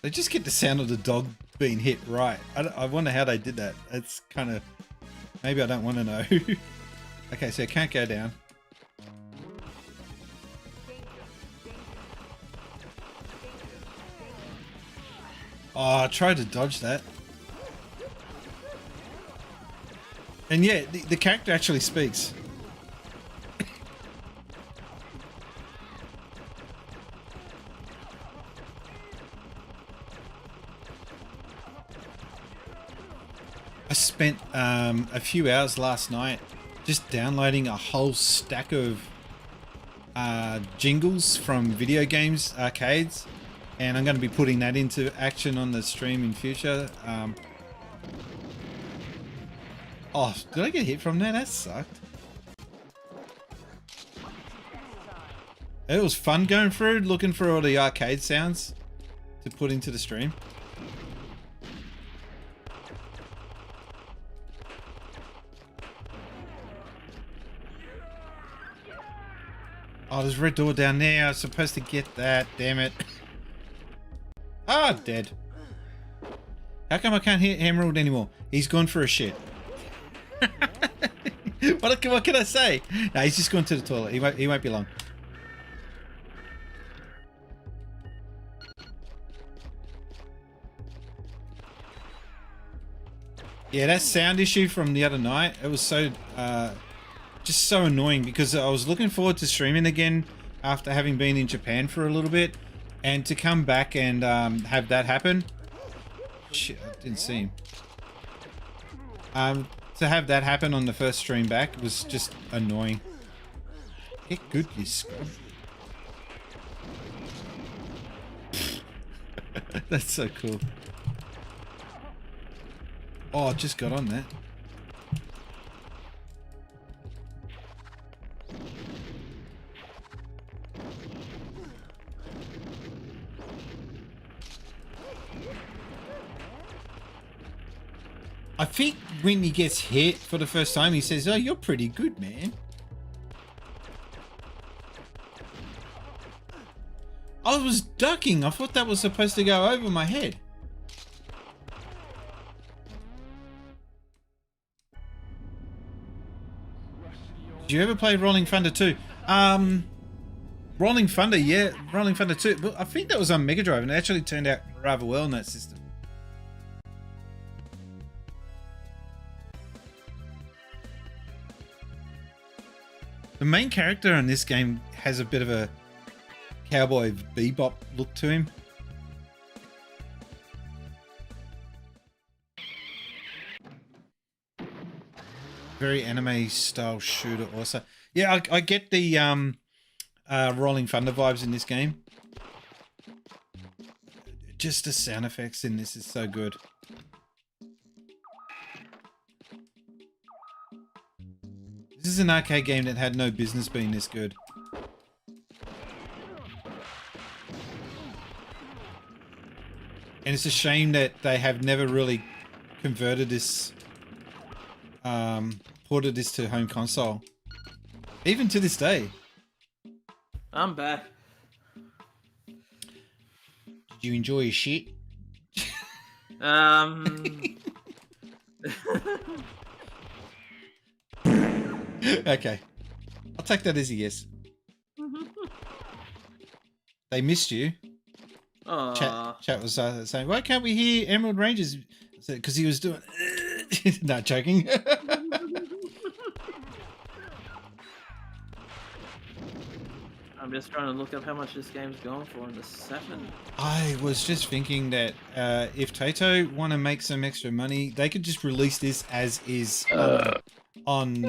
They just get the sound of the dog being hit right. I wonder how they did that. It's kind of... Maybe I don't want to know. Okay, so I can't go down. Oh, I tried to dodge that. And yeah, the character actually speaks. I spent a few hours last night just downloading a whole stack of jingles from video games, arcades, and I'm going to be putting that into action on the stream in future. Oh, did I get hit from that? That sucked. It was fun going through, looking for all the arcade sounds to put into the stream. Oh, there's a red door down there. I was supposed to get that. Damn it. Ah, dead. How come I can't hit Emerald anymore? He's gone for a shit. What can I say? No, he's just gone to the toilet. He won't be long. Yeah, that sound issue from the other night, it was so just so annoying because I was looking forward to streaming again after having been in Japan for a little bit, and to come back and have that happen. Shit, I didn't see him. To have that happen on the first stream back was just annoying. Get good, you scrub. That's so cool. Oh, I just got on that. I think when he gets hit for the first time, he says, "Oh, you're pretty good, man." I was ducking. I thought that was supposed to go over my head. Did you ever play Rolling Thunder 2? Rolling Thunder, yeah, Rolling Thunder 2. But I think that was on Mega Drive, and it actually turned out rather well in that system. The main character in this game has a bit of a Cowboy Bebop look to him. Very anime style shooter also. Yeah, I get the Rolling Thunder vibes in this game. Just the sound effects in this is so good. This is an arcade game that had no business being this good. And it's a shame that they have never really converted this, ported this to home console. Even to this day. I'm back. Did you enjoy your shit? Okay. I'll take that as a yes. They missed you. Chat was saying, why can't we hear Emerald Rangers? Because he was doing... Not joking. I'm just trying to look up how much this game's going for in the Saturn. I was just thinking that if Taito want to make some extra money, they could just release this as is on...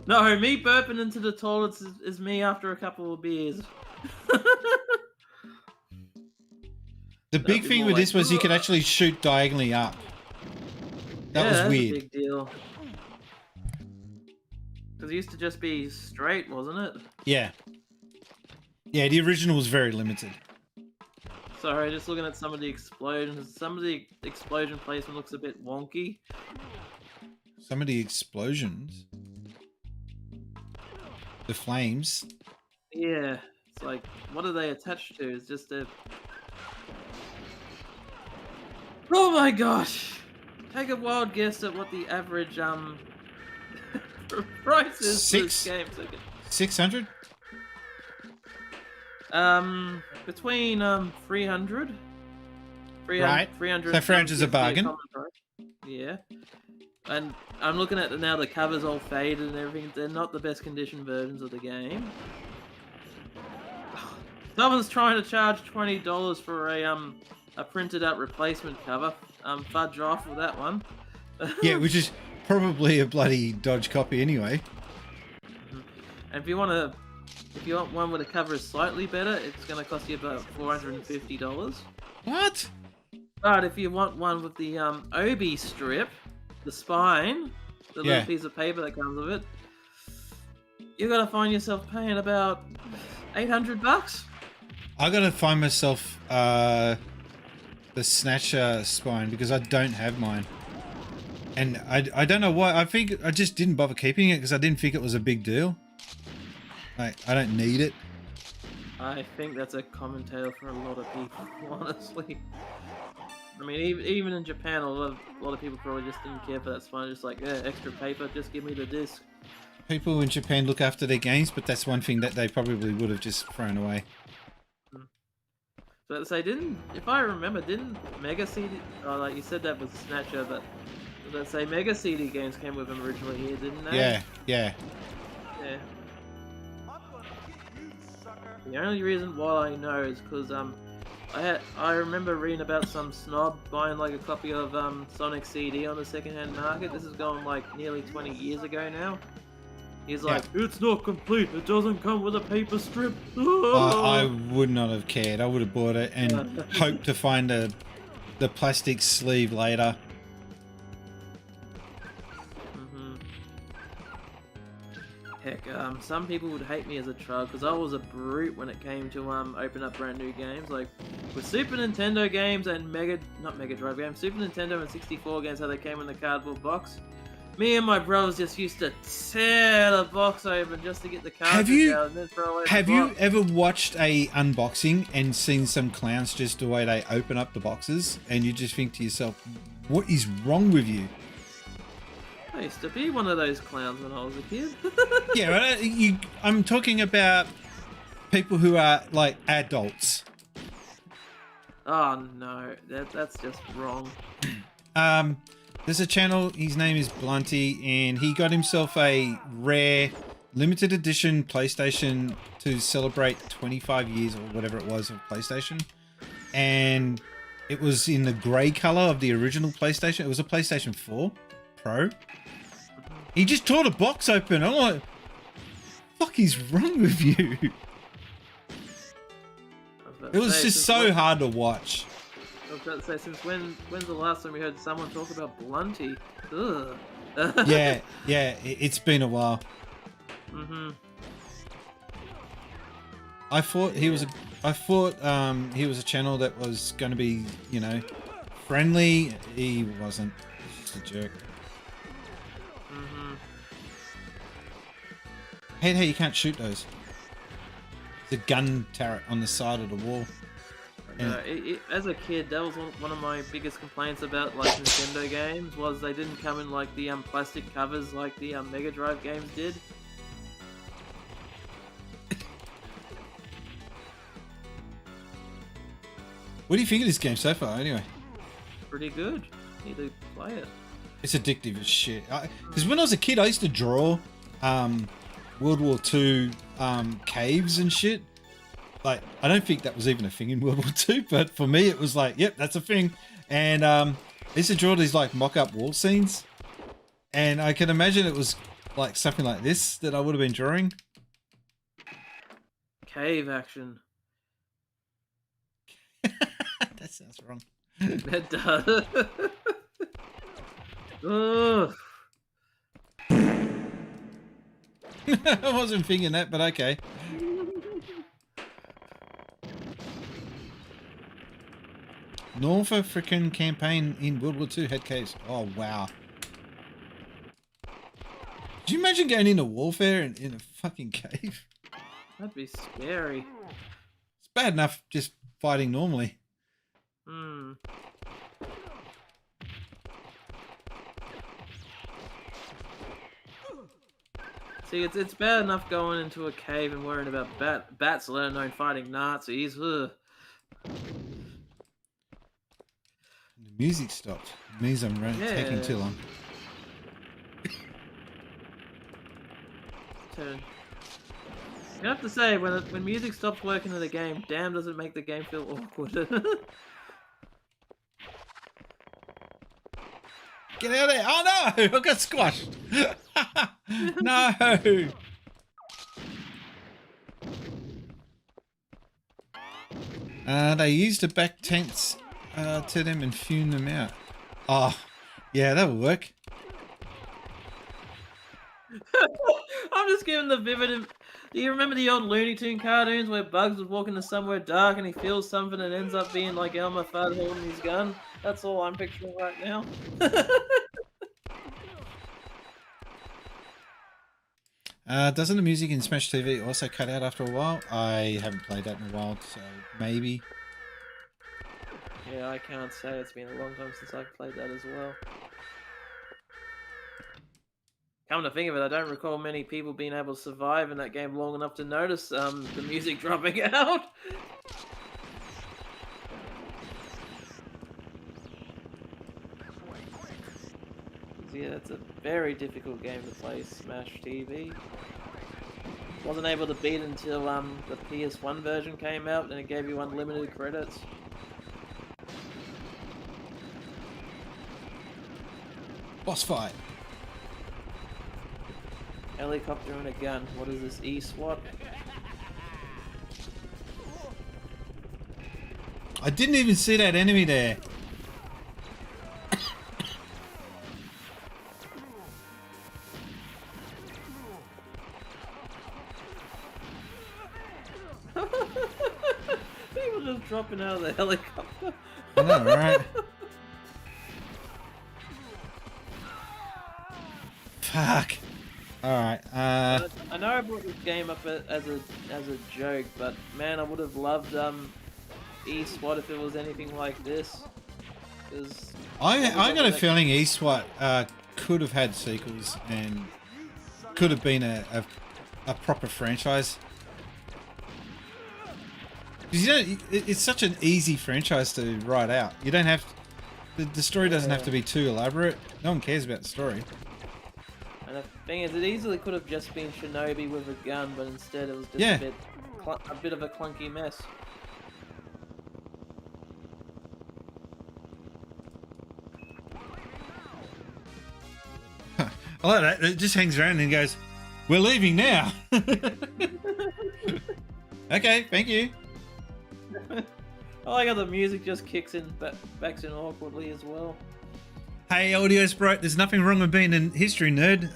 No, me burping into the toilets is me after a couple of beers. The big thing with this was you could actually shoot diagonally up. That was weird. A big deal. Because it used to just be straight, wasn't it? Yeah. Yeah, the original was very limited. Sorry, just looking at some of the explosions. Some of the explosion placement looks a bit wonky. Some of the explosions. The flames. Yeah, it's like, what are they attached to? It's just a... Oh my gosh! Take a wild guess at what the average, price is for this game. 600? Between, 300. Right. 300. So 300 is a bargain. Yeah. And I'm looking at now the cover's all faded and everything. They're not the best condition versions of the game. Someone's trying to charge $20 for a printed out replacement cover. Fudge off with that one. Yeah, which is probably a bloody dodge copy anyway. And if you want one where the cover is slightly better, it's going to cost you about $450. What? But if you want one with the Obi strip, the spine, the little piece of paper that comes with it, you're gonna find yourself paying about $800. I gotta find myself the Snatcher spine because I don't have mine, and I don't know why. I think I just didn't bother keeping it because I didn't think it was a big deal. Like, I don't need it. I think that's a common tale for a lot of people, honestly. I mean, even in Japan, a lot of people probably just didn't care for that spine. Just like, yeah, extra paper, just give me the disc. People in Japan look after their games, but that's one thing that they probably would have just thrown away. So say, if I remember, didn't Mega CD? Oh, like you said, that was Snatcher, but let's say Mega CD games came with them originally here, didn't they? Yeah, yeah. Yeah. The only reason why I know is because I remember reading about some snob buying like a copy of Sonic CD on the secondhand market. This is going like nearly 20 years ago now. He's like, it's not complete. It doesn't come with a paper strip. I would not have cared. I would have bought it and hoped to find the plastic sleeve later. Heck, some people would hate me as a child because I was a brute when it came to open up brand new games. Like with Super Nintendo games and not Mega Drive games, Super Nintendo and 64 games, how they came in the cardboard box. Me and my brothers just used to tear the box open just to get the cartridge out and then throw away the box. Have you ever watched a unboxing and seen some clowns just the way they open up the boxes and you just think to yourself, what is wrong with you? I used to be one of those clowns when I was a kid. Yeah, right? I'm talking about people who are like adults. Oh no, that's just wrong. There's a channel, his name is Blunty, and he got himself a rare limited edition PlayStation to celebrate 25 years or whatever it was of PlayStation. And it was in the grey colour of the original PlayStation. It was a PlayStation 4 Pro. He just tore the box open. I'm like, fuck is wrong with you? It was just so hard to watch. I was about to say, since when's the last time we heard someone talk about Blunty? Ugh. yeah, it's been a while. Mhm. I thought he was a channel that was going to be, you know, friendly. He wasn't. He's just a jerk. Mhm. Hate how you can't shoot those. The gun turret on the side of the wall. As a kid, that was one of my biggest complaints about like Nintendo games was they didn't come in like the plastic covers like the Mega Drive games did. What do you think of this game so far, anyway? Pretty good. Need to play it. It's addictive as shit. Because when I was a kid, I used to draw World War II caves and shit. Like, I don't think that was even a thing in World War II, but for me, it was like, yep, that's a thing. And I used to draw these like mock-up wall scenes, and I can imagine it was like something like this that I would have been drawing. Cave action. That sounds wrong. It does. Ugh. I wasn't thinking that, but okay. North African campaign in World War II had caves. Oh, wow. Could you imagine going into warfare in a fucking cave? That'd be scary. It's bad enough just fighting normally. Hmm. See, it's bad enough going into a cave and worrying about bats, let alone fighting Nazis. Ugh. The music stopped. It means I'm taking too long. You have to say, when music stops working in a game, damn does it make the game feel awkward. Get out of there! Oh no! I got squashed! No! They used the back tents to them and fume them out. Oh, yeah, that would work. I'm just giving the vivid. Do you remember the old Looney Tune cartoons where Bugs would walk into somewhere dark and he feels something and ends up being like Elmer Fudd holding his gun? That's all I'm picturing right now. Doesn't the music in Smash TV also cut out after a while? I haven't played that in a while, so maybe. Yeah, I can't say. It's been a long time since I've played that as well. Come to think of it, I don't recall many people being able to survive in that game long enough to notice the music dropping out. Yeah, it's a very difficult game to play, Smash TV. Wasn't able to beat until the PS1 version came out and it gave you unlimited credits. Boss fight. Helicopter and a gun. What is this, E-SWAT? I didn't even see that enemy there. People just dropping out of the helicopter. I know, right? Fuck. Alright, I know I brought this game up as a joke, but man, I would have loved E-SWAT if it was anything like this. I got a feeling E-SWAT could have had sequels and could have been a proper franchise. Because it's such an easy franchise to write out. You don't have The story doesn't have to be too elaborate. No one cares about the story. And the thing is, it easily could have just been Shinobi with a gun, but instead it was just Yeah. a bit of a clunky mess. I like that. It just hangs around and goes, "We're leaving now." Okay, thank you. I like how the music just kicks in, backs in awkwardly as well. Hey, Audio Sprite, there's nothing wrong with being a history nerd.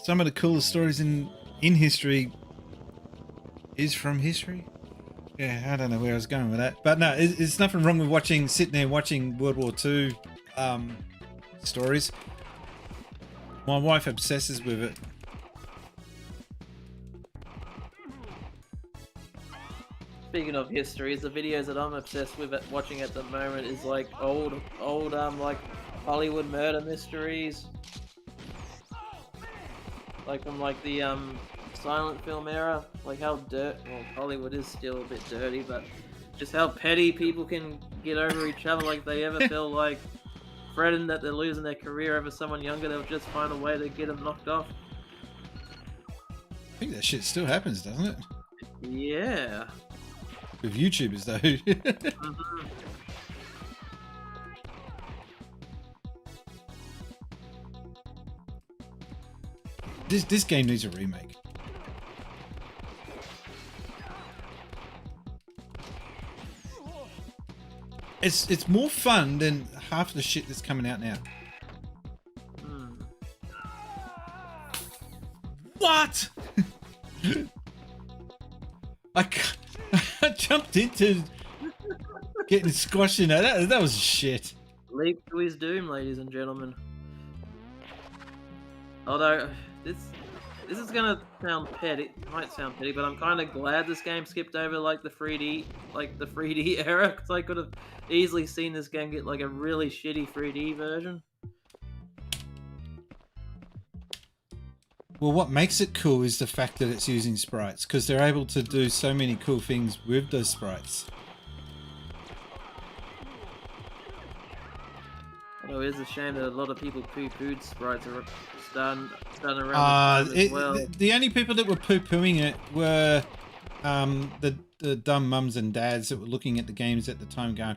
Some of the coolest stories in history is from history. Yeah, I don't know where I was going with that. But no, there's nothing wrong with sitting there watching World War II stories. My wife obsesses with it. Speaking of histories, the videos that I'm obsessed with watching at the moment is like old like Hollywood murder mysteries, like from like the silent film era, like how Hollywood is still a bit dirty, but just how petty people can get over each other. Like they ever feel like threatened that they're losing their career over someone younger, they'll just find a way to get them knocked off. I think that shit still happens, doesn't it? Yeah. With YouTubers, though. Mhm. This game needs a remake. It's more fun than half the shit that's coming out now. Mm. What? I jumped into getting squashed in there. That was shit. Leap to his doom, ladies and gentlemen. Although this is gonna sound petty, it might sound petty, but I'm kind of glad this game skipped over like the 3D era, because I could have easily seen this game get like a really shitty 3D version. Well, what makes it cool is the fact that it's using sprites, because they're able to do so many cool things with those sprites. Although it is a shame that a lot of people poo-pooed sprites are done around this time as well. The only people that were poo-pooing it were the dumb mums and dads that were looking at the games at the time going,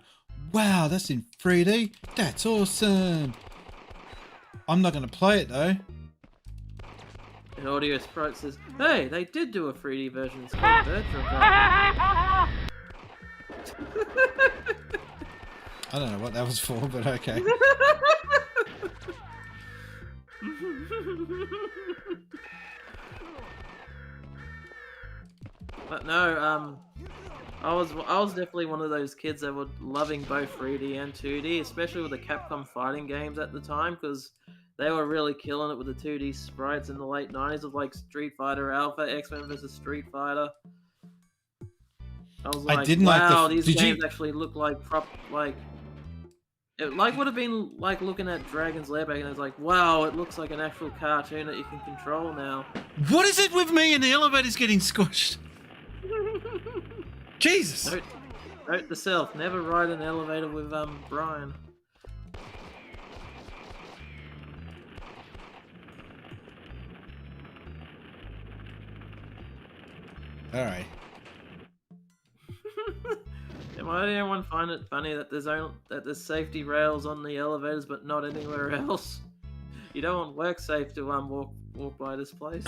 "Wow, that's in 3D? That's awesome." I'm not going to play it though. And Audio Sprite says, "Hey, they did do a 3D version. It's called Virtua Cop." I don't know what that was for, but okay. But no, I was definitely one of those kids that were loving both 3D and 2D, especially with the Capcom fighting games at the time, because they were really killing it with the 2D sprites in the late 90s of like Street Fighter Alpha, X-Men vs Street Fighter. I was like, didn't like wow, the- these did you- games actually look like it would have been like looking at Dragon's Lair back, and it's like, wow, it looks like an actual cartoon that you can control now. What is it with me and the elevators getting squashed? Jesus! Note to self, never ride an elevator with Brian. All right. Why did everyone find it funny that there's safety rails on the elevators but not anywhere else? You don't want work safe to walk by this place.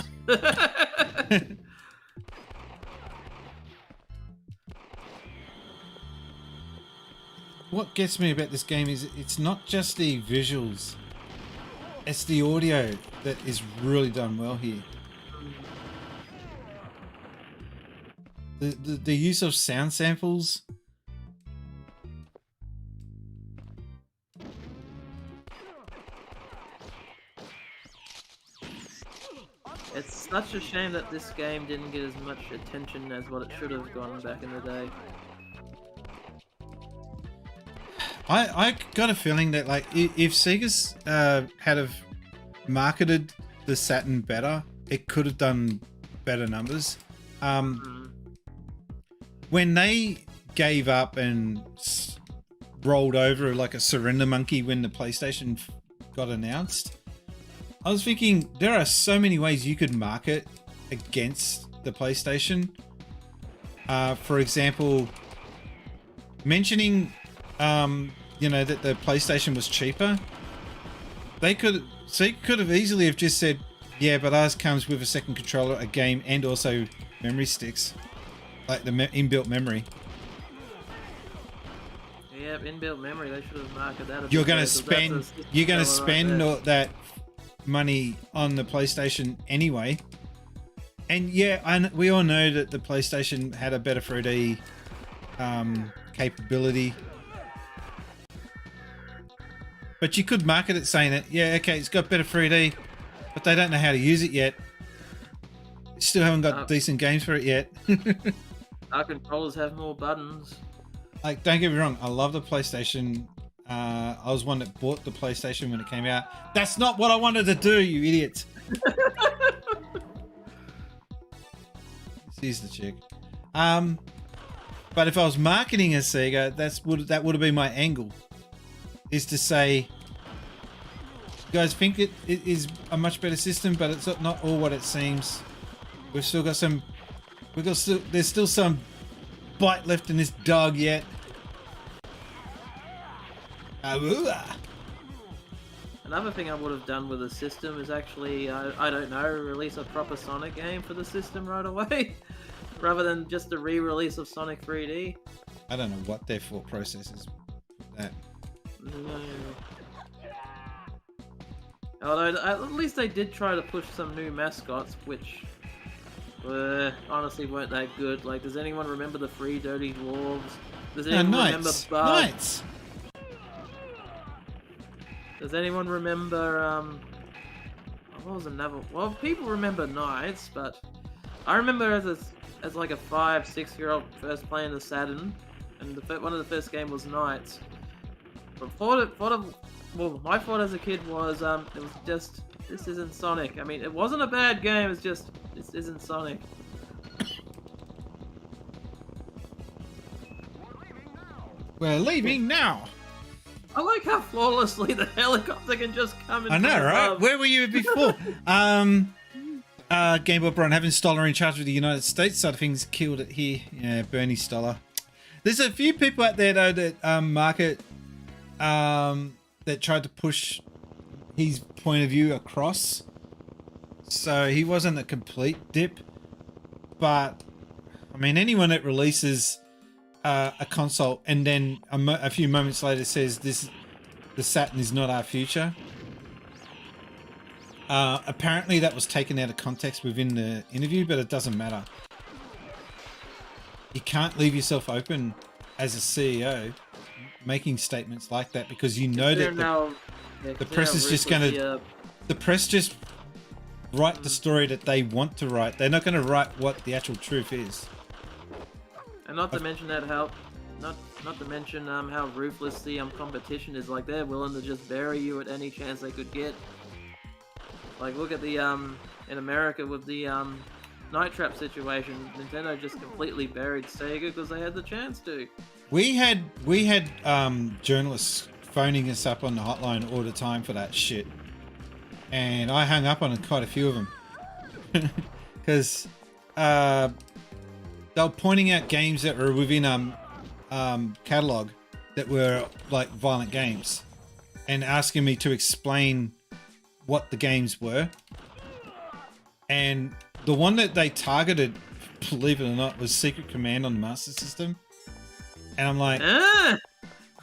What gets me about this game is it's not just the visuals, it's the audio that is really done well here. The use of sound samples. It's such a shame that this game didn't get as much attention as what it should have gotten back in the day. I got a feeling that like if Sega's had have marketed the Saturn better, it could have done better numbers. When they gave up and rolled over like a surrender monkey when the PlayStation got announced. I was thinking there are so many ways you could market against the PlayStation. For example, mentioning, you know, that the PlayStation was cheaper. They could have easily have just said, yeah, but ours comes with a second controller, a game, and also memory sticks, like the inbuilt memory. Yeah, inbuilt memory. They should have marketed that. You're going to spend right that money on the PlayStation anyway. And yeah, we all know that the PlayStation had a better 3D capability. But you could market it saying that, yeah, okay, it's got better 3D, but they don't know how to use it yet. Still haven't got decent games for it yet. Our controllers have more buttons. Like, don't get me wrong, I love the PlayStation. I was one that bought the PlayStation when it came out. That's not what I wanted to do, you idiot. She's the chick. But if I was marketing a Sega, that would have been my angle. Is to say, you guys think it is a much better system, but it's not all what it seems. We've still got some. There's still some bite left in this dog yet. Another thing I would have done with the system is actually, I don't know, release a proper Sonic game for the system right away, rather than just a re-release of Sonic 3D. I don't know what their thought process is with that. Although at least they did try to push some new mascots, which honestly weren't that good. Like, does anyone remember the Three Dirty Dwarves? Does anyone remember Bug? Knights. Does anyone remember what was another? Well, people remember Knights, but I remember as like a 5-6-year-old first playing the Saturn, and one of the first game was Knights. But my thought as a kid was it was just, this isn't Sonic. I mean, it wasn't a bad game. It's just, this isn't Sonic. We're leaving now. I like how flawlessly the helicopter can just come in. I know, right? above. Where were you before? Game Boy Brian, having Stoller in charge of the United States side of things, killed it here. Yeah, Bernie Stoller. There's a few people out there though that market that tried to push his point of view across. So he wasn't a complete dip, but I mean, anyone that releases a console and then a few moments later says the Saturn is not our future. Apparently that was taken out of context within the interview, but it doesn't matter. You can't leave yourself open as a CEO making statements like that, because you know that the press is just going to... The press just write the story that they want to write. They're not going to write what the actual truth is. And not to mention that how ruthless the competition is. Like, they're willing to just bury you at any chance they could get. Like, look at the in America with the Night Trap situation. Nintendo just completely buried Sega because they had the chance to. We had journalists phoning us up on the hotline all the time for that shit, and I hung up on quite a few of them because they were pointing out games that were within catalog that were like violent games, and asking me to explain what the games were. And the one that they targeted, believe it or not, was Secret Command on the Master System. And I'm like,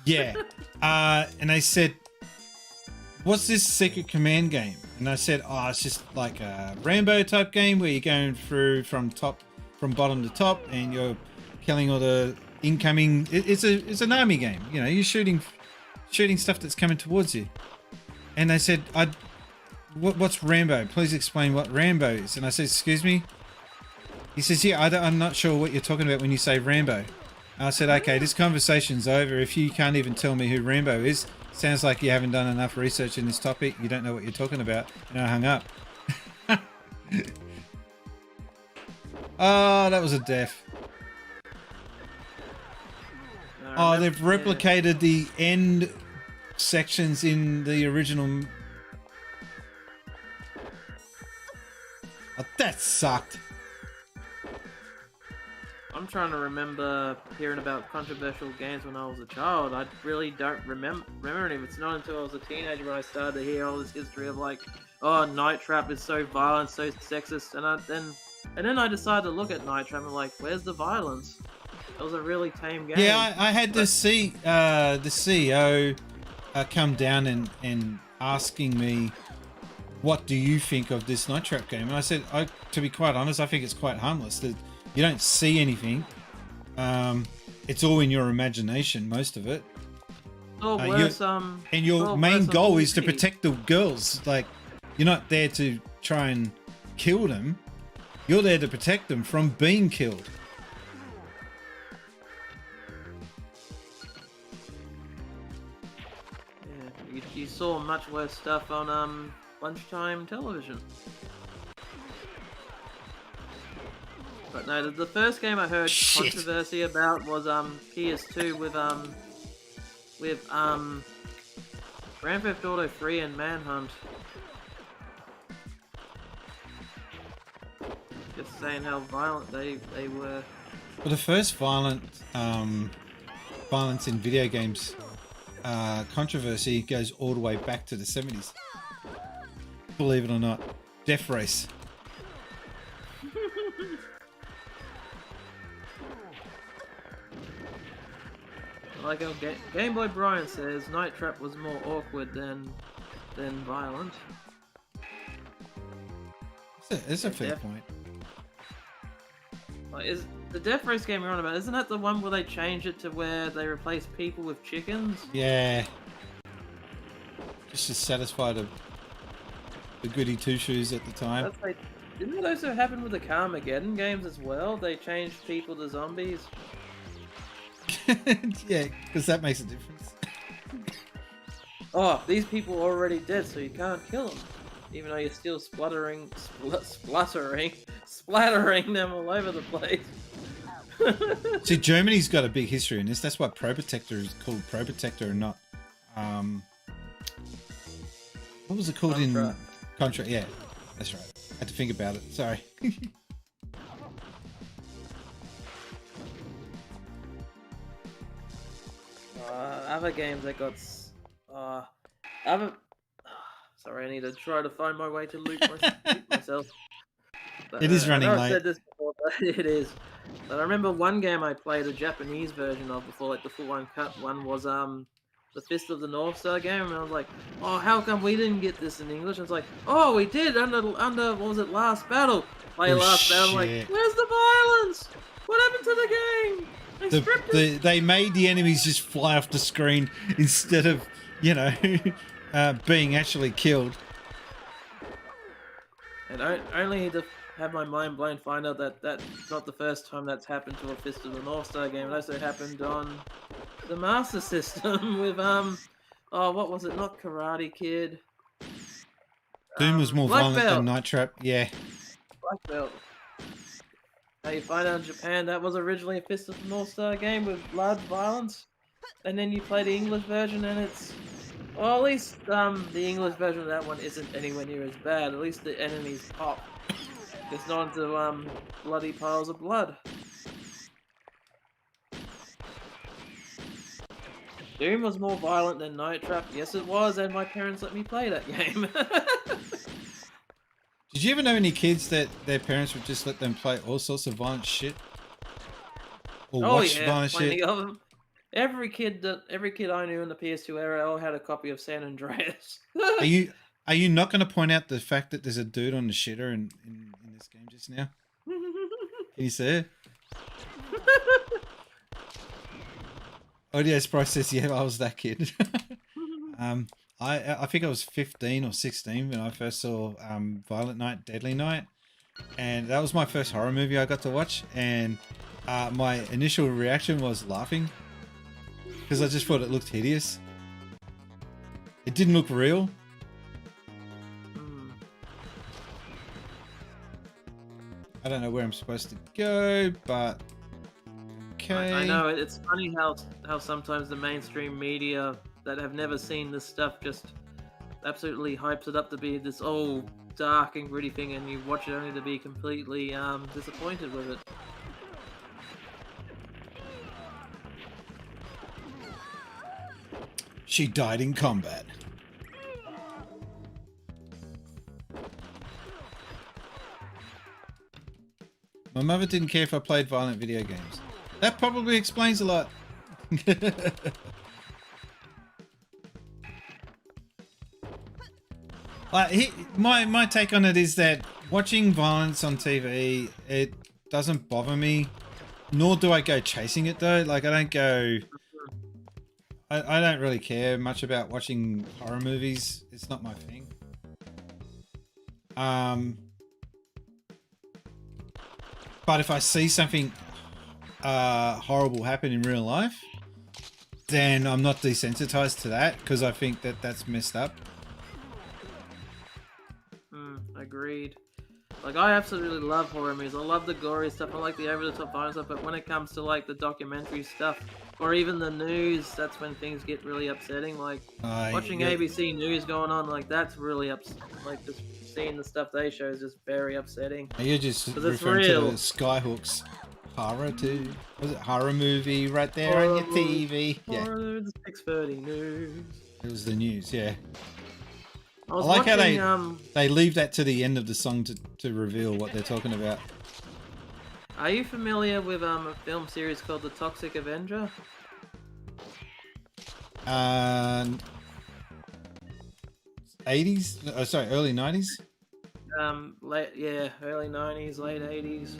yeah. And they said, what's this Secret Command game? And I said, oh, it's just like a Rambo type game where you're going through from bottom to top, and you're killing all the incoming. It's an army game. You know, you're shooting stuff that's coming towards you. And they said, what's Rambo? Please explain what Rambo is. And I said, excuse me? He says, yeah, I'm not sure what you're talking about when you say Rambo. And I said, okay, this conversation's over. If you can't even tell me who Rambo is, sounds like you haven't done enough research in this topic. You don't know what you're talking about. And I hung up. Oh, that was a death. Oh, they've Yeah. replicated the end sections in the original. Oh, that sucked. I'm trying to remember hearing about controversial games when I was a child. I really don't remember any. It's not until I was a teenager when I started to hear all this history of like, oh, Night Trap is so violent, so sexist, and then I decided to look at Night Trap and like, where's the violence? It was a really tame game. Yeah, I had to see the CEO come down and asking me, what do you think of this Night Trap game? And I said, to be quite honest, I think it's quite harmless. That you don't see anything. It's all in your imagination, most of it. Oh, worse, and your main goal is to protect the girls. Like, you're not there to try and kill them. You're there to protect them from being killed. Yeah, you saw much worse stuff on lunchtime television. But no, the first game I heard controversy about was PS2 with Grand Theft Auto 3 and Manhunt. Just saying how violent they were. Well, the first violence in video games controversy goes all the way back to the 70s. Believe it or not, Death Race. Like Game Boy Brian says, Night Trap was more awkward than violent. It's a fair point. Like, is the Death Race game you're on about? Isn't that the one where they changed it to where they replace people with chickens? Yeah. Just to satisfy the goody two shoes at the time. That's like, didn't that also happen with the Carmageddon games as well? They changed people to zombies. Yeah, because that makes a difference. Oh, these people are already dead, so you can't kill them. Even though you're still splattering them all over the place. See, Germany's got a big history in this. That's why Pro Protector is called Pro Protector and not... what was it called in... Contra, yeah. That's right. I had to think about it. Sorry. Other games that got... sorry, I need to try to find my way to loot myself. But, It is running I know late. I've said this before, but it is. But I remember one game I played a Japanese version of before, like the full uncut one, was the Fist of the North Star game, and I was like, oh, how come we didn't get this in English? And it's like, oh, we did under what was it, Last Battle? Play Last Battle, I'm like, shit. where's the violence? What happened to the game? They stripped it. They made the enemies just fly off the screen instead of, you know, being actually killed. And I only need to have my mind blown, find out that that's not the first time that's happened to a Fist of the North Star game. It also happened on the Master System with oh, what was it? Not Karate Kid. Doom was more Black violent Belt. than Night Trap. Yeah. Black Belt. Now you find out in Japan that was originally a Fist of the North Star game with blood, violence, and then you play the English version and it's, well, at least the English version of that one isn't anywhere near as bad. At least the enemies pop. It's not into bloody piles of blood. Doom was more violent than Night Trap. Yes, it was, and my parents let me play that game. Did you ever know any kids that their parents would just let them play all sorts of violent shit? Or watch violent plenty shit? of them. Every kid I knew in the PS2 era all had a copy of San Andreas. Are you not going to point out the fact that there's a dude on the shitter in this game just now? Can you see it? Audio Sprite says, yeah, I was that kid. I think I was 15 or 16 when I first saw Violent Night, Deadly Night. And that was my first horror movie I got to watch. And my initial reaction was laughing. Because I just thought it looked hideous. It didn't look real. I don't know where I'm supposed to go, but Okay. I know it's funny how sometimes the mainstream media that have never seen this stuff just absolutely hypes it up to be this all dark and gritty thing, and you watch it only to be completely disappointed with it. She died in combat. My mother didn't care if I played violent video games. That probably explains a lot. My take on it is that watching violence on TV, it doesn't bother me, nor do I go chasing it though. Like I don't really care much about watching horror movies. It's not my thing. But if I see something horrible happen in real life, then I'm not desensitized to that because I think that that's messed up. Agreed. Like, I absolutely love horror movies. I love the gory stuff. I like the over-the-top violence stuff. But when it comes to, like, the documentary stuff, or even the news, that's when things get really upsetting. Like, watching ABC News going on, like, that's really like, just seeing the stuff they show is just very upsetting. You're just referring to the Skyhooks horror too. Was it horror movie right there Horror on your TV? Yeah, Horror, the 6:30 news. it was the news. Yeah, I was I like watching, how they leave that to the end of the song to reveal what they're talking about. Are you familiar with a film series called The Toxic Avenger? 80s? Oh, sorry, early 90s. Early 90s, late 80s.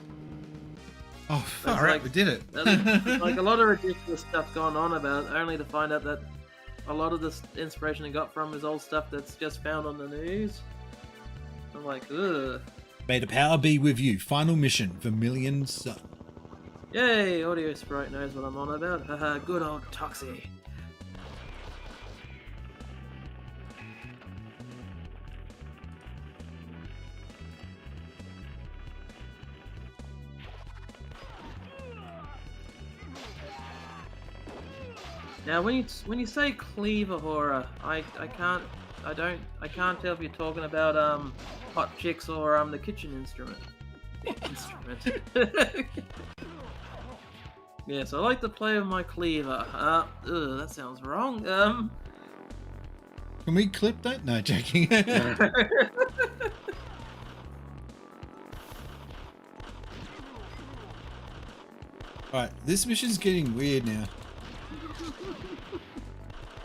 Oh, all right, we did it. There's, like, a lot of ridiculous stuff going on about it, only to find out that a lot of the inspiration I got from is old stuff that's just found on the news. I'm like, ugh. May the power be with you. Final mission, Vermilion Sun. Yay, Audio Sprite knows what I'm on about. Haha, good old Toxie. Now, when you say cleaver horror, I can't tell if you're talking about hot chicks or the kitchen instrument. Yes, I like to play with my cleaver. That sounds wrong. Can we clip that? No, joking. Alright, this mission's getting weird now.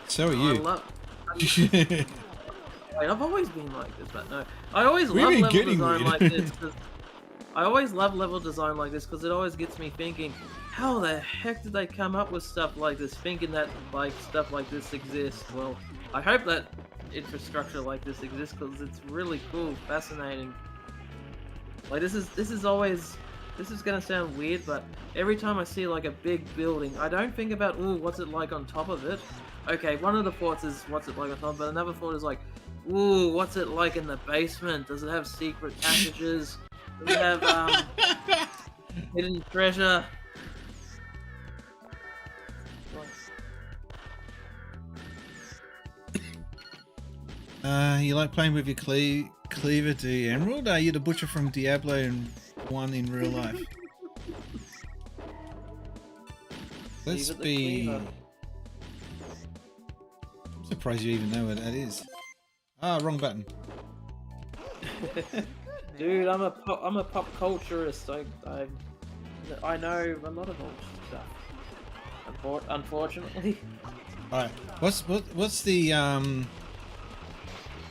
So are you. I've always been like this, but no. I always We've love been level getting design weird. like this. I always love level design like this because it always gets me thinking, how the heck did they come up with stuff like this, thinking that like stuff like this exists? Well, I hope that infrastructure like this exists because it's really cool, fascinating. Like this is gonna sound weird, but every time I see like a big building, I don't think about, ooh, what's it like on top of it? Okay, one of the thoughts is what's it like on top, but another thought is like, ooh, what's it like in the basement? Does it have secret passages? Does it have hidden treasure? You like playing with your cleaver, do you, Emerald? Are you the butcher from Diablo 1 in real life? Let's be... I'm surprised you even know what that is. Ah, wrong button. Dude, I'm a pop culturist. I know a lot of old stuff. Unfortunately. Alright, what's the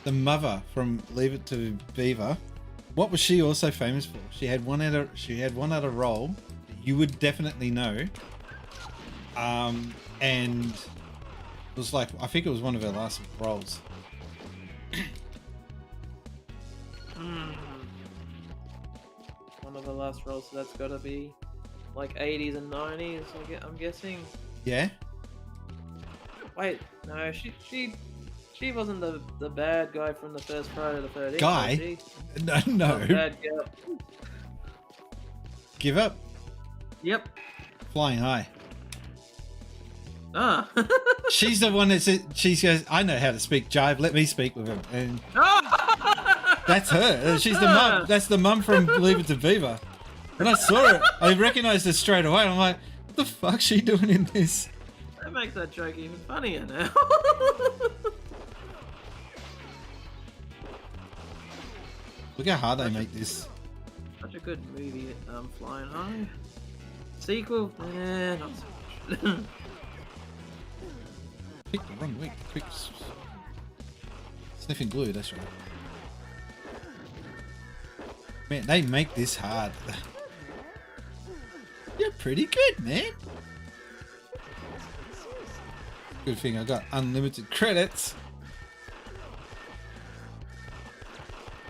mother from Leave It to Beaver? What was she also famous for? She had one other role that you would definitely know. And it was like, I think it was one of her last roles. One of the last roles, so that's gotta be like 80s and 90s, I'm guessing. Yeah? Wait, no, she wasn't the bad guy from the first Friday the 13th. Guy? No. Bad girl. Give up. Yep. Flying High. Ah. She's the one that said, she goes, I know how to speak jive, let me speak with him. And that's her. She's the mum. That's the mum from Leave It to Beaver. When I saw it, I recognized her straight away. I'm like, what the fuck's she doing in this? That makes that joke even funnier now. Look how hard they make this. Such a good movie, Flying High. Sequel? Not so much. Pick the wrong week. Quick. Sniffing glue, that's right. Man, they make this hard. You're pretty good, man. Good thing I got unlimited credits.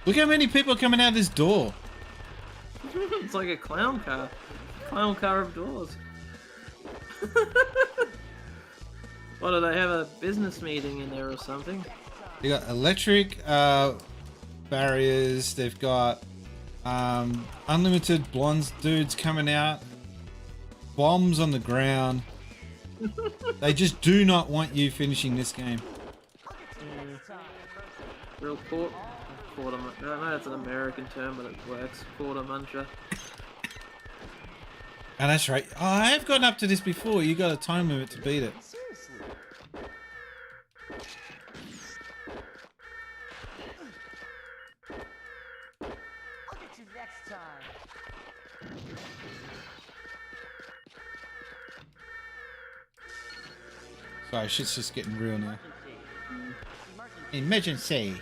Look how many people are coming out of this door. It's like a clown car. Clown car of doors. What, do they have a business meeting in there or something? They got electric barriers. They've got unlimited blonde dudes coming out. Bombs on the ground. They just do not want you finishing this game. Real quarter muncher. I know it's an American term, but it works. Quarter muncher. Oh, that's right. Oh, I have gotten up to this before. You got a time limit to beat it. Sorry, shit's just getting real now. Emergency.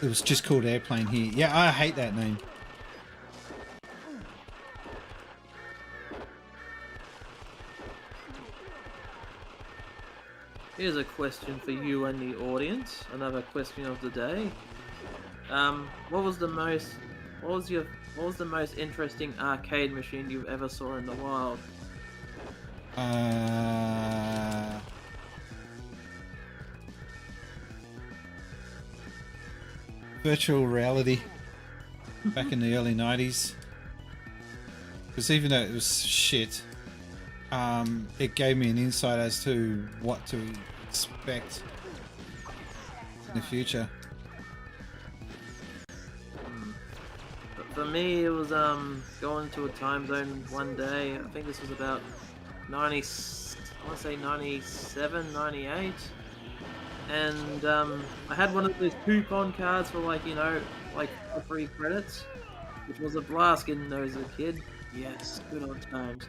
It was just called Airplane here. Yeah, I hate that name. Here's a question for you and the audience. Another question of the day. What was the most interesting arcade machine you ever saw in the wild? Virtual reality back in the early 90s. Because even though it was shit, it gave me an insight as to what to expect in the future. For me, it was going to a time zone one day. I think this was about 90, I want to say 97, 98. And I had one of those coupon cards for like free credits, which was a blast getting those as a kid. Yes, good old times.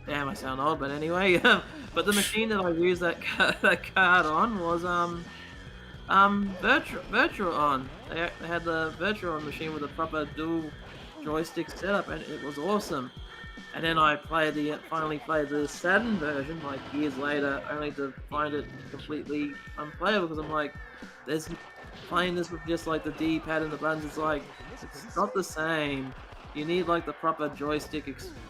Damn, I sound old, but anyway. But the machine that I used that card on was Virtuon. They had the Virtuon machine with a proper dual joystick setup, and it was awesome. And then I finally played the Saturn version, like years later, only to find it completely unplayable because I'm like, playing this with just like the D-pad and the buttons, it's like, it's not the same. You need like the proper joystick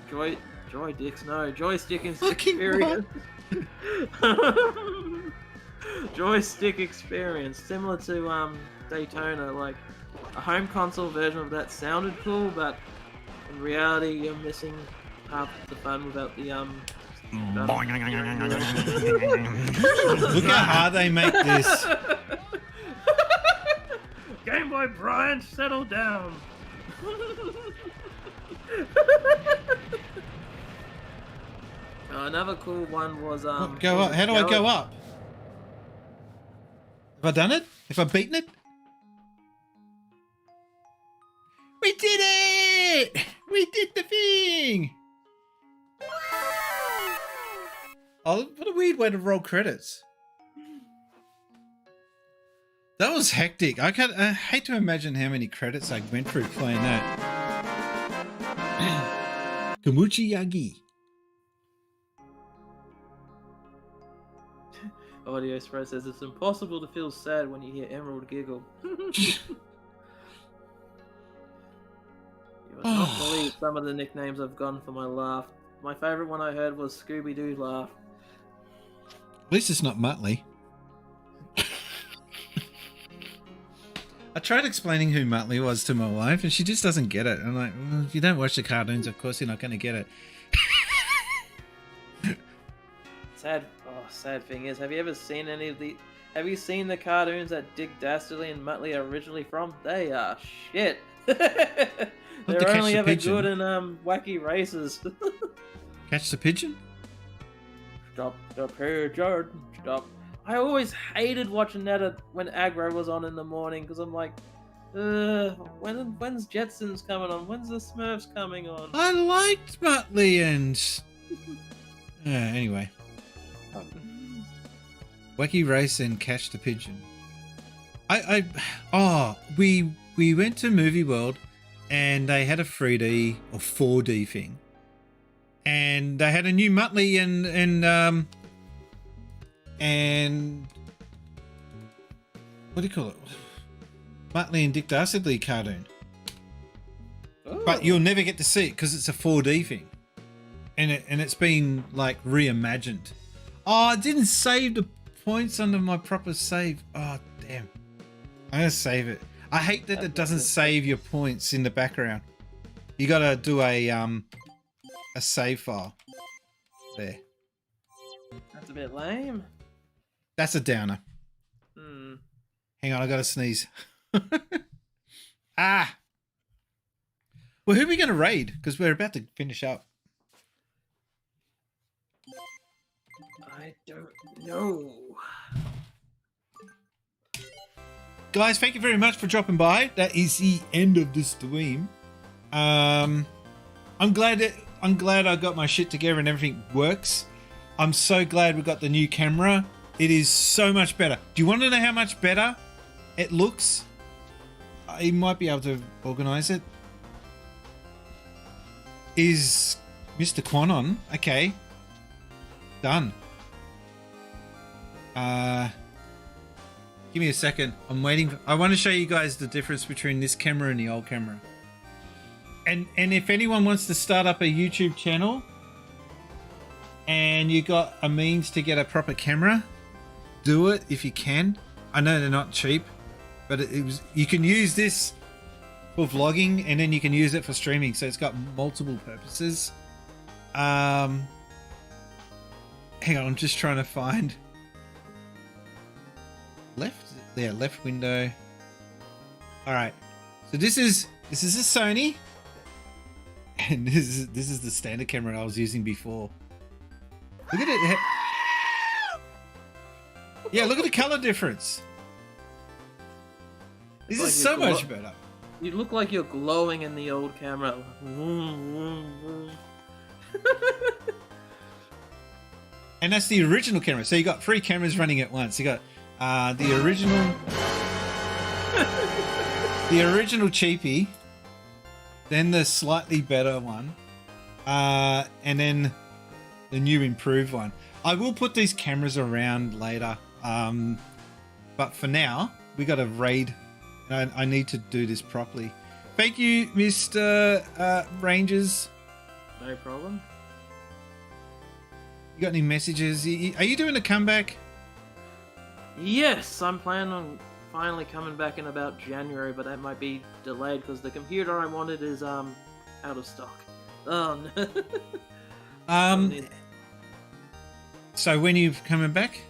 joystick experience. Joystick experience, similar to Daytona. Like a home console version of that sounded cool, but in reality, you're missing half the fun without the Look how hard they make this. Game Boy Brian, settle down. Another cool one was Go up. How do I go up? Have I done it? Have I beaten it? We did it! We did the thing! Oh, what a weird way to roll credits. That was hectic. I hate to imagine how many credits I went through playing that. Kamuchi Yagi. Audio Express says it's impossible to feel sad when you hear Emerald giggle. You would not believe some of the nicknames I've gotten for my laugh. My favourite one I heard was Scooby-Doo laugh. At least it's not Muttley. I tried explaining who Muttley was to my wife, and she just doesn't get it. I'm like, well, if you don't watch the cartoons, of course you're not going to get it. Sad thing is, have you ever seen any of the? Have you seen the cartoons that Dick Dastardly and Muttley are originally from? They are shit. They're only ever good in wacky races. Catch the Pigeon? Stop the pigeon. Stop. I always hated watching that when Aggro was on in the morning because I'm like, when's Jetsons coming on? When's the Smurfs coming on? I liked Muttley and... anyway. Wacky Race and Catch the Pigeon. We went to Movie World and they had a 3D or 4D thing. And they had a new Muttley and what do you call it? Muttley and Dick Dastardly cartoon. Ooh. But you'll never get to see it because it's a 4D thing. And it's been like reimagined. Oh, I didn't save the points under my proper save. Oh, damn. I'm going to save it. I hate that it doesn't save your points in the background. You got to do a save file. There. That's a bit lame. That's a downer. Hang on, I got to sneeze. Ah. Well, who are we going to raid? Because we're about to finish up. I don't know. Guys, thank you very much for dropping by. That is the end of the stream. I'm glad I got my shit together and everything works. I'm so glad we got the new camera. It is so much better. Do you want to know how much better it looks? I might be able to organize it. Is Mr. Quanon? Okay. Done. Give me a second. I'm waiting. I want to show you guys the difference between this camera and the old camera. And if anyone wants to start up a YouTube channel and you got a means to get a proper camera, do it if you can. I know they're not cheap, but you can use this for vlogging and then you can use it for streaming. So it's got multiple purposes. Hang on, I'm just trying to find left window. All right, so this is a Sony, and this is the standard camera I was using before. Look at it. Yeah, look at the color difference. This is so much better. You look like you're glowing in the old camera. And that's the original camera. So you got 3 cameras running at once. You got the original cheapie, then the slightly better one, and then the new improved one. I will put these cameras around later, but for now we got to raid. I need to do this properly. Thank you, Mr. Rangers. No problem. You got any messages? Are you doing a comeback? Yes, I'm planning on finally coming back in about January, but that might be delayed because the computer I wanted is out of stock. Oh no. So when are you coming back?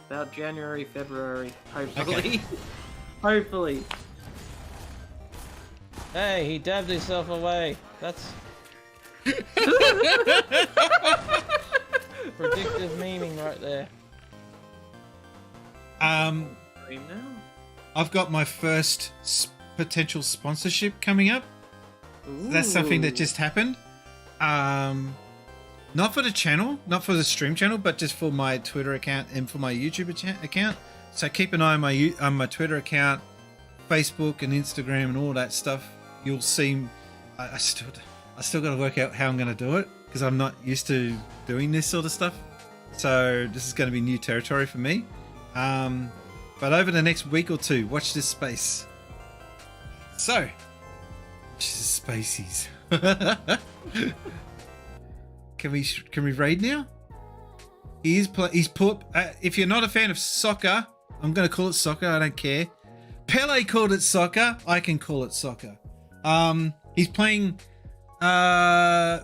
About January, February, hopefully. Okay. Hopefully. Hey, he dabbed himself away. That's predictive meaning right there. I've got my first potential sponsorship coming up. Ooh. That's something that just happened. Not for the channel, not for the stream channel, but just for my Twitter account and for my YouTube account. So keep an eye on my Twitter account, Facebook and Instagram and all that stuff. You'll see. I still got to work out how I'm going to do it because I'm not used to doing this sort of stuff. So this is going to be new territory for me. But over the next week or two, watch this space. So, watch the spacies. Can we raid now? He's put. If you're not a fan of soccer, I'm going to call it soccer. I don't care. Pele called it soccer. I can call it soccer. He's playing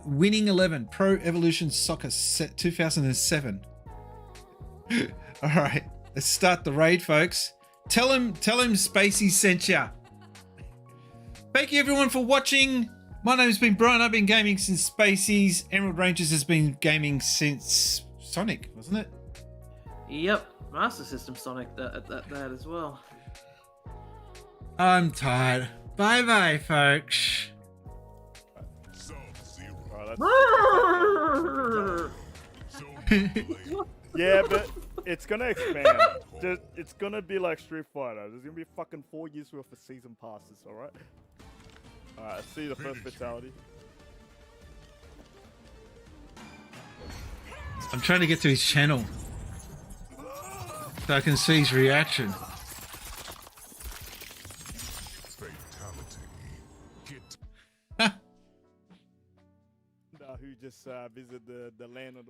Winning 11 Pro Evolution Soccer set 2007. All right, let's start the raid, folks. Tell him Spacey sent ya. Thank you everyone for watching. My name's been Brian. I've been gaming since Spacey's. Emerald Rangers has been gaming since Sonic, wasn't it? Yep, Master System Sonic that as well. I'm tired. Bye bye, folks. Yeah, but it's gonna expand. It's gonna be like Street Fighter. There's gonna be fucking 4 years worth of season passes, alright? Alright, see the first fatality. I'm trying to get to his channel so I can see his reaction. Who just visited the land of the